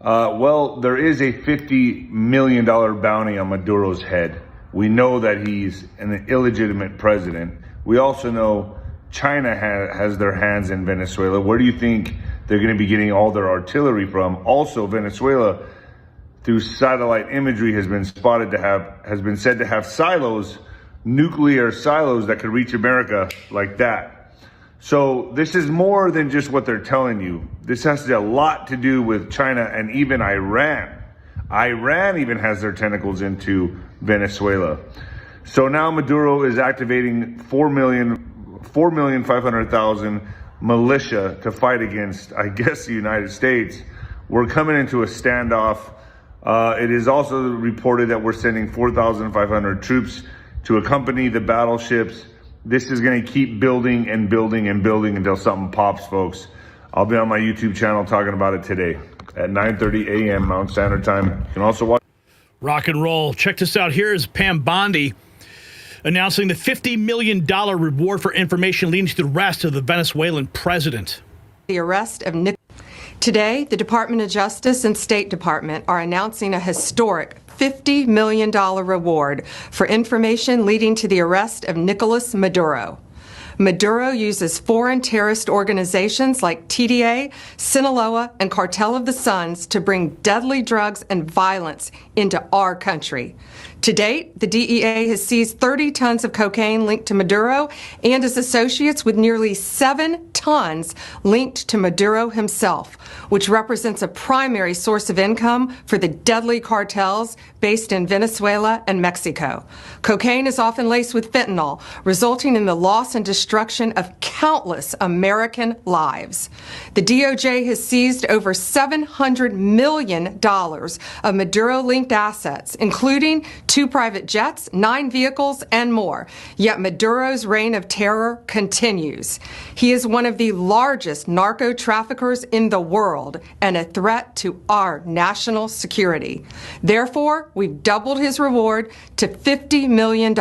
Well, there is a $50 million bounty on Maduro's head. We know that he's an illegitimate president. We also know China has their hands in Venezuela. Where do you think they're going to be getting all their artillery from? Also, Venezuela, through satellite imagery, has been said to have silos, nuclear silos that could reach America like that. So this is more than just what they're telling you. This has a lot to do with China and even Iran. Iran even has their tentacles into Venezuela. So now Maduro is activating 4,500,000 militia to fight against, I guess, the United States. We're coming into a standoff. It is also reported that we're sending 4,500 troops to accompany the battleships. This is going to keep building and building and building until something pops, folks. I'll be on my YouTube channel talking about it today at 9:30 a.m. Mountain Standard Time. You can also watch. Rock and roll. Check this out. Here is Pam Bondi announcing the $50 million reward for information leading to the arrest of the Venezuelan president. The arrest of Nick. Today, the Department of Justice and State Department are announcing a historic $50 million reward for information leading to the arrest of Nicolas Maduro. Maduro uses foreign terrorist organizations like TDA, Sinaloa, and Cartel of the Suns to bring deadly drugs and violence into our country. To date, the DEA has seized 30 tons of cocaine linked to Maduro and his associates, with nearly 7 tons linked to Maduro himself, which represents a primary source of income for the deadly cartels based in Venezuela and Mexico. Cocaine is often laced with fentanyl, resulting in the loss and destruction of countless American lives. The DOJ has seized over $700 million of Maduro-linked assets, including 2 private jets, 9 vehicles, and more. Yet Maduro's reign of terror continues. He is one of the largest narco-traffickers in the world and a threat to our national security. Therefore, we've doubled his reward to $50 million.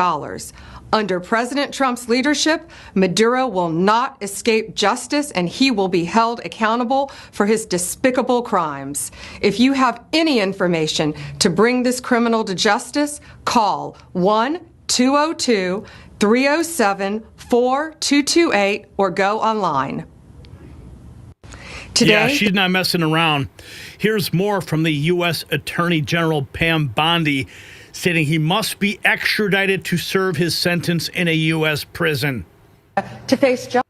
Under President Trump's leadership, Maduro will not escape justice, and he will be held accountable for his despicable crimes. If you have any information to bring this criminal to justice, call 1-202-307-4228 or go online. Today, yeah, she's not messing around. Here's more from the U.S. Attorney General Pam Bondi, stating he must be extradited to serve his sentence in a U.S. prison. To face justice.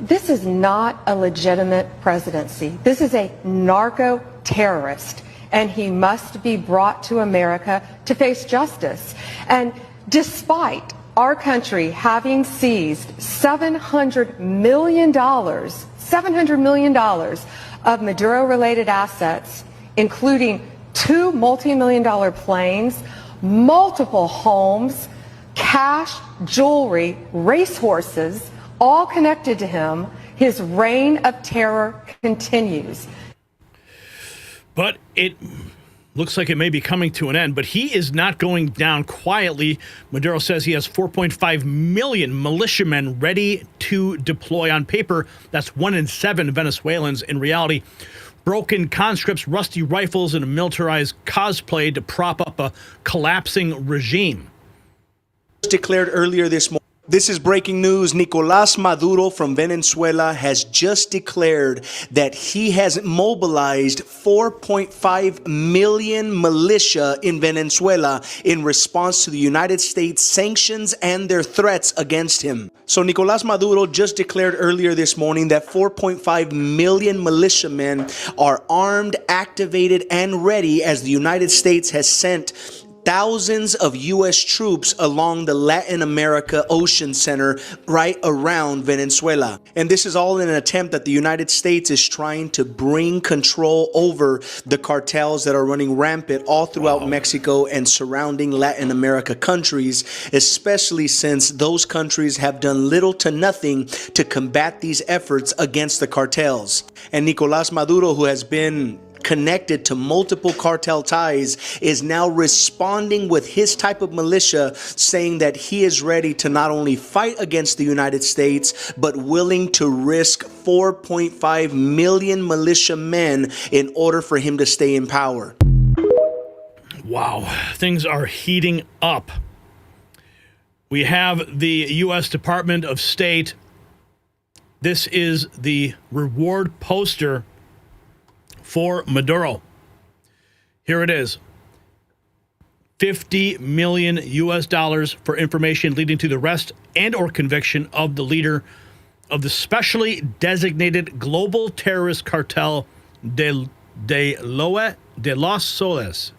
This is not a legitimate presidency. This is a narco-terrorist, and he must be brought to America to face justice. And despite our country having seized $700 million of Maduro-related assets, including 2 multi-million-dollar planes, multiple homes, cash, jewelry, racehorses, all connected to him. His reign of terror continues. But it looks like it may be coming to an end, but he is not going down quietly. Maduro says he has 4.5 million militiamen ready to deploy. On paper, that's 1 in 7 Venezuelans. In reality, broken conscripts, rusty rifles, and a militarized cosplay to prop up a collapsing regime. Declared earlier this morning. This is breaking news. Nicolás Maduro from Venezuela has just declared that he has mobilized 4.5 million militia in Venezuela in response to the United States sanctions and their threats against him. So Nicolás Maduro just declared earlier this morning that 4.5 million militiamen are armed, activated, and ready as the United States has sent thousands of U.S. troops along the Latin America Ocean Center right around Venezuela. And this is all in an attempt that the United States is trying to bring control over the cartels that are running rampant all throughout Mexico and surrounding Latin America countries, especially since those countries have done little to nothing to combat these efforts against the cartels. And Nicolás Maduro, who has been connected to multiple cartel ties, is now responding with his type of militia, saying that he is ready to not only fight against the United States, but willing to risk 4.5 million militia men in order for him to stay in power. Wow, things are heating up. We have the U.S. Department of State. This is the reward poster for Maduro. Here it is. $50 million US for information leading to the arrest and or conviction of the leader of the specially designated global terrorist cartel de los Soles,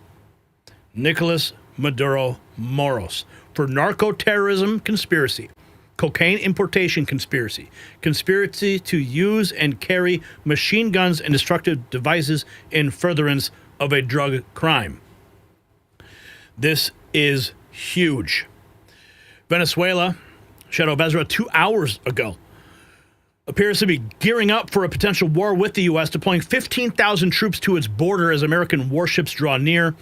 Nicolas Maduro Moros, for narco-terrorism conspiracy, cocaine importation conspiracy, conspiracy to use and carry machine guns and destructive devices in furtherance of a drug crime. This is huge. Venezuela, Shadow of Ezra, 2 hours ago, appears to be gearing up for a potential war with the U.S., deploying 15,000 troops to its border as American warships draw near.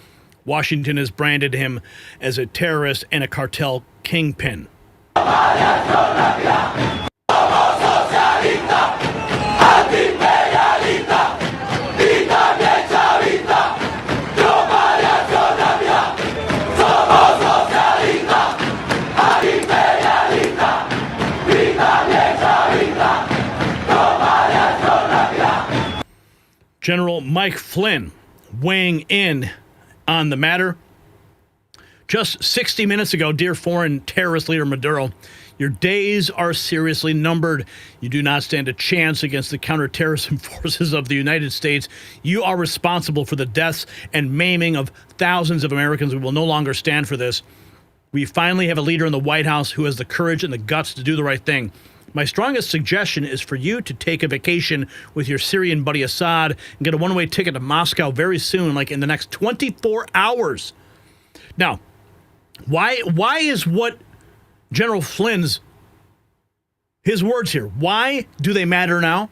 Washington has branded him as a terrorist and a cartel kingpin. General Mike Flynn weighing in on the matter. Just 60 minutes ago, dear foreign terrorist leader Maduro, your days are seriously numbered. You do not stand a chance against the counterterrorism forces of the United States. You are responsible for the deaths and maiming of thousands of Americans. We will no longer stand for this. We finally have a leader in the White House who has the courage and the guts to do the right thing. My strongest suggestion is for you to take a vacation with your Syrian buddy Assad and get a one-way ticket to Moscow very soon, like in the next 24 hours. Now, why is what General Flynn's, his words here, why do they matter now?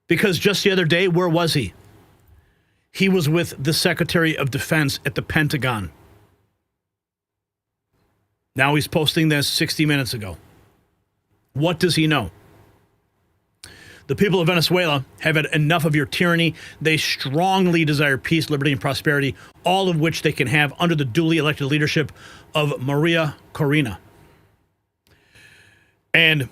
Because just the other day, where was he? He was with the Secretary of Defense at the Pentagon. Now he's posting this 60 minutes ago. What does he know? The people of Venezuela have had enough of your tyranny. They strongly desire peace, liberty, and prosperity, all of which they can have under the duly elected leadership of Maria Corina. And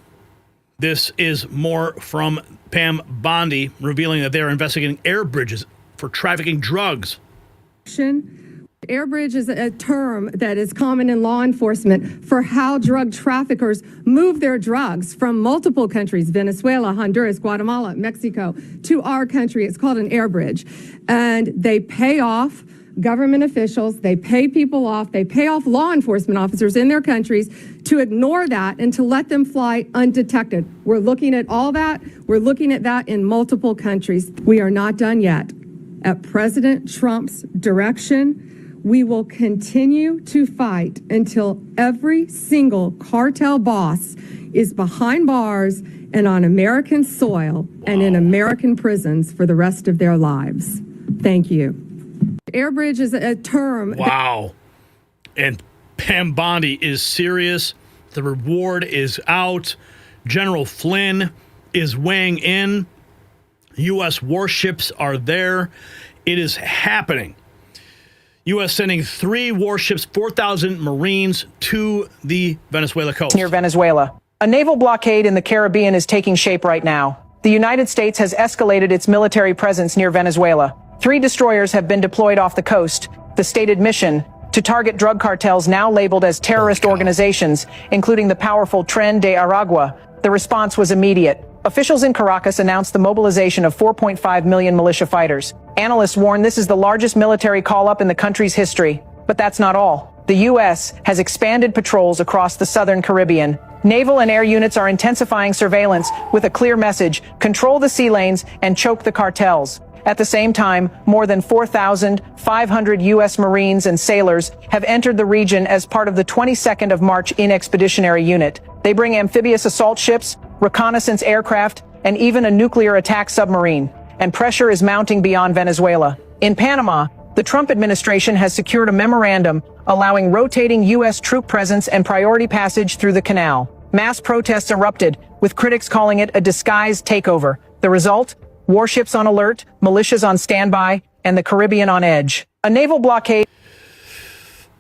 this is more from Pam Bondi, revealing that they are investigating air bridges for trafficking drugs. Air bridge is a term that is common in law enforcement for how drug traffickers move their drugs from multiple countries, Venezuela, Honduras, Guatemala, Mexico, to our country. It's called an air bridge. And they pay off government officials, they pay people off, they pay off law enforcement officers in their countries to ignore that and to let them fly undetected. We're looking at all that. We're looking at that in multiple countries. We are not done yet. At President Trump's direction, We will continue to fight until every single cartel boss is behind bars and on American soil and in American prisons for the rest of their lives. Thank you. Air bridge is a term. Wow. And Pam Bondi is serious. The reward is out. General Flynn is weighing in. U.S. warships are there. It is happening. U.S. sending 3 warships, 4,000 Marines to the Venezuela coast. Near Venezuela. A naval blockade in the Caribbean is taking shape right now. The United States has escalated its military presence near Venezuela. 3 destroyers have been deployed off the coast. The stated mission: to target drug cartels now labeled as terrorist organizations, including the powerful Tren de Aragua. The response was immediate. Officials in Caracas announced the mobilization of 4.5 million militia fighters. Analysts warn this is the largest military call-up in the country's history. But that's not all. The U.S. has expanded patrols across the southern Caribbean. Naval and air units are intensifying surveillance with a clear message: control the sea lanes and choke the cartels. At the same time, more than 4,500 U.S. Marines and sailors have entered the region as part of the 22nd of March Expeditionary Unit. They bring amphibious assault ships, reconnaissance aircraft, and even a nuclear attack submarine. And pressure is mounting beyond Venezuela. In Panama, the Trump administration has secured a memorandum allowing rotating U.S. troop presence and priority passage through the canal. Mass protests erupted, with critics calling it a disguised takeover. The result? Warships on alert, militias on standby, and the Caribbean on edge. A naval blockade.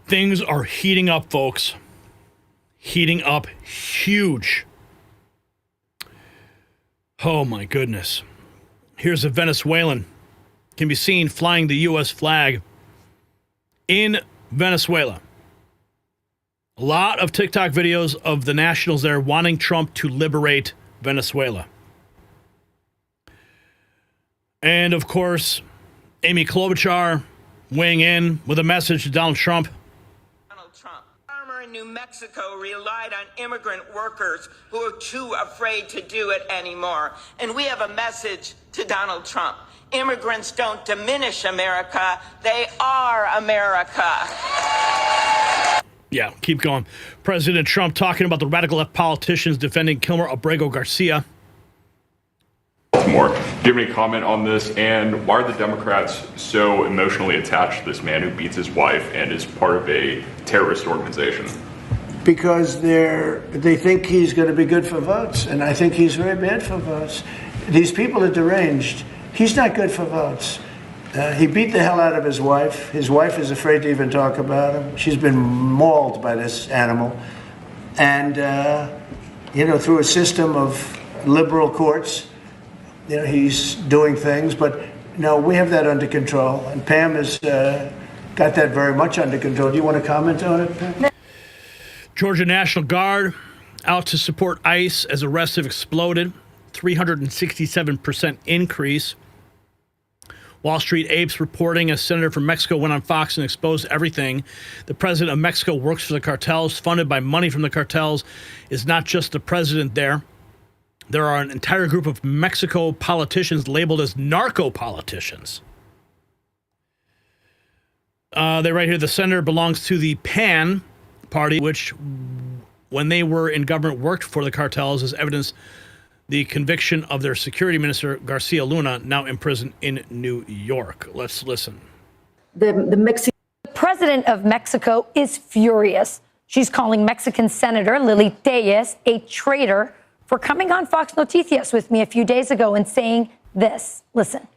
Things are heating up, folks. Heating up huge. Oh, my goodness. Here's a Venezuelan. Can be seen flying the U.S. flag in Venezuela. A lot of TikTok videos of the nationals there wanting Trump to liberate Venezuela. And, of course, Amy Klobuchar weighing in with a message to Donald Trump. Donald Trump. Farmer in New Mexico relied on immigrant workers who are too afraid to do it anymore. And we have a message to Donald Trump. Immigrants don't diminish America. They are America. Yeah, keep going. President Trump talking about the radical left politicians defending Kilmer Abrego Garcia. Baltimore. Do you have any comment on this? And why are the Democrats so emotionally attached to this man who beats his wife and is part of a terrorist organization? Because they think he's going to be good for votes, and I think he's very bad for votes. These people are deranged. He's not good for votes. He beat the hell out of his wife. His wife is afraid to even talk about him. She's been mauled by this animal. And, through a system of liberal courts, he's doing things. But, no, we have that under control. And Pam has got that very much under control. Do you want to comment on it, Pam? Georgia National Guard out to support ICE as arrests have exploded. 367% increase. Wall Street Apes reporting a senator from Mexico went on Fox and exposed everything. The president of Mexico works for the cartels, funded by money from the cartels. Is not just the president there. There are an entire group of Mexico politicians labeled as narco-politicians. They right here, the senator belongs to the PAN party, which, when they were in government, worked for the cartels, as evidence the conviction of their security minister, Garcia Luna, now imprisoned in New York. Let's listen. The president of Mexico is furious. She's calling Mexican Senator Lili Tellez a traitor for coming on Fox Noticias with me a few days ago and saying this. Listen.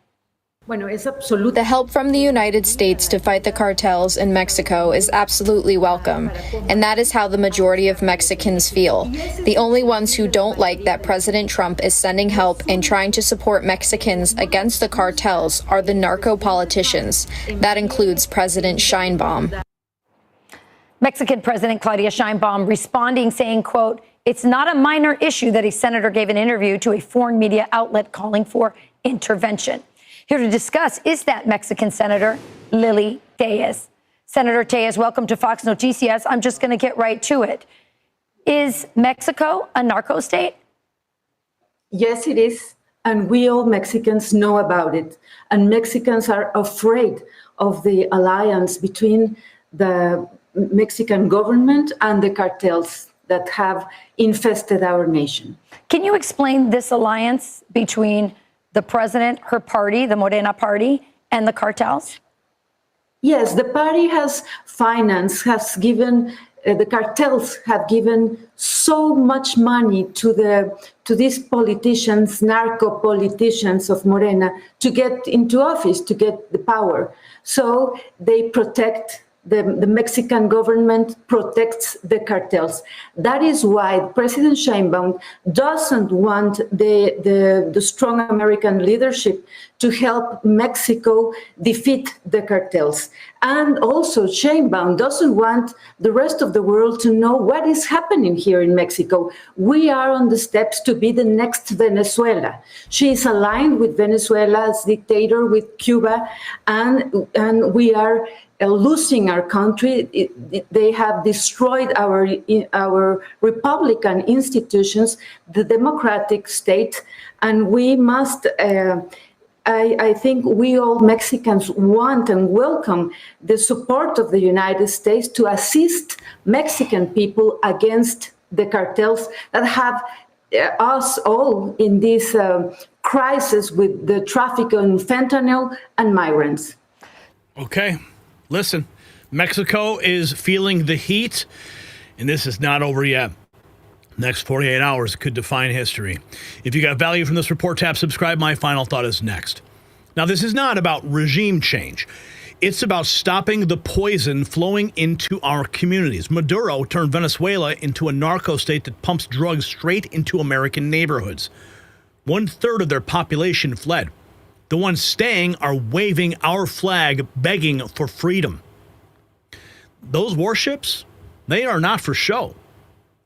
The help from the United States to fight the cartels in Mexico is absolutely welcome, and that is how the majority of Mexicans feel. The only ones who don't like that President Trump is sending help and trying to support Mexicans against the cartels are the narco-politicians. That includes President Sheinbaum. Mexican President Claudia Sheinbaum responding, saying, quote, "It's not a minor issue that a senator gave an interview to a foreign media outlet calling for intervention." Here to discuss is that Mexican Senator Lili Tellez. Senator Tellez, welcome to Fox Noticias. I'm just going to get right to it. Is Mexico a narco state? Yes, it is. And we all Mexicans know about it. And Mexicans are afraid of the alliance between the Mexican government and the cartels that have infested our nation. Can you explain this alliance between the president, her party, the Morena party, and the cartels? Yes, the party has financed, has given, the cartels have given so much money to these politicians, narco-politicians of Morena, to get into office, to get the power. So they protect, the Mexican government protects the cartels. That is why President Sheinbaum doesn't want the strong American leadership to help Mexico defeat the cartels. And also Sheinbaum doesn't want the rest of the world to know what is happening here in Mexico. We are on the steps to be the next Venezuela. She is aligned with Venezuela's dictator, with Cuba, and we are losing our country. They have destroyed our Republican institutions, the democratic state, and we must, I think we all Mexicans want and welcome the support of the United States to assist Mexican people against the cartels that have us all in this crisis with the traffic in fentanyl and migrants. Okay. Listen, Mexico is feeling the heat, and this is not over yet. Next 48 hours could define history. If you got value from this report, tap subscribe. My final thought is next. Now, this is not about regime change. It's about stopping the poison flowing into our communities. Maduro turned Venezuela into a narco-state that pumps drugs straight into American neighborhoods. 1/3 of their population fled. The ones staying are waving our flag, begging for freedom. Those warships, they are not for show.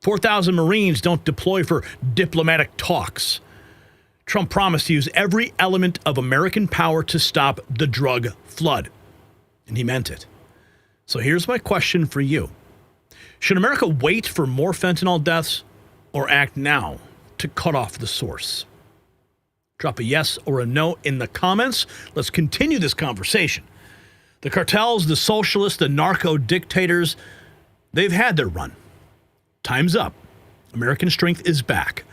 4,000 Marines don't deploy for diplomatic talks. Trump promised to use every element of American power to stop the drug flood, and he meant it. So here's my question for you. Should America wait for more fentanyl deaths or act now to cut off the source? Drop a yes or a no in the comments. Let's continue this conversation. The cartels, the socialists, the narco-dictators, they've had their run. Time's up. American strength is back.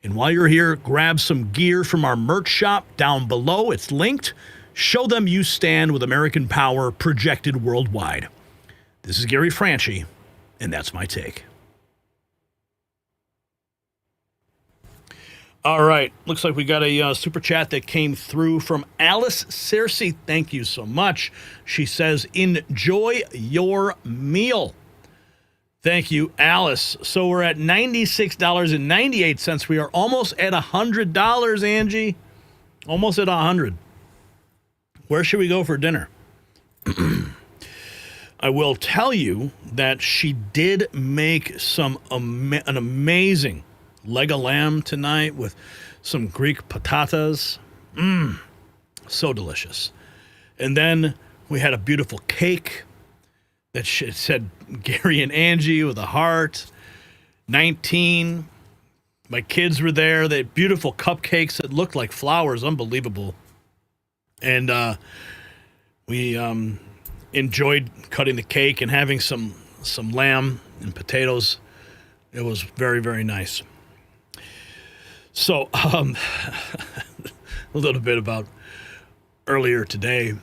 And while you're here, grab some gear from our merch shop down below. It's linked. Show them you stand with American power projected worldwide. This is Gary Franchi, and that's my take. All right. Looks like we got a super chat that came through from Alice Searcy. Thank you so much. She says, enjoy your meal. Thank you, Alice. So we're at $96.98. We are almost at $100, Angie. Almost at 100. Where should we go for dinner? I will tell you that she did make an amazing leg of lamb tonight with some Greek patatas. So delicious. And then we had a beautiful cake that said Gary and Angie with a heart. 19. My kids were there. They had beautiful cupcakes that looked like flowers. Unbelievable. And we enjoyed cutting the cake and having some lamb and potatoes. It was very, very nice. So, a little bit about earlier today.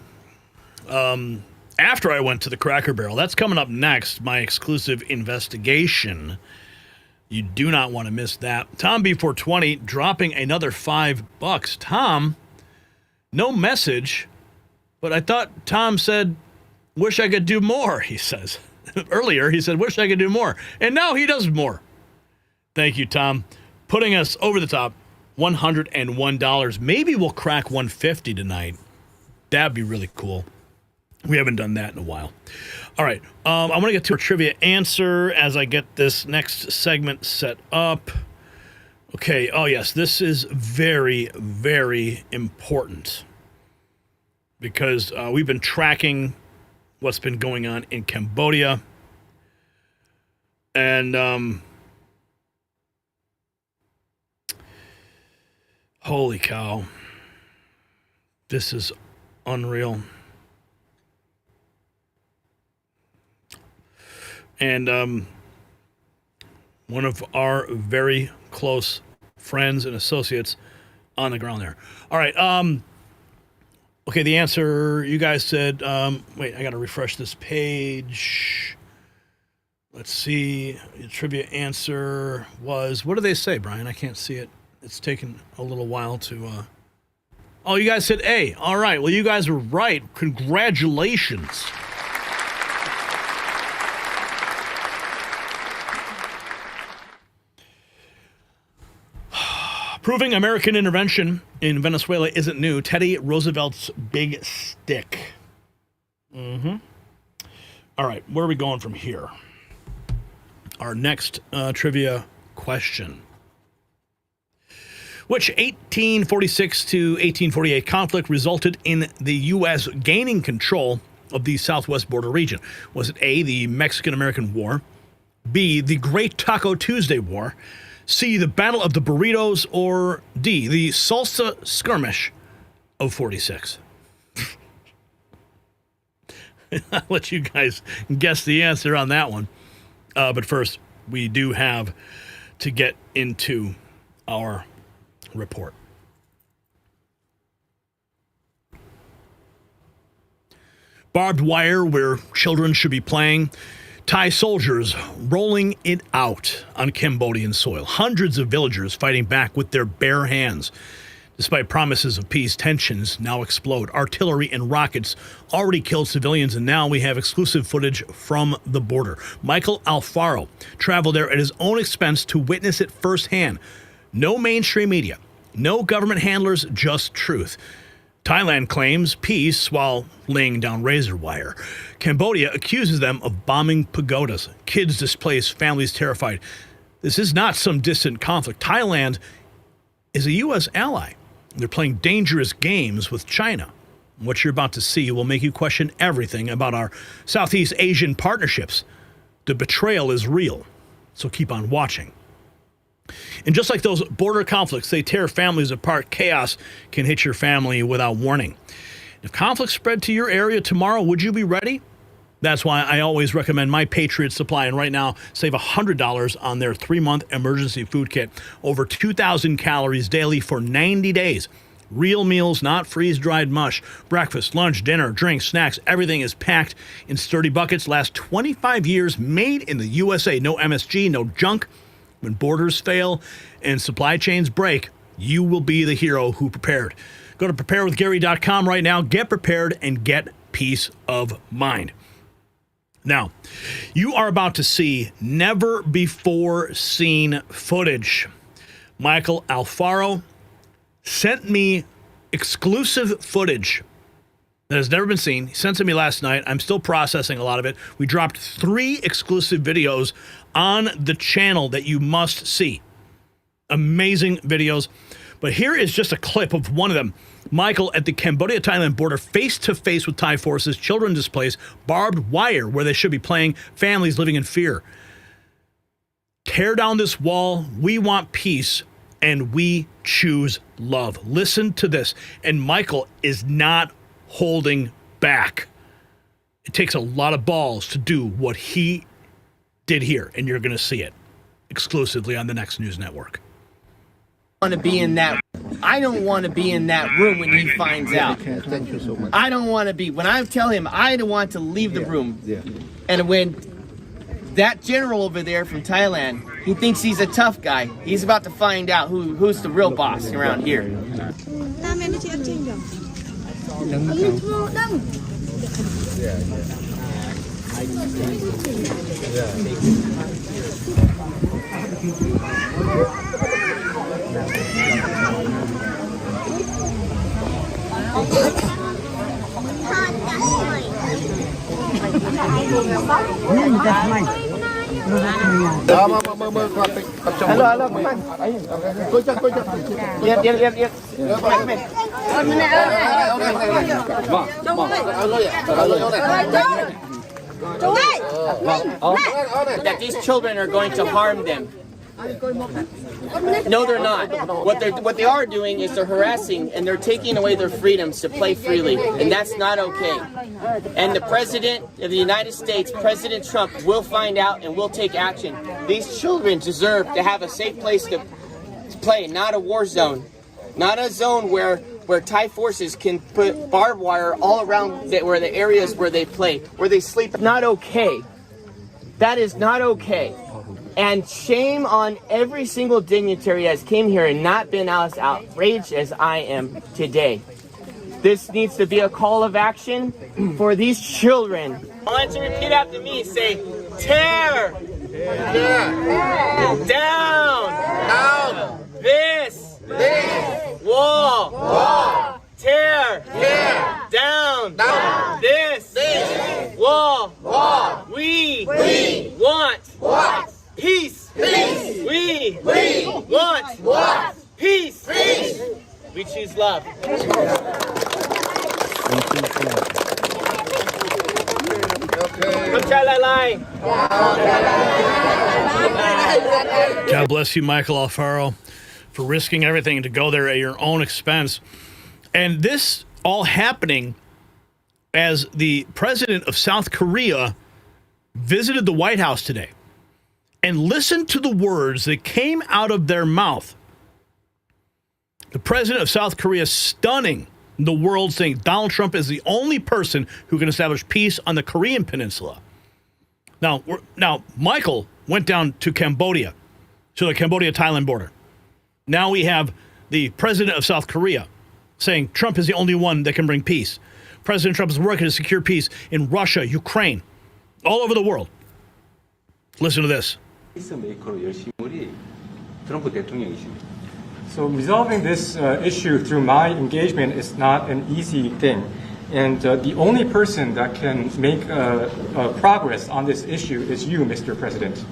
After I went to the Cracker Barrel, that's coming up next, my exclusive investigation. You do not want to miss that. Tom B420 dropping another $5. Tom, no message, but I thought Tom said, wish I could do more, he says. Earlier, he said, wish I could do more. And now he does more. Thank you, Tom. Putting us over the top, $101. Maybe we'll crack $150 tonight. That'd be really cool. We haven't done that in a while. All right. I want to get to a trivia answer as I get this next segment set up. Okay. Oh, yes. This is very, very important because we've been tracking what's been going on in Cambodia. And Holy cow. This is unreal. And one of our very close friends and associates on the ground there. All right. Okay, the answer, you guys said, wait, I got to refresh this page. Let's see. The trivia answer was, what did they say, Brian? I can't see it. It's taken a little while to... Oh, you guys said A. All right. Well, you guys were right. Congratulations. Proving American intervention in Venezuela isn't new. Teddy Roosevelt's big stick. All right. Where are we going from here? Our next trivia question. Which 1846 to 1848 conflict resulted in the U.S. gaining control of the southwest border region? Was it A, the Mexican-American War, B, the Great Taco Tuesday War, C, the Battle of the Burritos, or D, the Salsa Skirmish of 46? I'll let you guys guess the answer on that one. But first, we do have to get into our report. Barbed wire where children should be playing. Thai soldiers rolling it out on Cambodian soil. Hundreds of villagers fighting back with their bare hands. Despite promises of peace, tensions now explode. Artillery and rockets already killed civilians, and now we have exclusive footage from the border. Michael Alfaro traveled there at his own expense to witness it firsthand. No mainstream media, no government handlers, just truth. Thailand claims peace while laying down razor wire. Cambodia accuses them of bombing pagodas. Kids displaced, families terrified. This is not some distant conflict. Thailand is a U.S. ally. They're playing dangerous games with China. What you're about to see will make you question everything about our Southeast Asian partnerships. The betrayal is real, so keep on watching. And just like those border conflicts, they tear families apart. Chaos can hit your family without warning. If conflict spread to your area tomorrow, would you be ready? That's why I always recommend My Patriot Supply. And right now, save $100 on their 3-month emergency food kit. Over 2,000 calories daily for 90 days. Real meals, not freeze-dried mush. Breakfast, lunch, dinner, drinks, snacks, everything is packed in sturdy buckets. Last 25 years, made in the USA. No MSG, no junk. When borders fail and supply chains break, you will be the hero who prepared. Go to preparewithgary.com right now. Get prepared and get peace of mind. Now, you are about to see never-before-seen footage. Michael Alfaro sent me exclusive footage that has never been seen. He sent it to me last night. I'm still processing a lot of it. We dropped 3 exclusive videos on the channel that you must see. Amazing videos. But here is just a clip of one of them. Michael at the Cambodia-Thailand border, face-to-face with Thai forces, children displaced, barbed wire where they should be playing, families living in fear. Tear down this wall. We want peace, and we choose love. Listen to this. And Michael is not holding back. It takes a lot of balls to do what he did here, and you're going to see it exclusively on the Next News Network. I don't want to be in that room when he finds out. I don't want to be. When I tell him I don't want to leave the room, and when that general over there from Thailand, he thinks he's a tough guy. He's about to find out who's the real boss around here. That these children are going to harm them. No, they're not. What they are doing is they're harassing and they're taking away their freedoms to play freely, and that's not okay. And the President of the United States, President Trump, will find out and will take action. These children deserve to have a safe place to play, not a war zone, not a zone where Thai forces can put barbed wire all around where the areas where they play, where they sleep. Not okay. That is not okay. And shame on every single dignitary that came here and not been as outraged as I am today. This needs to be a call of action for these children. I want you to repeat after me. Say, tear, down, this, wall, tear, down, this, wall. We want peace. We want peace. We choose love. God bless you, Michael Alfaro, for risking everything to go there at your own expense. And this all happening as the president of South Korea visited the White House today. And listen to the words that came out of their mouth. The president of South Korea stunning the world, saying Donald Trump is the only person who can establish peace on the Korean peninsula. Now Michael went down to Cambodia, to the Cambodia-Thailand border. Now we have the president of South Korea saying Trump is the only one that can bring peace. President Trump is working to secure peace in Russia, Ukraine, all over the world. Listen to this. So resolving this issue through my engagement is not an easy thing. And the only person that can make progress on this issue is you, Mr. President.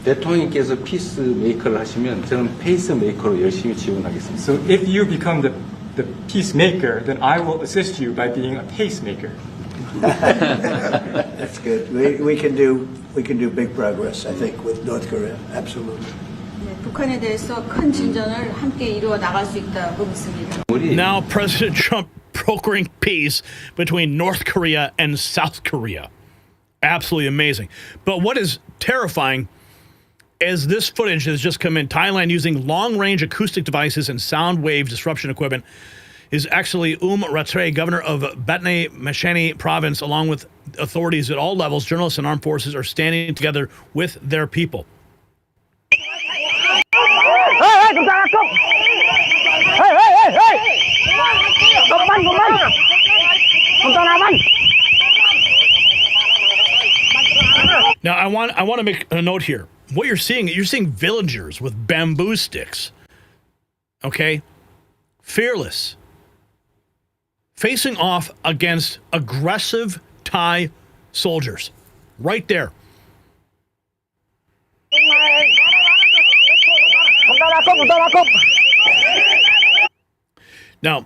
대통령께서 피스메이커를 하시면 저는 페이스메이커로 열심히 지원하겠습니다. So if you become the peacemaker, then I will assist you by being a pacemaker. That's good. We can do big progress, I think, with North Korea. Absolutely. 북한에 대해서 큰 진전을 함께 이루어 나갈 수 있다고 믿습니다. Now President Trump brokering peace between North Korea and South Korea. Absolutely amazing. But what is terrifying is this footage has just come in. Thailand using long-range acoustic devices and sound wave disruption equipment is actually Ratray, governor of Batnay Mashani province, along with authorities at all levels, journalists and armed forces are standing together with their people. Now, I want to make a note here. What you're seeing villagers with bamboo sticks, okay? Fearless. Facing off against aggressive Thai soldiers. Right there. Now,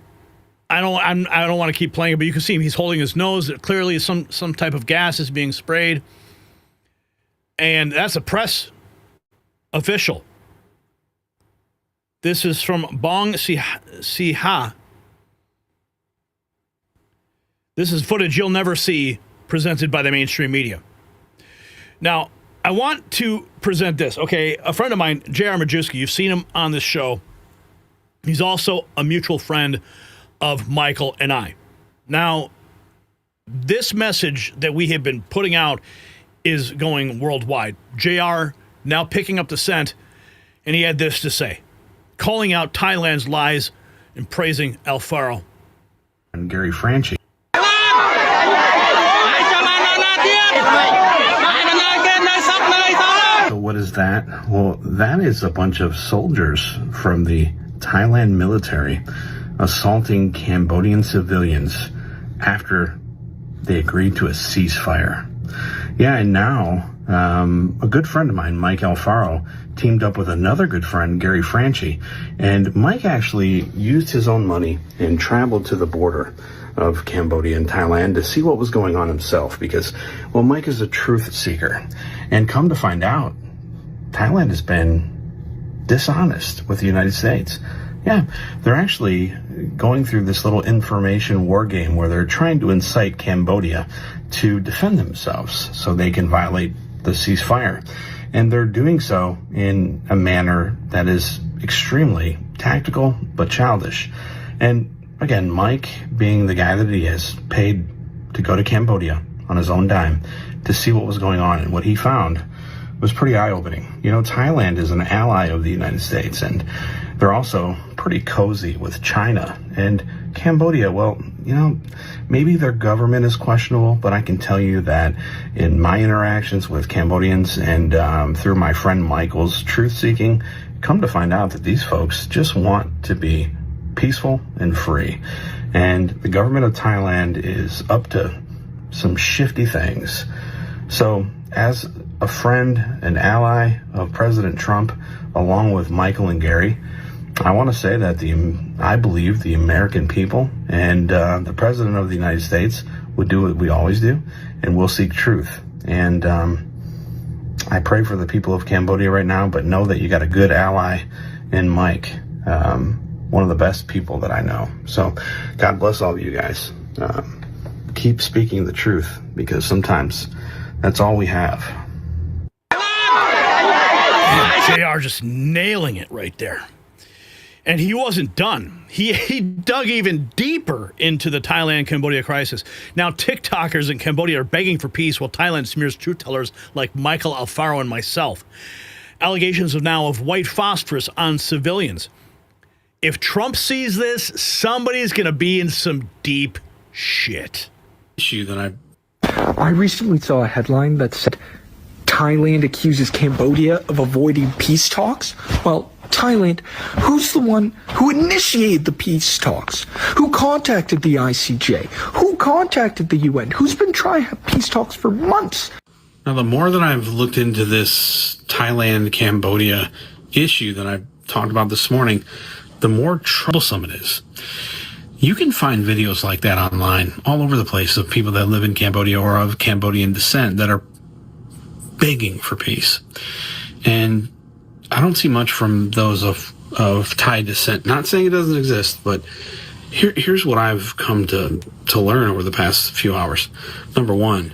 I don't want to keep playing it, but you can see him. He's holding his nose. Clearly, some type of gas is being sprayed. And that's a press official. This is from Bong Siha. This is footage you'll never see presented by the mainstream media. Now, I want to present this. Okay, a friend of mine, J.R. Majewski, you've seen him on this show. He's also a mutual friend of Michael and I. Now, this message that we have been putting out is going worldwide. JR now picking up the scent, and he had this to say, calling out Thailand's lies and praising Alfaro. And Gary Franchi. So what is that? Well, that is a bunch of soldiers from the Thailand military assaulting Cambodian civilians after they agreed to a ceasefire. Yeah, and now a good friend of mine, Mike Alfaro, teamed up with another good friend, Gary Franchi, and Mike actually used his own money and traveled to the border of Cambodia and Thailand to see what was going on himself because, well, Mike is a truth seeker. And come to find out, Thailand has been dishonest with the United States. Yeah, they're actually going through this little information war game where they're trying to incite Cambodia to defend themselves so they can violate the ceasefire. And they're doing so in a manner that is extremely tactical but childish. And again, Mike, being the guy that he is, paid to go to Cambodia on his own dime to see what was going on, and what he found was pretty eye-opening. You know, Thailand is an ally of the United States, and they're also pretty cozy with China. And Cambodia, well, you know, maybe their government is questionable, but I can tell you that in my interactions with Cambodians and through my friend Michael's truth-seeking, come to find out that these folks just want to be peaceful and free. And the government of Thailand is up to some shifty things. So as a friend, an ally of President Trump, along with Michael and Gary, I want to say that I believe the American people and the President of the United States would do what we always do, and we'll seek truth. And I pray for the people of Cambodia right now, but know that you got a good ally in Mike, one of the best people that I know. So God bless all of you guys. Keep speaking the truth, because sometimes that's all we have. JR just nailing it right there. And he wasn't done. He dug even deeper into the Thailand-Cambodia crisis. Now, TikTokers in Cambodia are begging for peace while Thailand smears truth tellers like Michael Alfaro and myself. Allegations of white phosphorus on civilians. If Trump sees this, somebody's going to be in some deep shit. Issue that I recently saw a headline that said Thailand accuses Cambodia of avoiding peace talks. Well, Thailand, who's the one who initiated the peace talks? Who contacted the ICJ? Who contacted the UN? Who's been trying to have peace talks for months? Now, the more that I've looked into this Thailand-Cambodia issue that I've talked about this morning, the more troublesome it is. You can find videos like that online all over the place of people that live in Cambodia or of Cambodian descent that are begging for peace. And I don't see much from those of Thai descent. Not saying it doesn't exist, but here's what I've come to learn over the past few hours. Number one,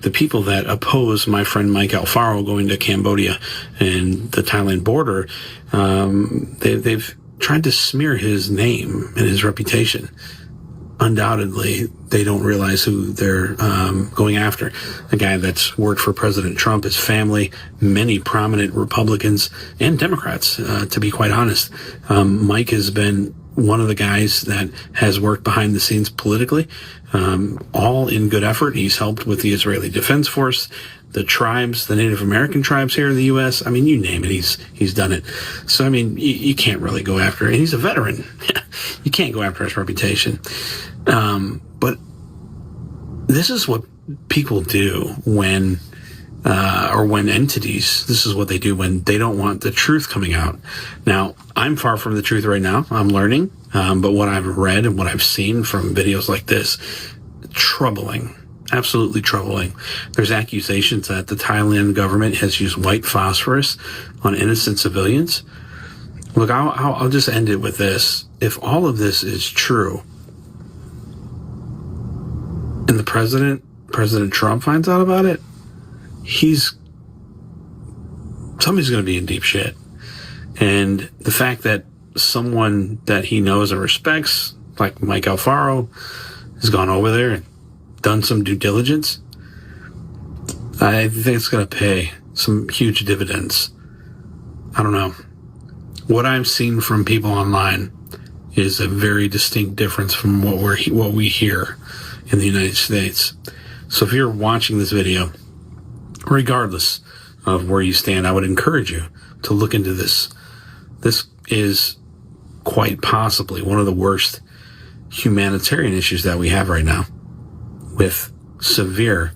the people that oppose my friend Mike Alfaro going to Cambodia and the Thailand border, they've tried to smear his name and his reputation. Undoubtedly, they don't realize who they're going after. A guy that's worked for President Trump, his family, many prominent Republicans and Democrats, to be quite honest. Mike has been one of the guys that has worked behind the scenes politically, all in good effort. He's helped with the Israeli Defense Force, the tribes, the Native American tribes here in the U.S. I mean, you name it, he's done it. So, I mean, you can't really go after it. And he's a veteran. You can't go after his reputation. But this is what people do when entities, this is what they do when they don't want the truth coming out. Now, I'm far from the truth right now. I'm learning. But what I've read and what I've seen from videos like this, troubling. Absolutely troubling. There's accusations that the Thailand government has used white phosphorus on innocent civilians. Look, I'll just end it with this. If all of this is true, and the President Trump finds out about it, somebody's going to be in deep shit. And the fact that someone that he knows and respects, like Mike Alfaro, has gone over there and done some due diligence, I think it's going to pay some huge dividends. I don't know. What I've seen from people online is a very distinct difference from what we hear in the United States. So if you're watching this video, regardless of where you stand, I would encourage you to look into this. This is quite possibly one of the worst humanitarian issues that we have right now, with severe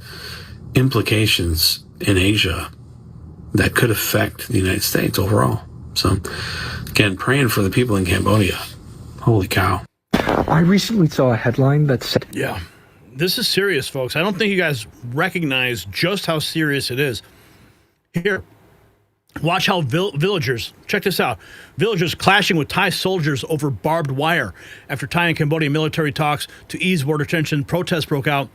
implications in Asia that could affect the United States overall. So, again, praying for the people in Cambodia. Holy cow. I recently saw a headline that said... Yeah, this is serious, folks. I don't think you guys recognize just how serious it is. Here, Watch how villagers, check this out, villagers clashing with Thai soldiers over barbed wire. After Thai and Cambodian military talks to ease border tension, protests broke out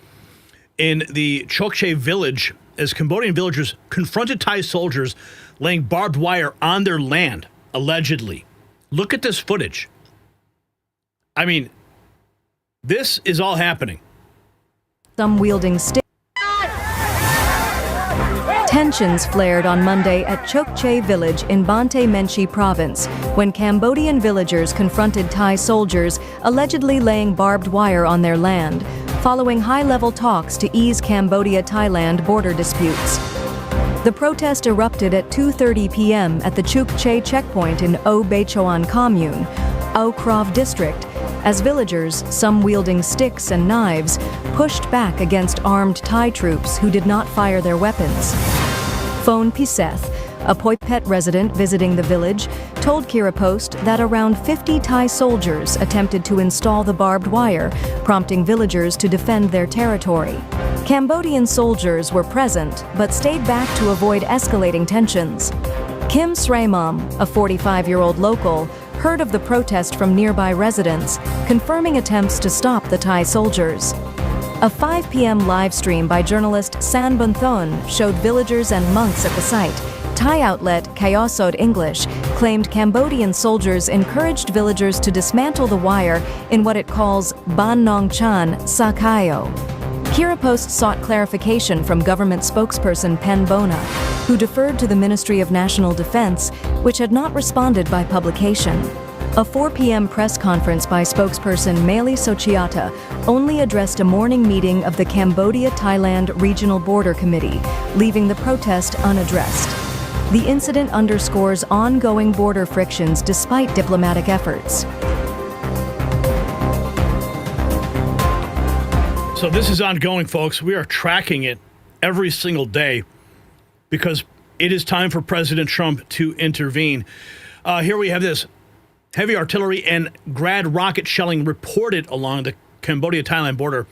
in the Chokche village as Cambodian villagers confronted Thai soldiers laying barbed wire on their land, allegedly. Look at this footage. I mean, this is all happening. Some wielding sticks. Tensions flared on Monday at Chokche village in Bante Menchi province when Cambodian villagers confronted Thai soldiers allegedly laying barbed wire on their land, following high-level talks to ease Cambodia-Thailand border disputes. The protest erupted at 2:30 p.m. at the Chukche checkpoint in O Bachoan commune, O Krav district, as villagers, some wielding sticks and knives, pushed back against armed Thai troops who did not fire their weapons. Phone Piseth, a Poipet resident visiting the village, told Kira Post that around 50 Thai soldiers attempted to install the barbed wire, prompting villagers to defend their territory. Cambodian soldiers were present, but stayed back to avoid escalating tensions. Kim Sraymam, a 45-year-old local, heard of the protest from nearby residents, confirming attempts to stop the Thai soldiers. A 5 p.m. live stream by journalist San Bunthon showed villagers and monks at the site. Thai outlet Kayosod English claimed Cambodian soldiers encouraged villagers to dismantle the wire in what it calls Ban Nong Chan Sakayo. Kira Post sought clarification from government spokesperson Pen Bona, who deferred to the Ministry of National Defense, which had not responded by publication. A 4 p.m. press conference by spokesperson Maili Sochiata only addressed a morning meeting of the Cambodia-Thailand Regional Border Committee, leaving the protest unaddressed. The incident underscores ongoing border frictions despite diplomatic efforts. So this is ongoing, folks. We are tracking it every single day because it is time for President Trump to intervene. Here we have this. Heavy artillery and Grad rocket shelling reported along the Cambodia-Thailand border.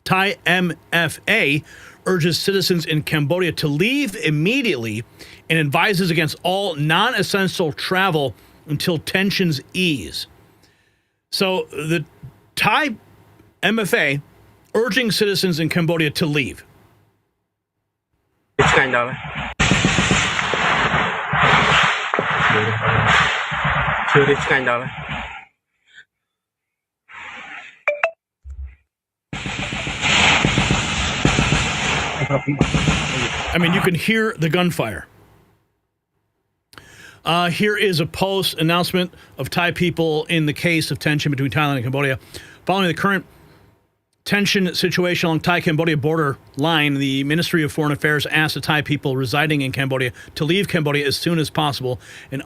Thai MFA urges citizens in Cambodia to leave immediately and advises against all non-essential travel until tensions ease. So the Thai MFA urging citizens in Cambodia to leave. It's $9. It's $9. I mean, you can hear the gunfire. Here is a post announcement of Thai people in the case of tension between Thailand and Cambodia. Following the current tension situation along Thai-Cambodia border line, the Ministry of Foreign Affairs asked the Thai people residing in Cambodia to leave Cambodia as soon as possible and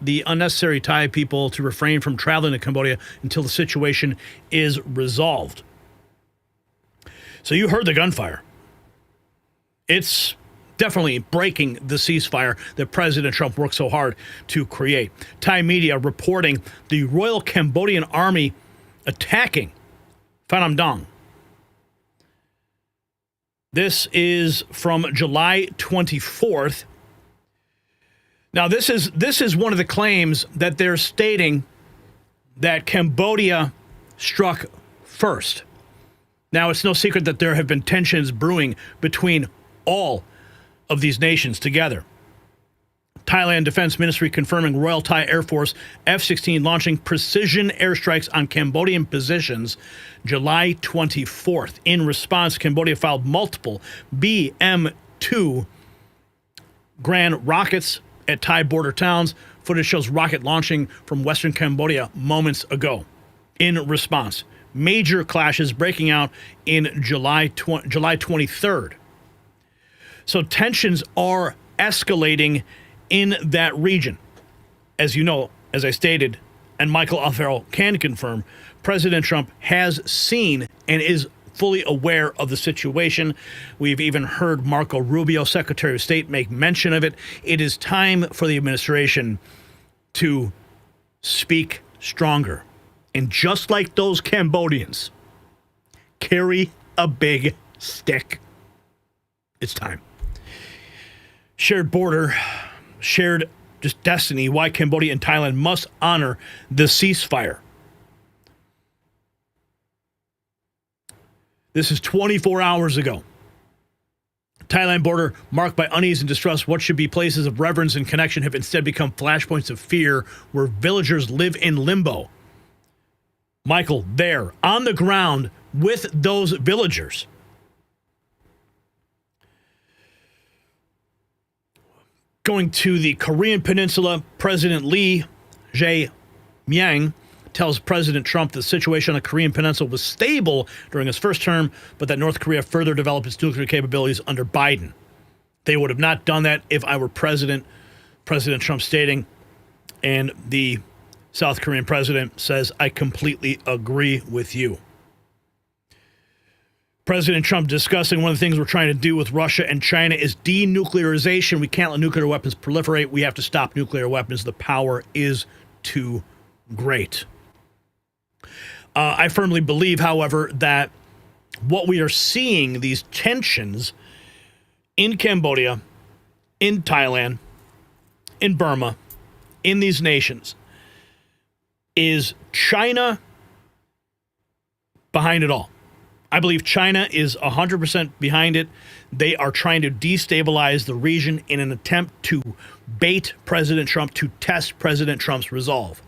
the unnecessary Thai people to refrain from traveling to Cambodia until the situation is resolved. So you heard the gunfire. It's definitely breaking the ceasefire that President Trump worked so hard to create. Thai media reporting the Royal Cambodian Army attacking Pham Dong. This is from July 24th. Now, this is one of the claims that they're stating that Cambodia struck first. Now, it's no secret that there have been tensions brewing between all of these nations together. Thailand Defense Ministry confirming Royal Thai Air Force F-16 launching precision airstrikes on Cambodian positions July 24th. In response, Cambodia filed multiple BM-2 Grand rockets at Thai border towns. Footage shows rocket launching from western Cambodia moments ago. In response, major clashes breaking out in July 23rd. So tensions are escalating in that region. As you know, as I stated, and Michael Alfaro can confirm, President Trump has seen and is fully aware of the situation. We've even heard Marco Rubio, Secretary of State, make mention of it. It is time for the administration to speak stronger. And just like those Cambodians, carry a big stick. It's time. shared border, shared just destiny, why Cambodia and Thailand must honor the ceasefire. This is 24 hours ago. Thailand border marked by unease and distrust. What should be places of reverence and connection have instead become flashpoints of fear where villagers live in limbo. Michael, there, on the ground with those villagers. Going to the Korean Peninsula, President Lee Jae-myung tells President Trump the situation on the Korean Peninsula was stable during his first term, but that North Korea further developed its nuclear capabilities under Biden. They would have not done that if I were president, President Trump stating, and the South Korean president says, I completely agree with you. President Trump discussing one of the things we're trying to do with Russia and China is denuclearization. We can't let nuclear weapons proliferate. We have to stop nuclear weapons. The power is too great. I firmly believe, however, that what we are seeing, these tensions in Cambodia, in Thailand, in Burma, in these nations, is China behind it all. I believe China is 100% behind it. They are trying to destabilize the region in an attempt to bait President Trump, to test President Trump's resolve.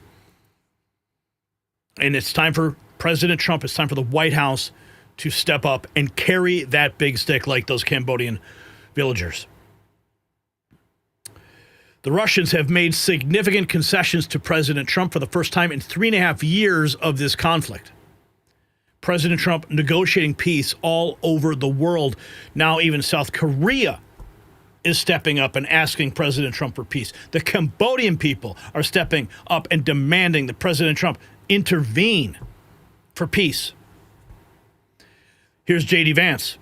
And it's time for President Trump, it's time for the White House to step up and carry that big stick like those Cambodian villagers. The Russians have made significant concessions to President Trump for the first time in 3.5 years of this conflict. President Trump negotiating peace all over the world. Now even South Korea is stepping up and asking President Trump for peace. The Cambodian people are stepping up and demanding that President Trump intervene for peace. Here's J.D. Vance.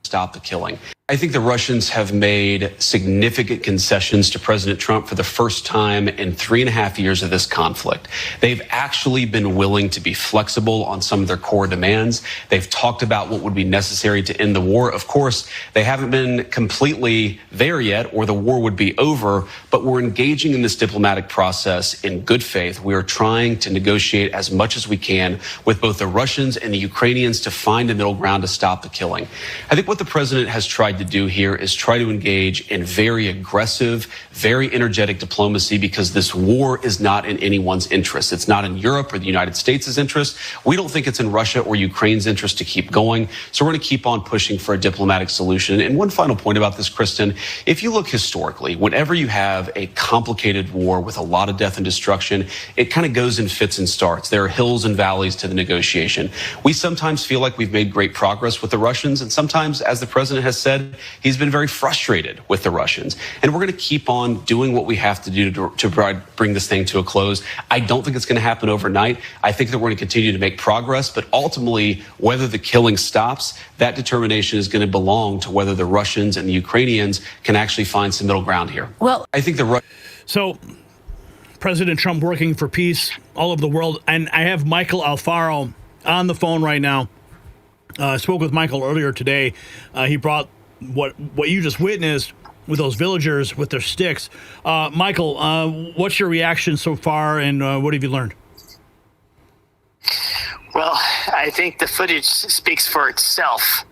Stop the killing. I think the Russians have made significant concessions to President Trump for the first time in 3.5 years of this conflict. They've actually been willing to be flexible on some of their core demands. They've talked about what would be necessary to end the war. Of course, they haven't been completely there yet, or the war would be over, but we're engaging in this diplomatic process in good faith. We are trying to negotiate as much as we can with both the Russians and the Ukrainians to find a middle ground to stop the killing. I think what the president has tried to do here is try to engage in very aggressive, very energetic diplomacy, because this war is not in anyone's interest. It's not in Europe or the United States' interest. We don't think it's in Russia or Ukraine's interest to keep going. So we're going to keep on pushing for a diplomatic solution. And one final point about this, Kristen, if you look historically, whenever you have a complicated war with a lot of death and destruction, it kind of goes in fits and starts. There are hills and valleys to the negotiation. We sometimes feel like we've made great progress with the Russians, and sometimes, as the president has said, he's been very frustrated with the Russians. And we're going to keep on doing what we have to do to bring this thing to a close. I don't think it's going to happen overnight. I think that we're going to continue to make progress, but ultimately, whether the killing stops, that determination is going to belong to whether the Russians and the Ukrainians can actually find some middle ground here. Well, I think So, President Trump working for peace all over the world, and I have Michael Alfaro on the phone right now. I spoke with Michael earlier today. He brought what you just witnessed with those villagers with their sticks. Michael, what's your reaction so far, and what have you learned? Well, I think the footage speaks for itself.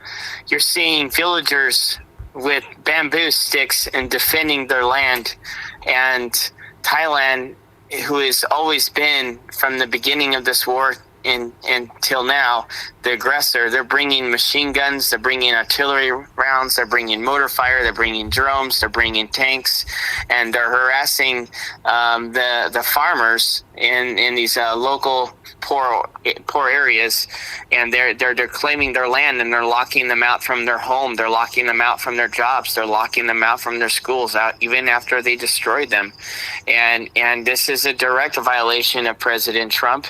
You're seeing villagers with bamboo sticks and defending their land, and Thailand, who has always been from the beginning of this war until now, the aggressor, they're bringing machine guns, they're bringing artillery rounds, they're bringing mortar fire, they're bringing drones, they're bringing tanks, and they're harassing the farmers in these local poor areas, and they're claiming their land, and they're locking them out from their home, they're locking them out from their jobs, they're locking them out from their schools, out even after they destroyed them, and this is a direct violation of President Trump.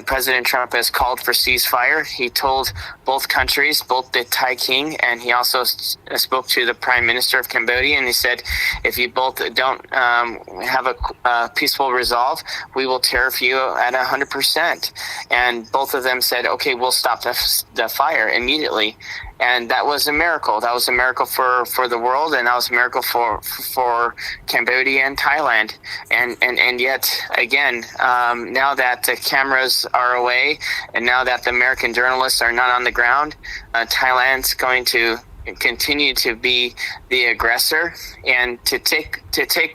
President Trump has called for ceasefire. He told both countries, both the Thai king, and he also spoke to the Prime Minister of Cambodia, and he said, if you both don't have a peaceful resolve, we will tariff you at 100%. And both of them said, okay, we'll stop the fire immediately. And that was a miracle. That was a miracle for the world, and that was a miracle for Cambodia and Thailand. And yet, again, now that the cameras are away, and now that the American journalists are not on the ground, Thailand's going to continue to be the aggressor and to take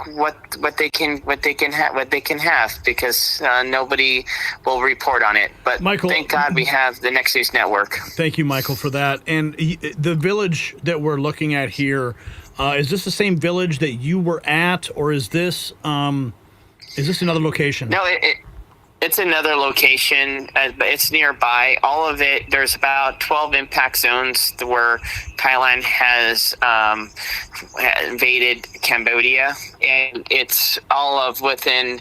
what they can have because nobody will report on it. But Michael, thank God we have the Next News Network. Thank you, Michael, for that. And the village that we're looking at here, is this the same village that you were at, or is this another location? No, it's another location, but it's nearby. All of it, there's about 12 impact zones where Thailand has invaded Cambodia, and it's all of within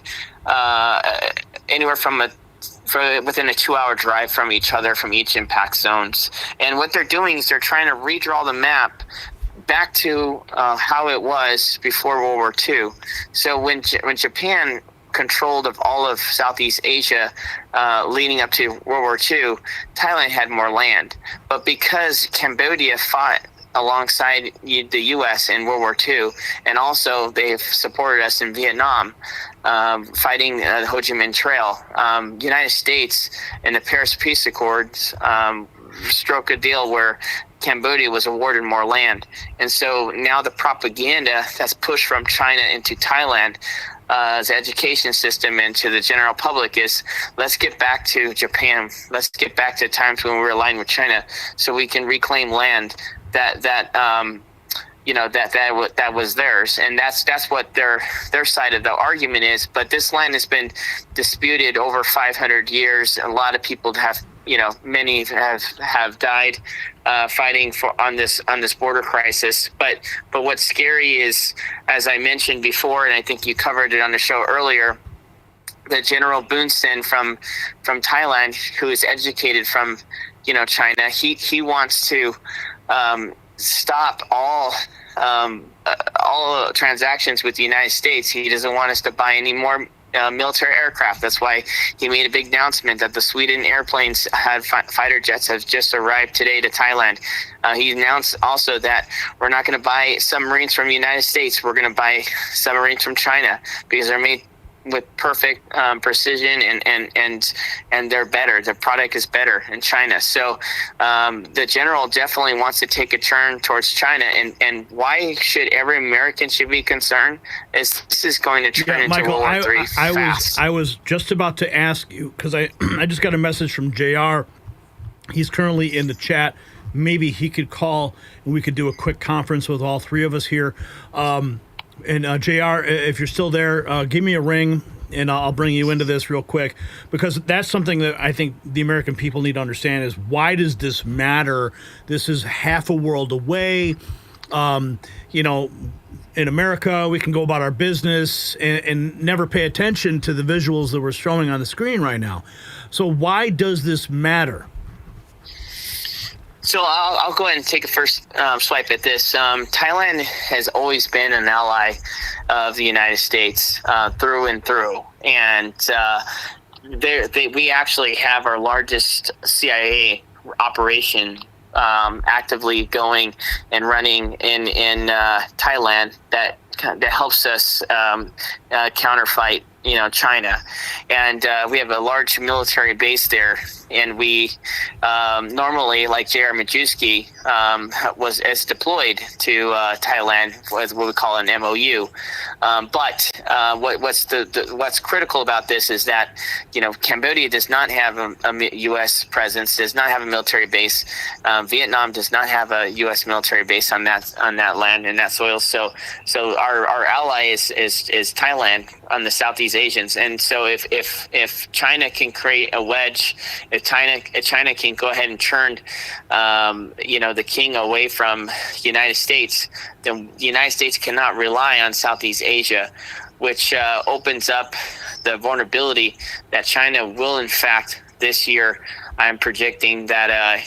anywhere from within a 2-hour drive from each other, from each impact zones. And what they're doing is they're trying to redraw the map back to how it was before World War II. So when Japan controlled of all of Southeast Asia leading up to World War II, Thailand had more land. But because Cambodia fought alongside the U.S. in World War II, and also they've supported us in Vietnam, fighting the Ho Chi Minh Trail, United States in the Paris Peace Accords struck a deal where Cambodia was awarded more land. And so now the propaganda that's pushed from China into Thailand as education system and to the general public is, let's get back to Japan. Let's get back to times when we were aligned with China, so we can reclaim land that was theirs. And that's what their side of the argument is. But this land has been disputed over 500 years. A lot of people many have died fighting on this border crisis. But what's scary is, as I mentioned before, and I think you covered it on the show earlier, the General Boon Sen from Thailand, who is educated from China, he wants to stop all transactions with the United States. He doesn't want us to buy any more military aircraft. That's why he made a big announcement that the Sweden airplanes had fighter jets have just arrived today to Thailand. He announced also that we're not going to buy submarines from the United States. We're going to buy submarines from China because they're made with perfect precision and they're better. The product is better in China. So the general definitely wants to take a turn towards China. And why should every American should be concerned is this is going to turn into Michael, World War III fast. I was just about to ask you, because I just got a message from JR. He's currently in the chat. Maybe he could call and we could do a quick conference with all three of us here. And JR, if you're still there, give me a ring and I'll bring you into this real quick, because that's something that I think the American people need to understand is, why does this matter? This is half a world away. In America, we can go about our business and never pay attention to the visuals that we're showing on the screen right now. So why does this matter? So I'll go ahead and take a first swipe at this. Thailand has always been an ally of the United States through and through. And we actually have our largest CIA operation actively going and running in Thailand that helps us counterfight China. And we have a large military base there, and we normally, like J.R. Majewski is deployed to Thailand as what we call an MOU. But what's critical about this is that Cambodia does not have a U.S. presence, does not have a military base. Vietnam does not have a U.S. military base on that land and that soil. So our ally is Thailand on the Southeast Asians. And so if China can create a wedge, if China can go ahead and turn the king away from the United States, then the United States cannot rely on Southeast Asia, which opens up the vulnerability that China will, in fact, this year, I'm predicting that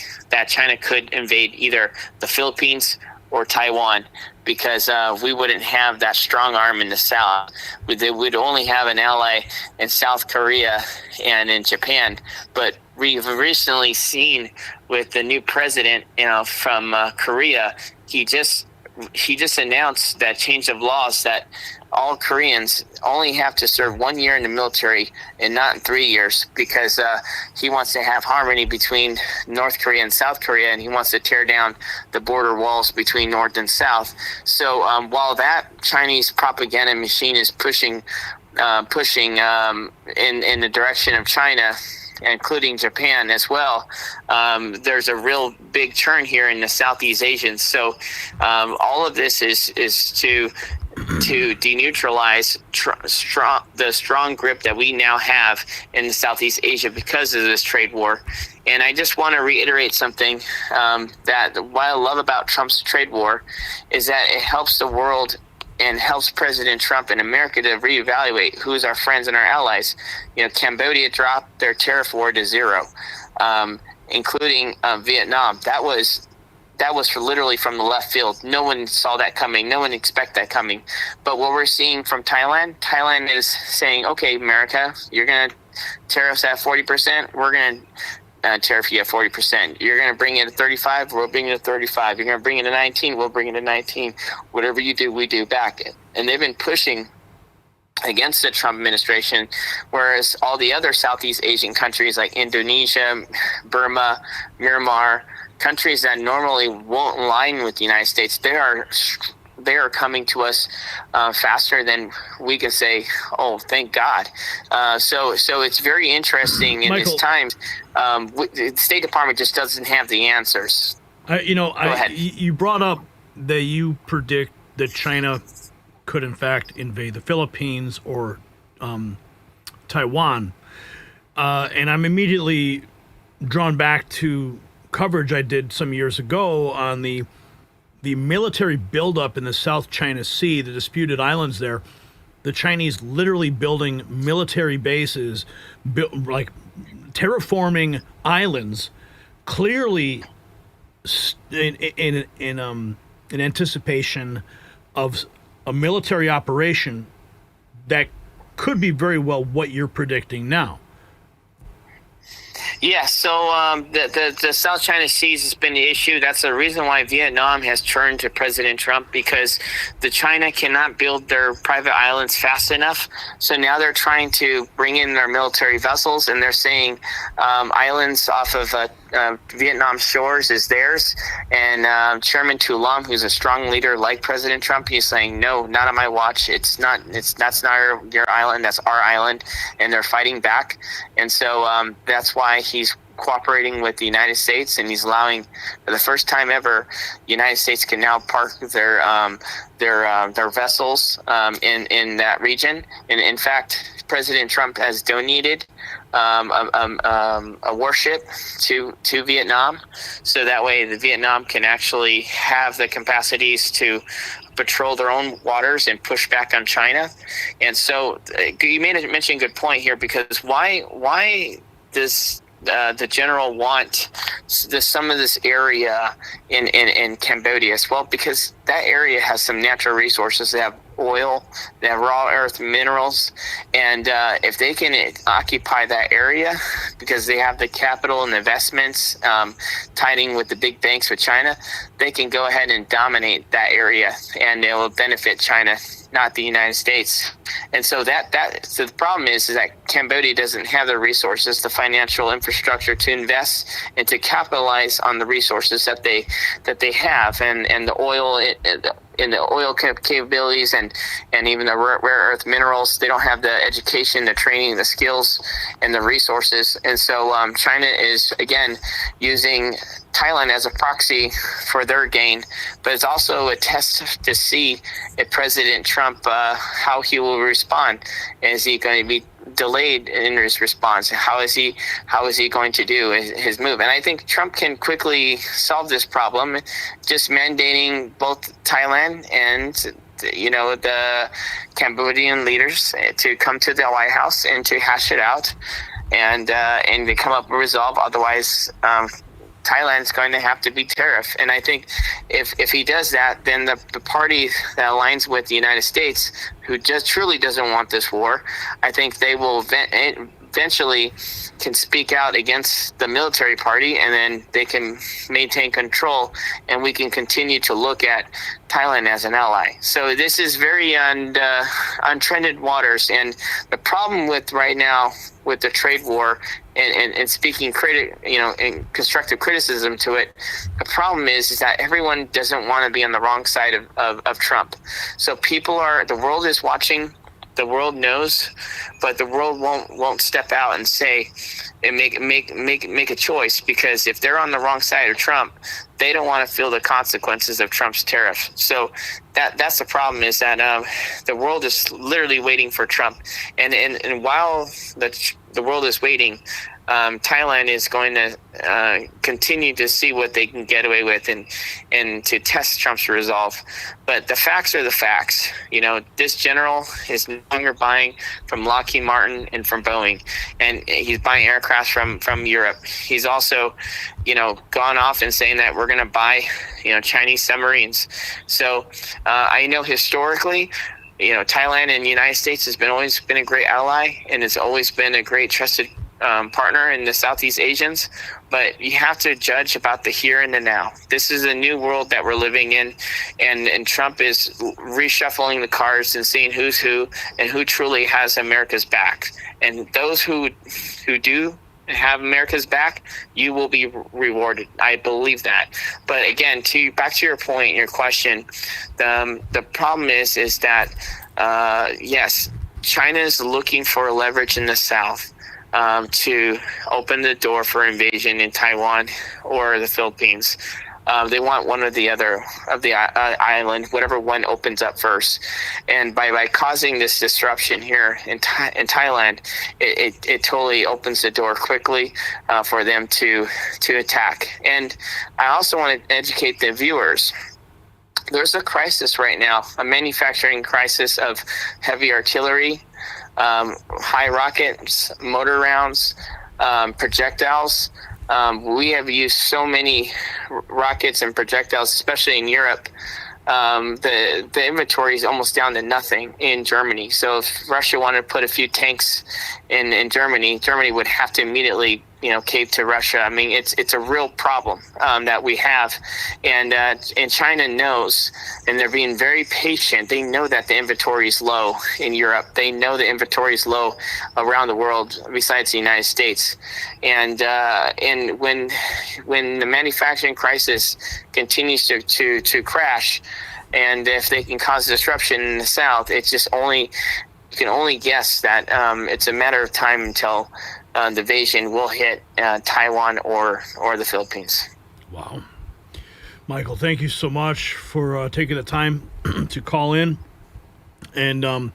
China could invade either the Philippines or Taiwan, because we wouldn't have that strong arm in the South. We'd only have an ally in South Korea and in Japan. But we've recently seen with the new president, from Korea, he just announced that change of laws that all Koreans only have to serve 1 year in the military and not 3 years, because he wants to have harmony between North Korea and South Korea, and he wants to tear down the border walls between North and South. So while that Chinese propaganda machine is pushing in the direction of China, including Japan as well, there's a real big turn here in the Southeast Asians. So all of this is to deneutralize the strong grip that we now have in Southeast Asia because of this trade war. And I just want to reiterate something that what I love about Trump's trade war is that it helps the world and helps President Trump and America to reevaluate who's our friends and our allies. Cambodia dropped their tariff war to 0, including Vietnam. That was literally from the left field. No one saw that coming. No one expected that coming. But what we're seeing from Thailand is saying, okay, America, you're going to tariff us at 40%. We're going to tariff you at 40%. You're going to bring it to 35, we'll bring it to 35. You're going to bring it to 19, we'll bring it to 19. Whatever you do, we do back. And they've been pushing against the Trump administration, whereas all the other Southeast Asian countries like Indonesia, Burma, Myanmar, countries that normally won't align with the United States, they are coming to us faster than we can say, oh, thank God. So it's very interesting in this time. The State Department just doesn't have the answers. Go ahead. You brought up that you predict that China could, in fact, invade the Philippines or Taiwan. And I'm immediately drawn back to coverage I did some years ago on the military buildup in the South China Sea, the disputed islands there. The Chinese literally building military bases, like terraforming islands, clearly in anticipation of a military operation that could be very well what you're predicting now. Yeah, so the South China Seas has been the issue. That's the reason why Vietnam has turned to President Trump, because the China cannot build their private islands fast enough. So now they're trying to bring in their military vessels, and they're saying islands off of Vietnam shores is theirs. And Chairman Tu Lam, who's a strong leader like President Trump, he's saying, no, not on my watch. That's not your island. That's our island. And they're fighting back. And so that's why he's cooperating with the United States, and he's allowing, for the first time ever, the United States can now park their vessels in that region. And in fact, President Trump has donated a warship to Vietnam, so that way the Vietnam can actually have the capacities to patrol their own waters and push back on China. And so you mentioned a good point here, because why does the general want some of this area in Cambodia? Well, because that area has some natural resources. They have oil, they have raw earth minerals, and if they can occupy that area, because they have the capital and the investments tied in with the big banks with China, they can go ahead and dominate that area, and it will benefit China, not the United States. And so so the problem is that Cambodia doesn't have the resources, the financial infrastructure to invest and to capitalize on the resources that they have, and the oil in the oil capabilities and even the rare earth minerals. They don't have the education, the training, the skills, and the resources. And so China is, again, using Thailand as a proxy for their gain, but it's also a test to see if President Trump, how he will respond. Is he going to be delayed in his response? How is he going to do his move? And I think Trump can quickly solve this problem, just mandating both Thailand and the Cambodian leaders to come to the White House and to hash it out and to come up with a resolve. Otherwise, Thailand is going to have to be tariff. And I think if he does that, then the party that aligns with the United States, who just truly doesn't want this war, I think they will eventually can speak out against the military party, and then they can maintain control, and we can continue to look at Thailand as an ally. So this is very untreaded waters, and the problem with right now with the trade war and speaking and constructive criticism to it, the problem is that everyone doesn't want to be on the wrong side of Trump. So the world is watching. The world knows, but the world won't step out and say and make a choice, because if they're on the wrong side of Trump, they don't want to feel the consequences of Trump's tariff. So that's the problem, is that the world is literally waiting for Trump, and while the world is waiting, Thailand is going to continue to see what they can get away with and to test Trump's resolve. But the facts are the facts. This general is no longer buying from Lockheed Martin and from Boeing, and he's buying aircraft from Europe. He's also, gone off and saying that we're going to buy, Chinese submarines. So I know historically, Thailand and the United States has always been a great ally, and it's always been a great trusted partner in the Southeast Asians, but you have to judge about the here and the now. This is a new world that we're living in, and Trump is reshuffling the cards and seeing who's who and who truly has America's back. And those who do have America's back, you will be rewarded. I believe that. But again, back to your point, your question, the problem is that yes, China is looking for leverage in the South to open the door for invasion in Taiwan or the Philippines. They want one or the other of the island, whatever one opens up first. And by causing this disruption here in Thailand, it totally opens the door quickly for them to attack. And I also want to educate the viewers. There's a crisis right now, a manufacturing crisis of heavy artillery, high rockets, motor rounds, projectiles. We have used so many rockets and projectiles, especially in Europe. The inventory is almost down to nothing in Germany. So if Russia wanted to put a few tanks in Germany would have to immediately cave to Russia. I mean, it's a real problem that we have, and China knows, and they're being very patient. They know that the inventory is low in Europe. They know the inventory is low around the world, besides the United States. And when the manufacturing crisis continues to crash, and if they can cause disruption in the South, it's just you can only guess that it's a matter of time until the invasion will hit Taiwan or the Philippines. Wow. Michael, thank you so much for taking the time to call in and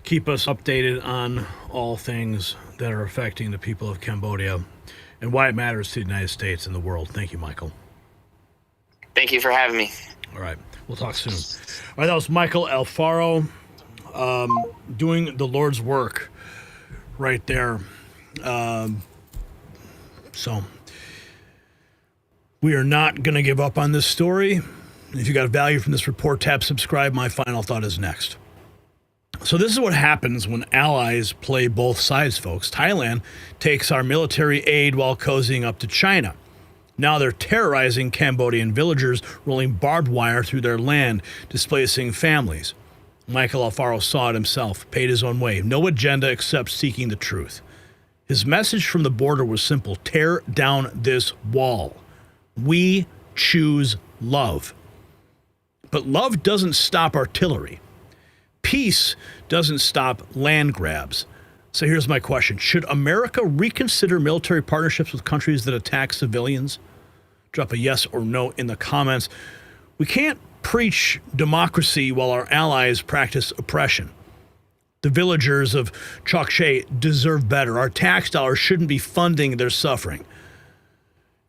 keep us updated on all things that are affecting the people of Cambodia and why it matters to the United States and the world. Thank you, Michael. Thank you for having me. All right. We'll talk soon. All right, that was Michael Alfaro doing the Lord's work right there. So we are not going to give up on this story. If you got value from this report, tap subscribe. My final thought is next. So this is what happens when allies play both sides, folks. Thailand takes our military aid while cozying up to China. Now they're terrorizing Cambodian villagers, rolling barbed wire through their land, displacing families. Michael Alfaro saw it himself, paid his own way. No agenda except seeking the truth. His message from the border was simple: tear down this wall. We choose love. But love doesn't stop artillery. Peace doesn't stop land grabs. So here's my question. Should America reconsider military partnerships with countries that attack civilians? Drop a yes or no in the comments. We can't preach democracy while our allies practice oppression. The villagers of Chokche deserve better. Our tax dollars shouldn't be funding their suffering.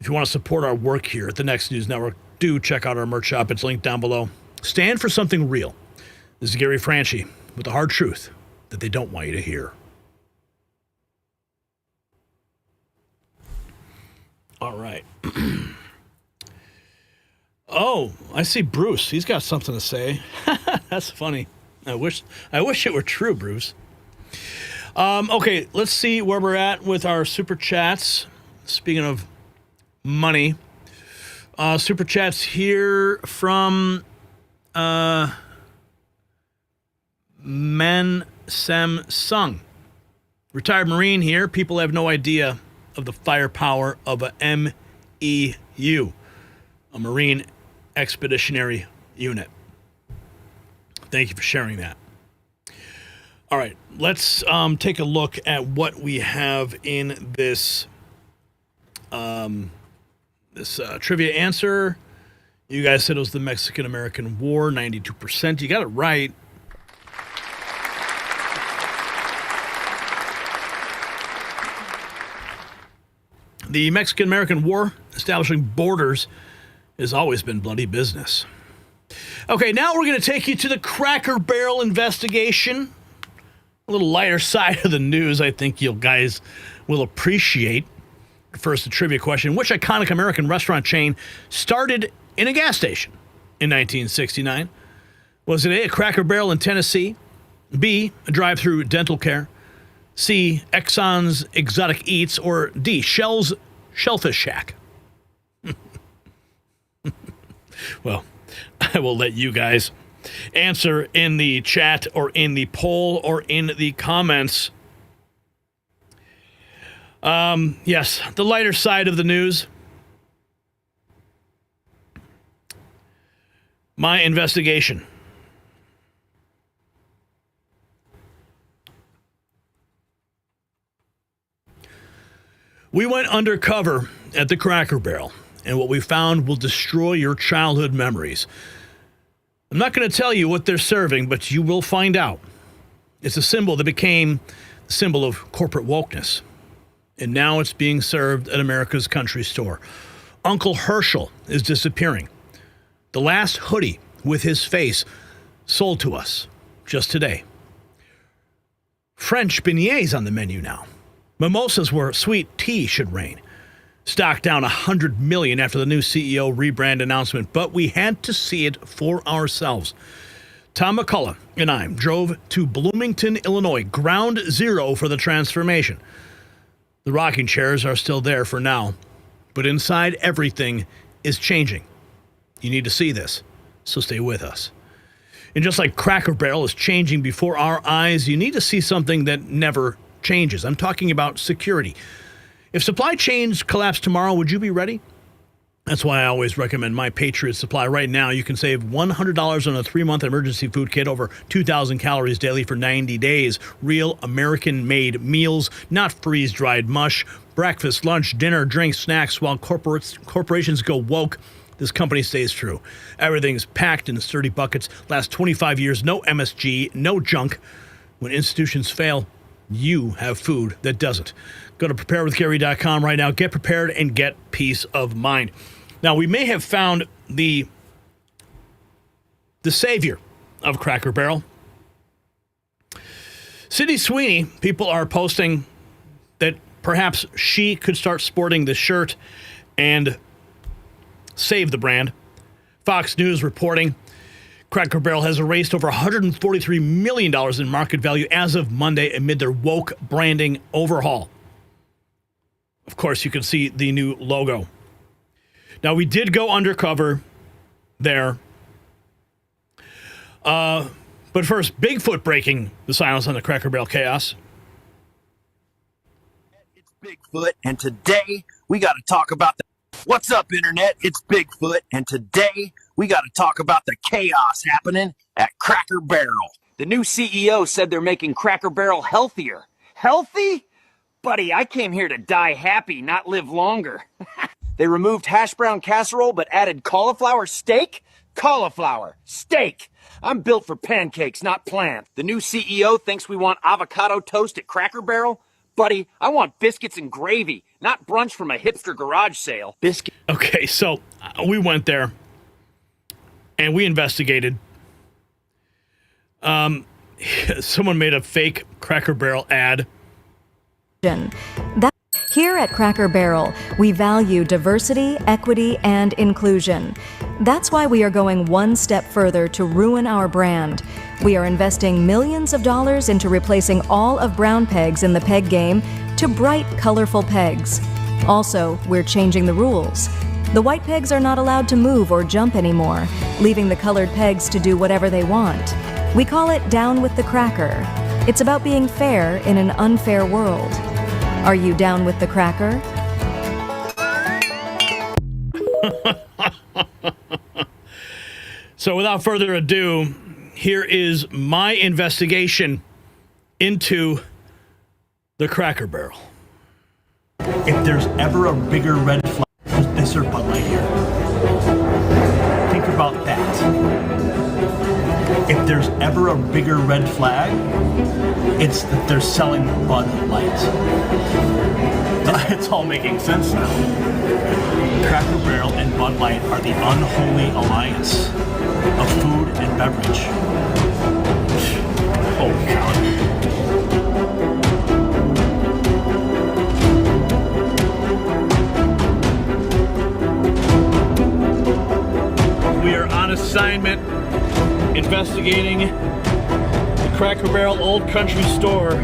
If you want to support our work here at the Next News Network, do check out our merch shop. It's linked down below. Stand for something real. This is Gary Franchi with the hard truth that they don't want you to hear. All right. Oh, I see Bruce. He's got something to say. That's funny. I wish it were true, Bruce. Okay, let's see where we're at with our super chats. Speaking of money, super chats here from Men Sem Sung. Retired Marine here. People have no idea of the firepower of a MEU, a Marine Expeditionary Unit. Thank you for sharing that. All right, let's take a look at what we have in this trivia answer. You guys said it was the Mexican-American War, 92%. You got it right. The Mexican-American War, establishing borders, has always been bloody business. Okay, now we're going to take you to the Cracker Barrel investigation. A little lighter side of the news I think you guys will appreciate. First, the trivia question. Which iconic American restaurant chain started in a gas station in 1969? Was it A, a Cracker Barrel in Tennessee, B, a drive-through dental care, C, Exxon's Exotic Eats, or D, Shell's Shellfish Shack? Well, I will let you guys answer in the chat or in the poll or in the comments. Yes, the lighter side of the news. My investigation. We went undercover at the Cracker Barrel, and what we found will destroy your childhood memories. I'm not going to tell you what they're serving, but you will find out. It's a symbol that became the symbol of corporate wokeness, and now it's being served at America's country store. Uncle Herschel is disappearing. The last hoodie with his face sold to us just today. French beignets on the menu now. Mimosas where sweet tea should reign. Stock down $100 million after the new CEO rebrand announcement, but we had to see it for ourselves. Tom McCullough and I drove to Bloomington, Illinois, ground zero for the transformation. The rocking chairs are still there for now, but inside everything is changing. You need to see this, so stay with us. And just like Cracker Barrel is changing before our eyes, you need to see something that never changes. I'm talking about security. If supply chains collapse tomorrow, would you be ready? That's why I always recommend My Patriot Supply. Right now, you can save $100 on a 3-month emergency food kit, over 2,000 calories daily for 90 days. Real American-made meals, not freeze-dried mush. Breakfast, lunch, dinner, drinks, snacks. While corporations go woke, this company stays true. Everything's packed in sturdy buckets. Last 25 years, no MSG, no junk. When institutions fail, you have food that doesn't. Go to preparewithgary.com right now. Get prepared and get peace of mind. Now, we may have found the savior of Cracker Barrel. Sydney Sweeney, people are posting that perhaps she could start sporting the shirt and save the brand. Fox News reporting Cracker Barrel has erased over $143 million in market value as of Monday amid their woke branding overhaul. Of course, you can see the new logo. Now, we did go undercover there. But first, Bigfoot breaking the silence on the Cracker Barrel chaos. It's Bigfoot, and today we got to talk about the... What's up, Internet? It's Bigfoot, and today we got to talk about the chaos happening at Cracker Barrel. The new CEO said they're making Cracker Barrel healthier. Healthy? Buddy, I came here to die happy, not live longer. They removed hash brown casserole but added cauliflower steak? Cauliflower steak. I'm built for pancakes, not plants. The new CEO thinks we want avocado toast at Cracker Barrel? Buddy, I want biscuits and gravy, not brunch from a hipster garage sale. Okay, so we went there and we investigated. Someone made a fake Cracker Barrel ad. Here at Cracker Barrel, we value diversity, equity, and inclusion. That's why we are going one step further to ruin our brand. We are investing millions of dollars into replacing all of brown pegs in the peg game to bright, colorful pegs. Also, we're changing the rules. The white pegs are not allowed to move or jump anymore, leaving the colored pegs to do whatever they want. We call it Down with the Cracker. It's about being fair in an unfair world. Are you down with the cracker? So without further ado, here is my investigation into the Cracker Barrel. If there's ever a bigger red flag, they serve Bud Light here. Think about that. If there's ever a bigger red flag, it's that they're selling Bud Light. It's all making sense now. Cracker Barrel and Bud Light are the unholy alliance of food and beverage. Oh, God. We are on assignment investigating the Cracker Barrel Old Country Store.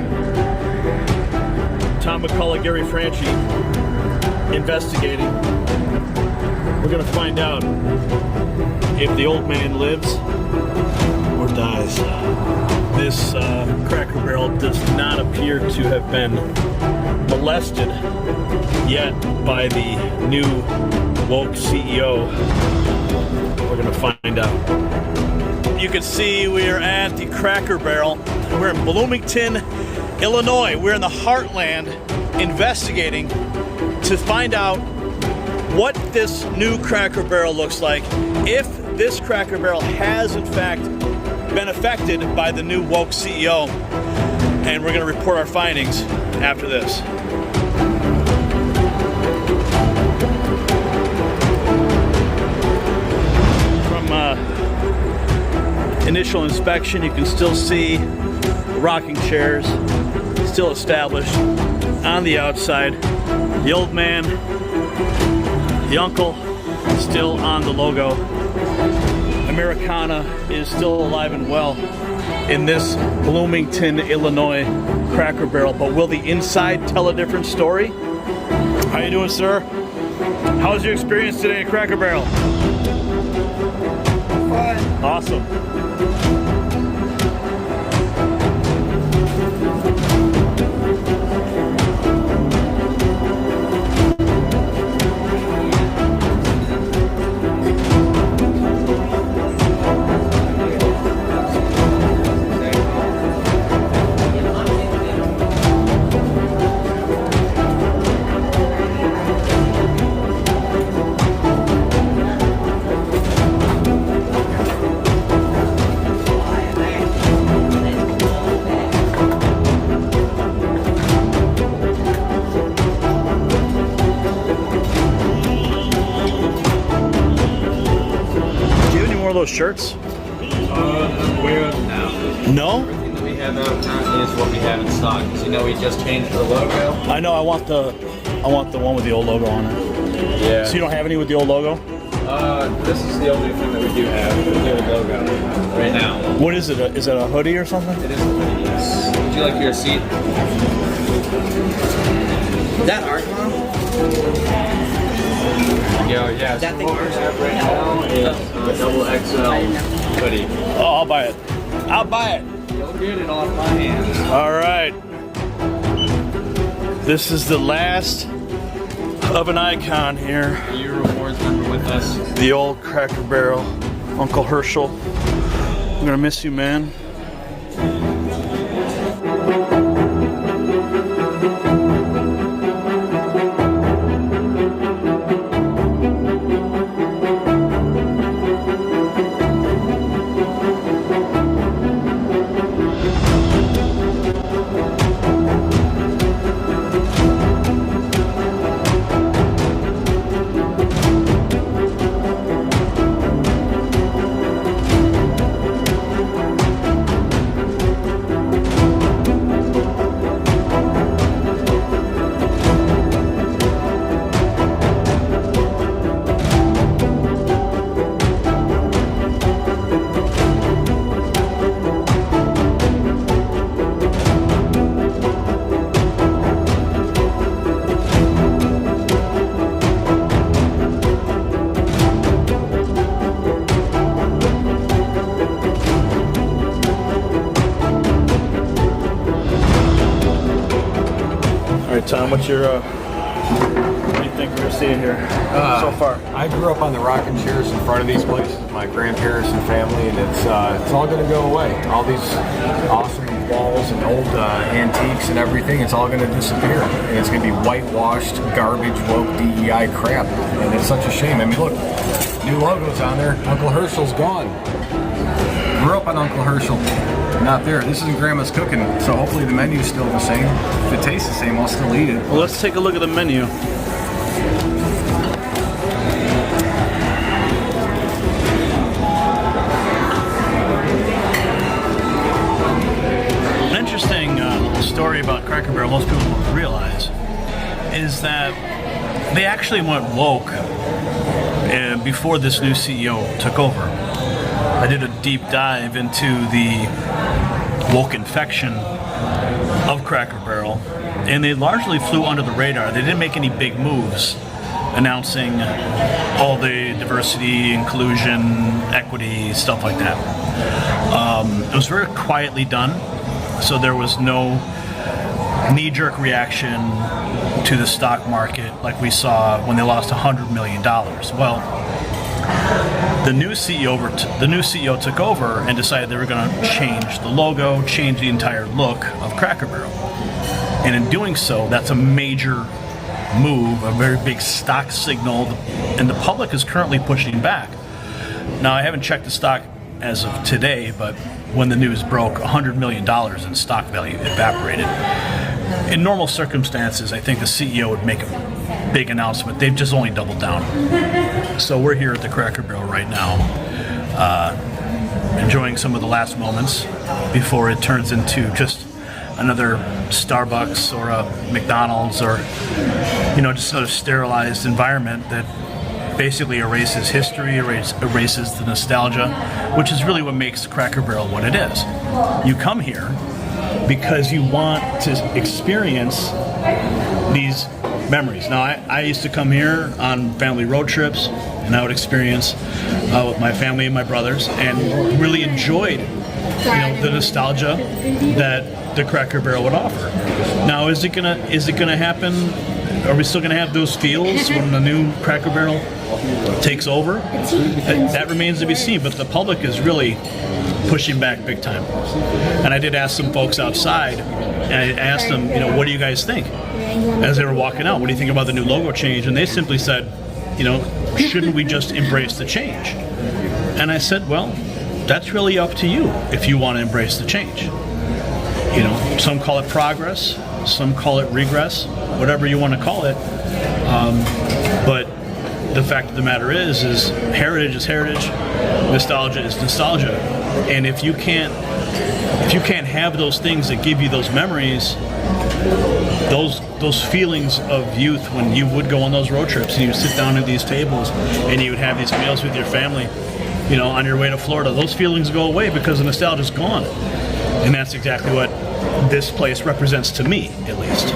Tom McCullough, Gary Franchi, investigating. We're going to find out if the old man lives or dies. This Cracker Barrel does not appear to have been molested yet by the new woke CEO. We're going to find out. You can see we are at the Cracker Barrel. We're in Bloomington, Illinois. We're in the heartland investigating to find out what this new Cracker Barrel looks like, if this Cracker Barrel has in fact been affected by the new woke CEO. And we're going to report our findings after this. From initial inspection, you can still see rocking chairs still established on the outside. The old man, the uncle, still on the logo. Americana is still alive and well in this Bloomington, Illinois Cracker Barrel. But will the inside tell a different story? How you doing, sir? How was your experience today at Cracker Barrel? Fine. Awesome. Those shirts? Wear them now. No? Everything that we have out currently is what we have in stock. Because you know we just changed the logo. I know. I want the one with the old logo on it. Yeah. So you don't have any with the old logo? This is the only thing that we do have with the old logo right now. What is it? Is it a hoodie or something? It is a hoodie. Yes. Would you like your receipt? Is that art, Mom? Yeah, that thing what we have right now is a double XL hoodie. Oh, I'll buy it. I'll buy it. You'll get it off my hands. All right. This is the last of an icon here. Your rewards member with us. The old Cracker Barrel, Uncle Herschel. I'm gonna miss you, man. Tom, what's your what do you think we're seeing here so far? I grew up on the rocking chairs in front of these places, my grandparents and family, and it's all going to go away. All these awesome walls and old antiques and everything, it's all going to disappear. And it's going to be whitewashed, garbage, woke DEI crap. And it's such a shame. I mean, look, new logo's on there. Uncle Herschel's gone. Grew up on Uncle Herschel. Not there. This isn't Grandma's cooking, so hopefully the menu's still the same. If it tastes the same, I'll still eat it. Well, let's take a look at the menu. An interesting little story about Cracker Barrel most people don't realize is that they actually went woke before this new CEO took over. I did a deep dive into the woke infection of Cracker Barrel, and they largely flew under the radar. They didn't make any big moves announcing all the diversity, inclusion, equity, stuff like that. It was very quietly done, so there was no knee-jerk reaction to the stock market like we saw when they lost $100 million. Well, the new CEO took over and decided they were going to change the logo, change the entire look of Cracker Barrel. And in doing so, that's a major move, a very big stock signal, and the public is currently pushing back. Now, I haven't checked the stock as of today, but when the news broke, $100 million in stock value evaporated. In normal circumstances, I think the CEO would make a big announcement. They've just only doubled down. So we're here at the Cracker Barrel right now, enjoying some of the last moments before it turns into just another Starbucks or a McDonald's or, just sort of sterilized environment that basically erases history, erases the nostalgia, which is really what makes Cracker Barrel what it is. You come here because you want to experience these memories. Now, I used to come here on family road trips, and I would experience with my family and my brothers, and really enjoyed, the nostalgia that the Cracker Barrel would offer. Now, is it gonna happen? Are we still gonna have those feels when the new Cracker Barrel takes over? That remains to be seen. But the public is really pushing back big time. And I did ask some folks outside, and I asked them, what do you guys think? As they were walking out, what do you think about the new logo change? And they simply said, shouldn't we just embrace the change? And I said, well, that's really up to you if you want to embrace the change. Some call it progress, some call it regress, whatever you want to call it. But the fact of the matter is heritage is heritage, nostalgia is nostalgia. And if you can't have those things that give you those memories, those feelings of youth when you would go on those road trips and you would sit down at these tables and you would have these meals with your family, on your way to Florida, those feelings go away because the nostalgia's gone. And that's exactly what this place represents to me, at least.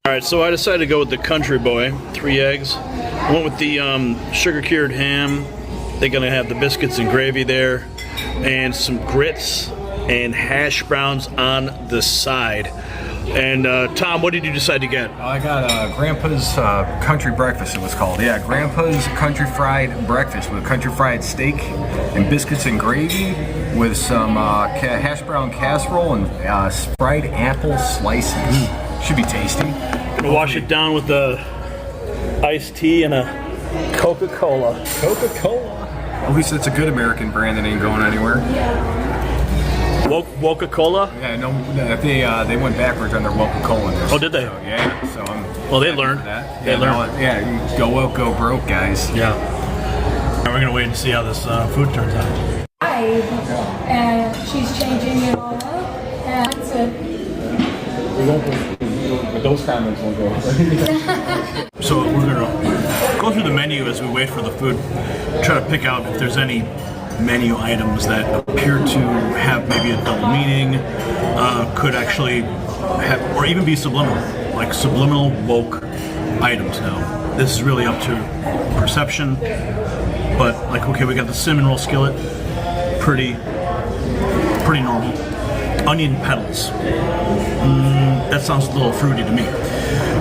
All right, so I decided to go with the Country Boy, 3 eggs. I went with the sugar-cured ham. They're gonna have the biscuits and gravy there, and some grits and hash browns on the side. And Tom, what did you decide to get? I got Grandpa's Country Breakfast, it was called. Yeah, Grandpa's Country Fried Breakfast with country fried steak and biscuits and gravy with some hash brown casserole and fried apple slices. Should be tasty. Gonna wash it down with the iced tea and a Coca-Cola. Coca-Cola. At least it's a good American brand that ain't going anywhere. Coca-Cola? Yeah, no, they went backwards on their Coca-Cola. Oh, did they? So, yeah, so well, they learned. They learned. Yeah, go woke, go broke, guys. Yeah. Now we're gonna wait and see how this food turns out. And she's changing it all up, and it's those comments won't go. So we're gonna go through the menu as we wait for the food. Try to pick out if there's any menu items that appear to have maybe a double meaning, could actually have, or even be subliminal, like subliminal woke items. Now, this is really up to perception, but okay, we got the cinnamon roll skillet, pretty normal. onion petals. That sounds a little fruity to me.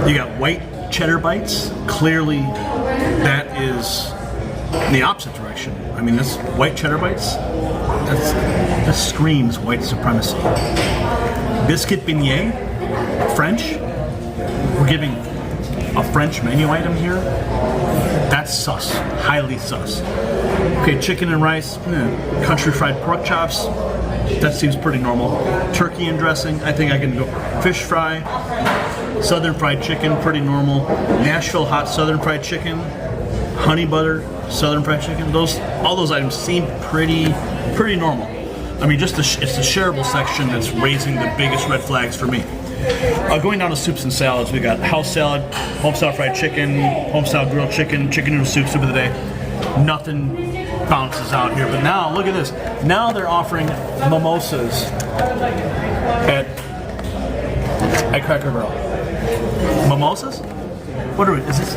You got white cheddar bites. Clearly, that is in the opposite direction. I mean, this white cheddar bites, that screams white supremacy. Biscuit beignet, French. We're giving a French menu item here. That's sus, highly sus. Okay, chicken and rice, country fried pork chops. That seems pretty normal. Turkey and dressing, I think I can go. Fish fry, southern fried chicken, pretty normal. Nashville hot southern fried chicken, honey butter, southern fried chicken. All those items seem pretty normal. I mean, it's the shareable section that's raising the biggest red flags for me. Going down to soups and salads, we got house salad, homestyle fried chicken, homestyle grilled chicken, chicken noodle soup of the day. Nothing bounces out here. But now, look at this. Now they're offering mimosas at Cracker Barrel. Mimosas? What are we? Is this?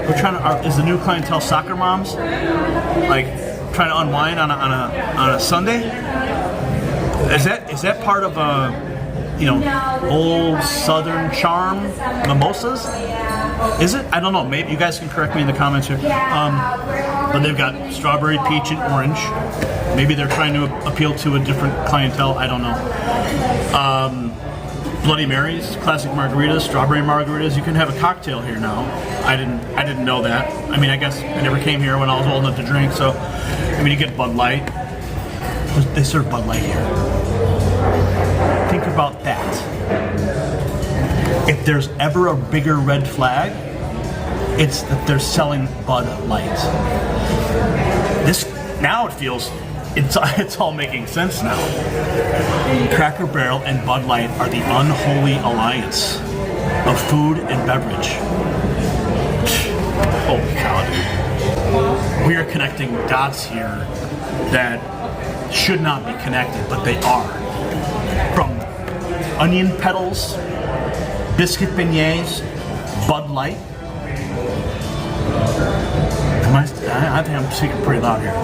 We're trying to. Is the new clientele soccer moms? Like trying to unwind on a Sunday? Is that part of a old Southern charm? Mimosas? Is it? I don't know. Maybe you guys can correct me in the comments here. But they've got strawberry, peach, and orange. Maybe they're trying to appeal to a different clientele. I don't know. Bloody Marys, classic margaritas, strawberry margaritas. You can have a cocktail here now. I didn't know that. I mean, I guess I never came here when I was old enough to drink. So, I mean, you get Bud Light. They serve Bud Light here. Think about that. If there's ever a bigger red flag, it's that they're selling Bud Light. Now it feels, it's all making sense now. Cracker Barrel and Bud Light are the unholy alliance of food and beverage. Holy cow, dude. We are connecting dots here that should not be connected, but they are. From onion petals, biscuit beignets, Bud Light. I think I'm speaking pretty loud here.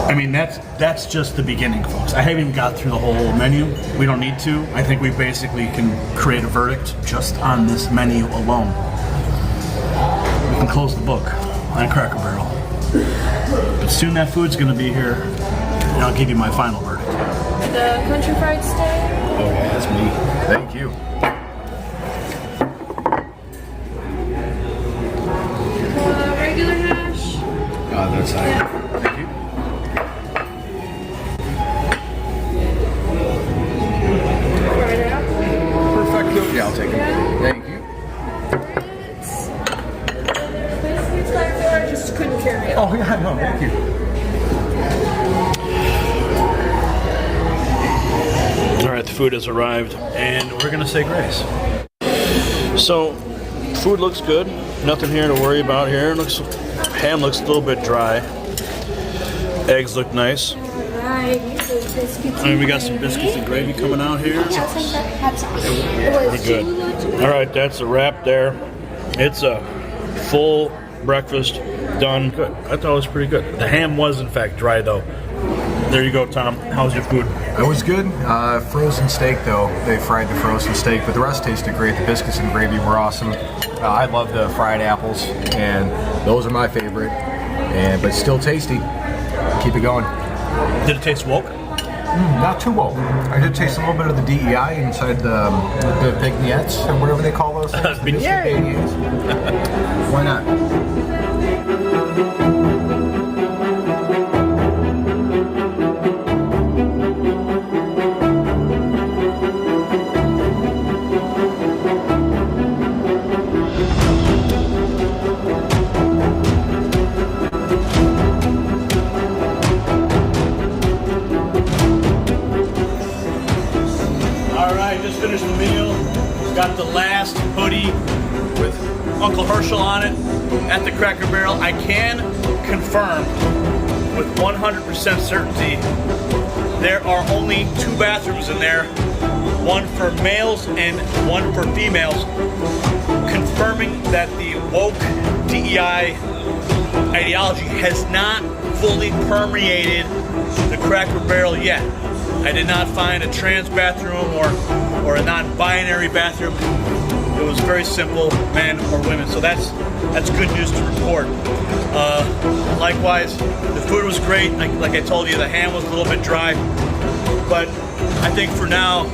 I mean, that's just the beginning, folks. I haven't even got through the whole menu. We don't need to. I think we basically can create a verdict just on this menu alone. We can close the book on Cracker Barrel. But soon that food's going to be here, and I'll give you my final verdict. The country fried steak. Oh yeah, that's me. Thank you. Regular hash. That's high. Yeah. Thank you. Fried apple. Perfecto. Yeah, I'll take it. Thank you. Biscuits like that, I just couldn't carry it. Oh yeah, no, thank you. All right, the food has arrived, and we're gonna say grace. So, food looks good. Nothing here to worry about here. Ham looks a little bit dry. Eggs look nice. And we got some biscuits and gravy coming out here. We're good. All right, that's a wrap there. It's a full breakfast done. Good. I thought it was pretty good. The ham was in fact dry though. There you go, Tom. How's your food? It was good. Frozen steak, though. They fried the frozen steak, but the rest tasted great. The biscuits and gravy were awesome. I love the fried apples, and those are my favorite. But still tasty. Keep it going. Did it taste woke? Not too woke. I did taste a little bit of the DEI inside the vignettes, or whatever they call those things. Beignets. Why not? Finished the meal. Got the last hoodie with Uncle Herschel on it at the Cracker Barrel. I can confirm with 100% certainty there are only 2 bathrooms in there, one for males and one for females, confirming that the woke DEI ideology has not fully permeated the Cracker Barrel yet. I did not find a trans bathroom or a non-binary bathroom. It was very simple, men or women. So that's good news to report. Likewise, the food was great. Like I told you, the ham was a little bit dry. But I think for now,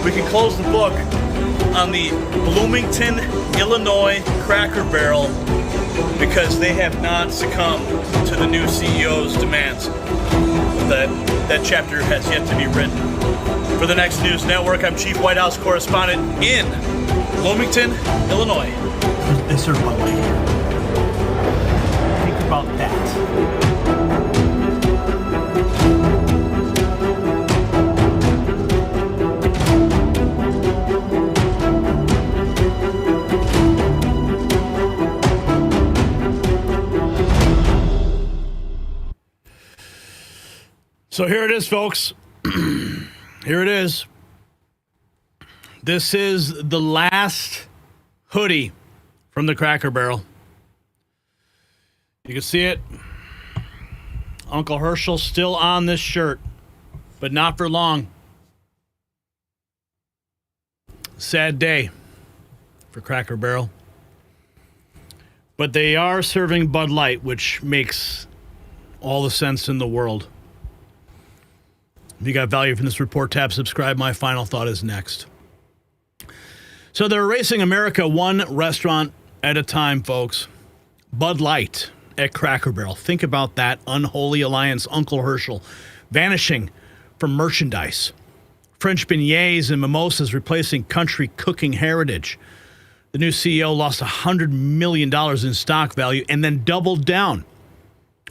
we can close the book on the Bloomington, Illinois Cracker Barrel because they have not succumbed to the new CEO's demands. That chapter has yet to be written. For the Next News Network, I'm Chief White House Correspondent in Bloomington, Illinois. They serve Bud Light here. Think about that. So here it is, folks. Here it is. This is the last hoodie from the Cracker Barrel. You can see it. Uncle Herschel still on this shirt, but not for long. Sad day for Cracker Barrel. But they are serving Bud Light, which makes all the sense in the world. If you got value from this report, tab subscribe. My final thought is next. So they're erasing America one restaurant at a time, folks. Bud Light at Cracker Barrel. Think about that unholy alliance, Uncle Herschel, vanishing from merchandise. French beignets and mimosas replacing country cooking heritage. The new CEO lost $100 million in stock value and then doubled down.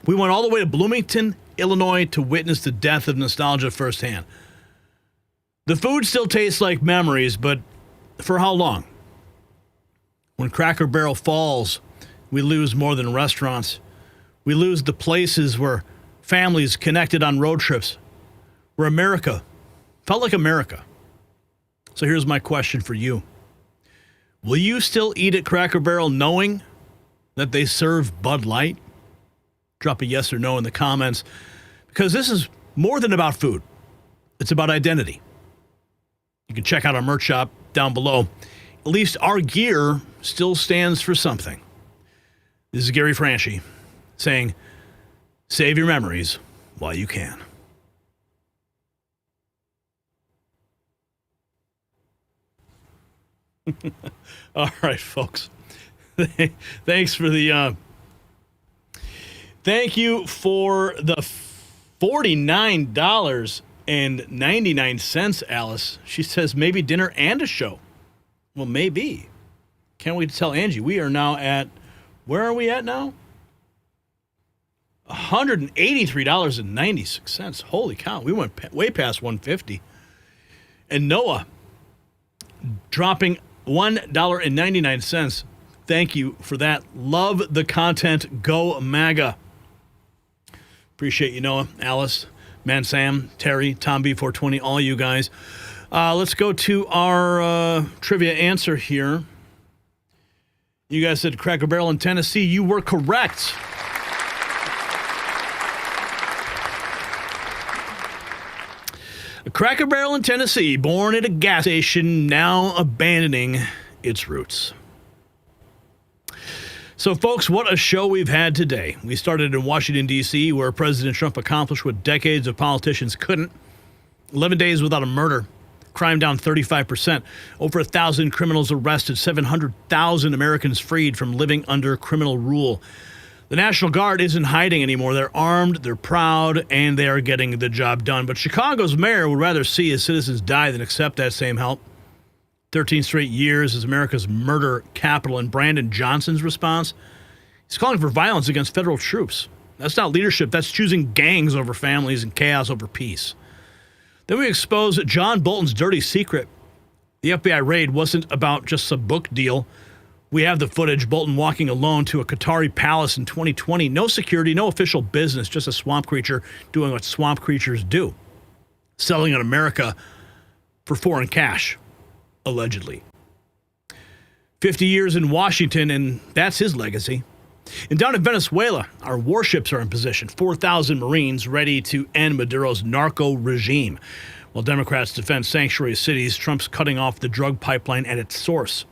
We went all the way to Bloomington, Illinois to witness the death of nostalgia firsthand. The food still tastes like memories, but for how long? When Cracker Barrel falls, we lose more than restaurants. We lose the places where families connected on road trips, where America felt like America. So here's my question for you. Will you still eat at Cracker Barrel knowing that they serve Bud Light? Drop a yes or no in the comments, because this is more than about food. It's about identity. You can check out our merch shop down below. At least our gear still stands for something. This is Gary Franchi saying, save your memories while you can. All right, folks. Thanks for the... Thank you for the $49.99, Alice. She says maybe dinner and a show. Well, maybe. Can't wait to tell Angie. We are now at, where are we at now? $183.96. Holy cow. We went way past $150. And Noah dropping $1.99. Thank you for that. Love the content. Go MAGA. Appreciate you, Noah, Alice, Man Sam, Terry, Tom B420, all you guys. Let's go to our trivia answer here. You guys said Cracker Barrel in Tennessee. You were correct. A Cracker Barrel in Tennessee, born at a gas station, now abandoning its roots. So, folks, what a show we've had today. We started in Washington, D.C., where President Trump accomplished what decades of politicians couldn't. 11 days without a murder. Crime down 35%. Over 1,000 criminals arrested. 700,000 Americans freed from living under criminal rule. The National Guard isn't hiding anymore. They're armed, they're proud, and they are getting the job done. But Chicago's mayor would rather see his citizens die than accept that same help. 13 straight years as America's murder capital, and Brandon Johnson's response? He's calling for violence against federal troops. That's not leadership. That's choosing gangs over families and chaos over peace. Then we expose John Bolton's dirty secret. The FBI raid wasn't about just some book deal. We have the footage. Bolton walking alone to a Qatari palace in 2020. No security, no official business, just a swamp creature doing what swamp creatures do. Selling in America for foreign cash. Allegedly. 50 years in Washington, and that's his legacy. And down in Venezuela, our warships are in position. 4,000 Marines ready to end Maduro's narco regime. While Democrats defend sanctuary cities, Trump's cutting off the drug pipeline at its source.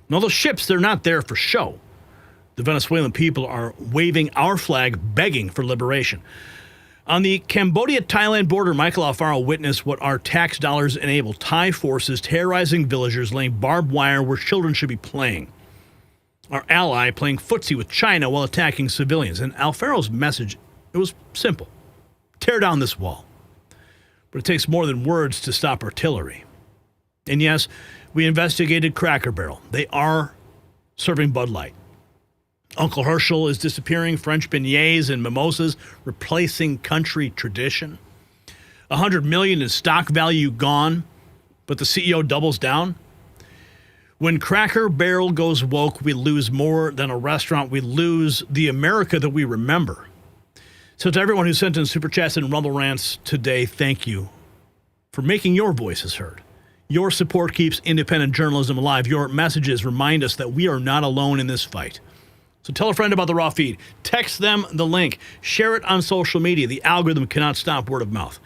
And all those ships, they're not there for show. The Venezuelan people are waving our flag, begging for liberation. On the Cambodia-Thailand border, Michael Alfaro witnessed what our tax dollars enable: Thai forces terrorizing villagers, laying barbed wire where children should be playing. Our ally playing footsie with China while attacking civilians. And Alfaro's message, it was simple: tear down this wall. But it takes more than words to stop artillery. And yes, we investigated Cracker Barrel. They are serving Bud Light. Uncle Herschel is disappearing. French beignets and mimosas replacing country tradition. $100 million in stock value gone, but the CEO doubles down. When Cracker Barrel goes woke, we lose more than a restaurant. We lose the America that we remember. So to everyone who sent in Super Chats and Rumble Rants today, thank you for making your voices heard. Your support keeps independent journalism alive. Your messages remind us that we are not alone in this fight. So tell a friend about the Raw Feed. Text them the link. Share it on social media. The algorithm cannot stop word of mouth.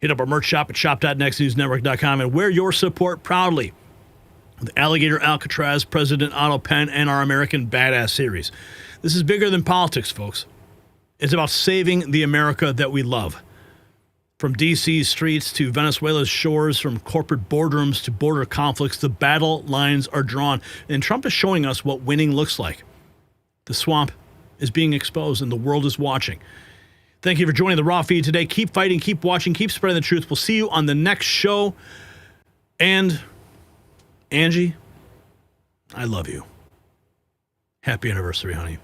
Hit up our merch shop at shop.nextnewsnetwork.com and wear your support proudly with Alligator Alcatraz, President Otto Penn, and our American Badass series. This is bigger than politics, folks. It's about saving the America that we love. From D.C.'s streets to Venezuela's shores, from corporate boardrooms to border conflicts, the battle lines are drawn. And Trump is showing us what winning looks like. The swamp is being exposed and the world is watching. Thank you for joining the Raw Feed today. Keep fighting, keep watching, keep spreading the truth. We'll see you on the next show. And Angie, I love you. Happy anniversary, honey.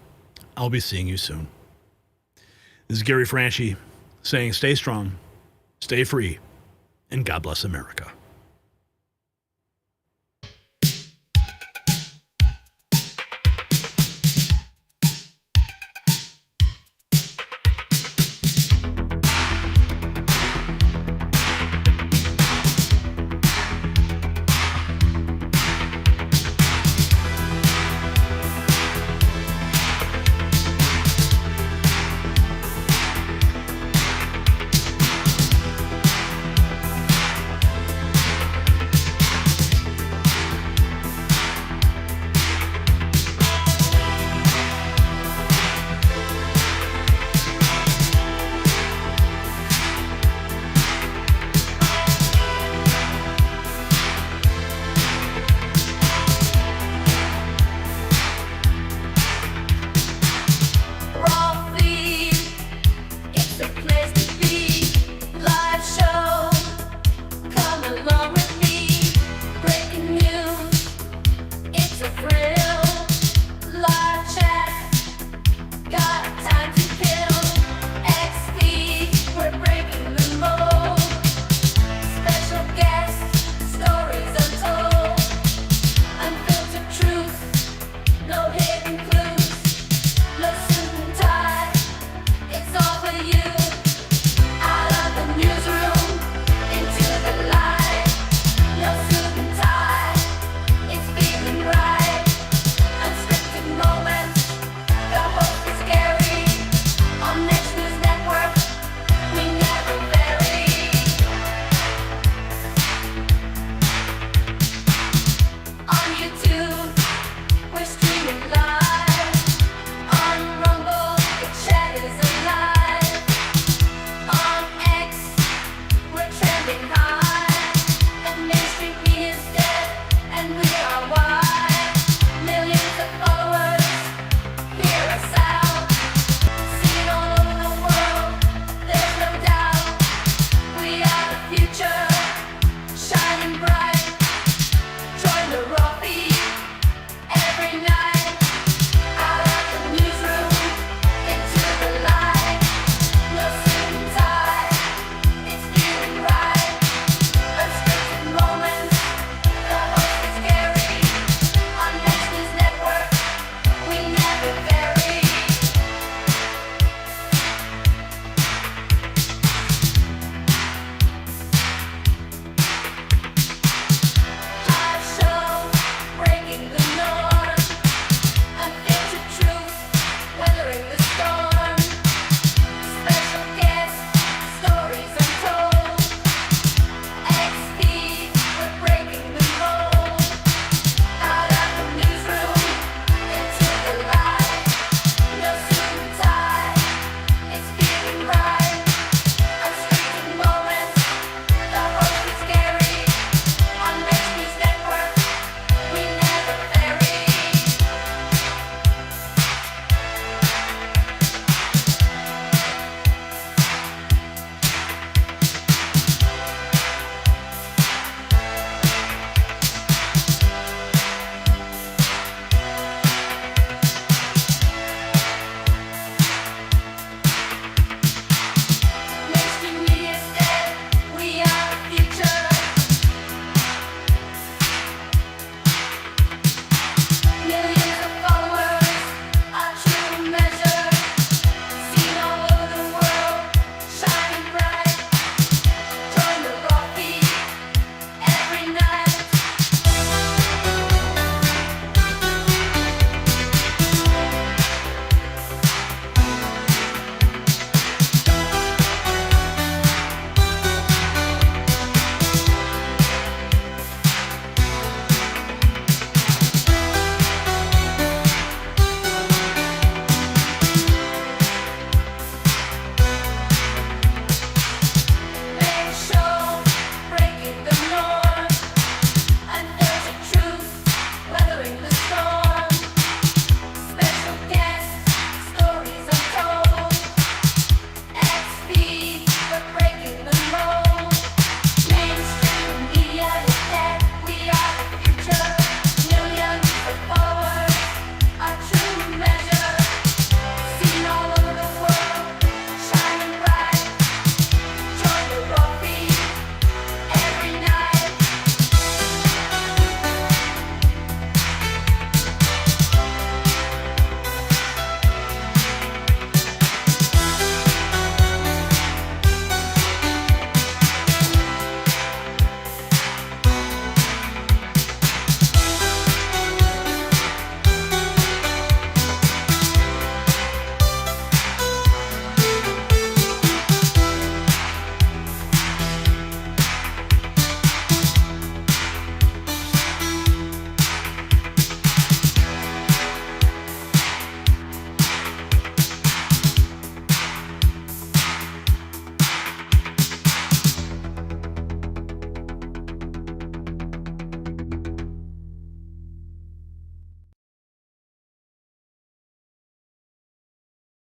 I'll be seeing you soon. This is Gary Franchi saying stay strong, stay free, and God bless America.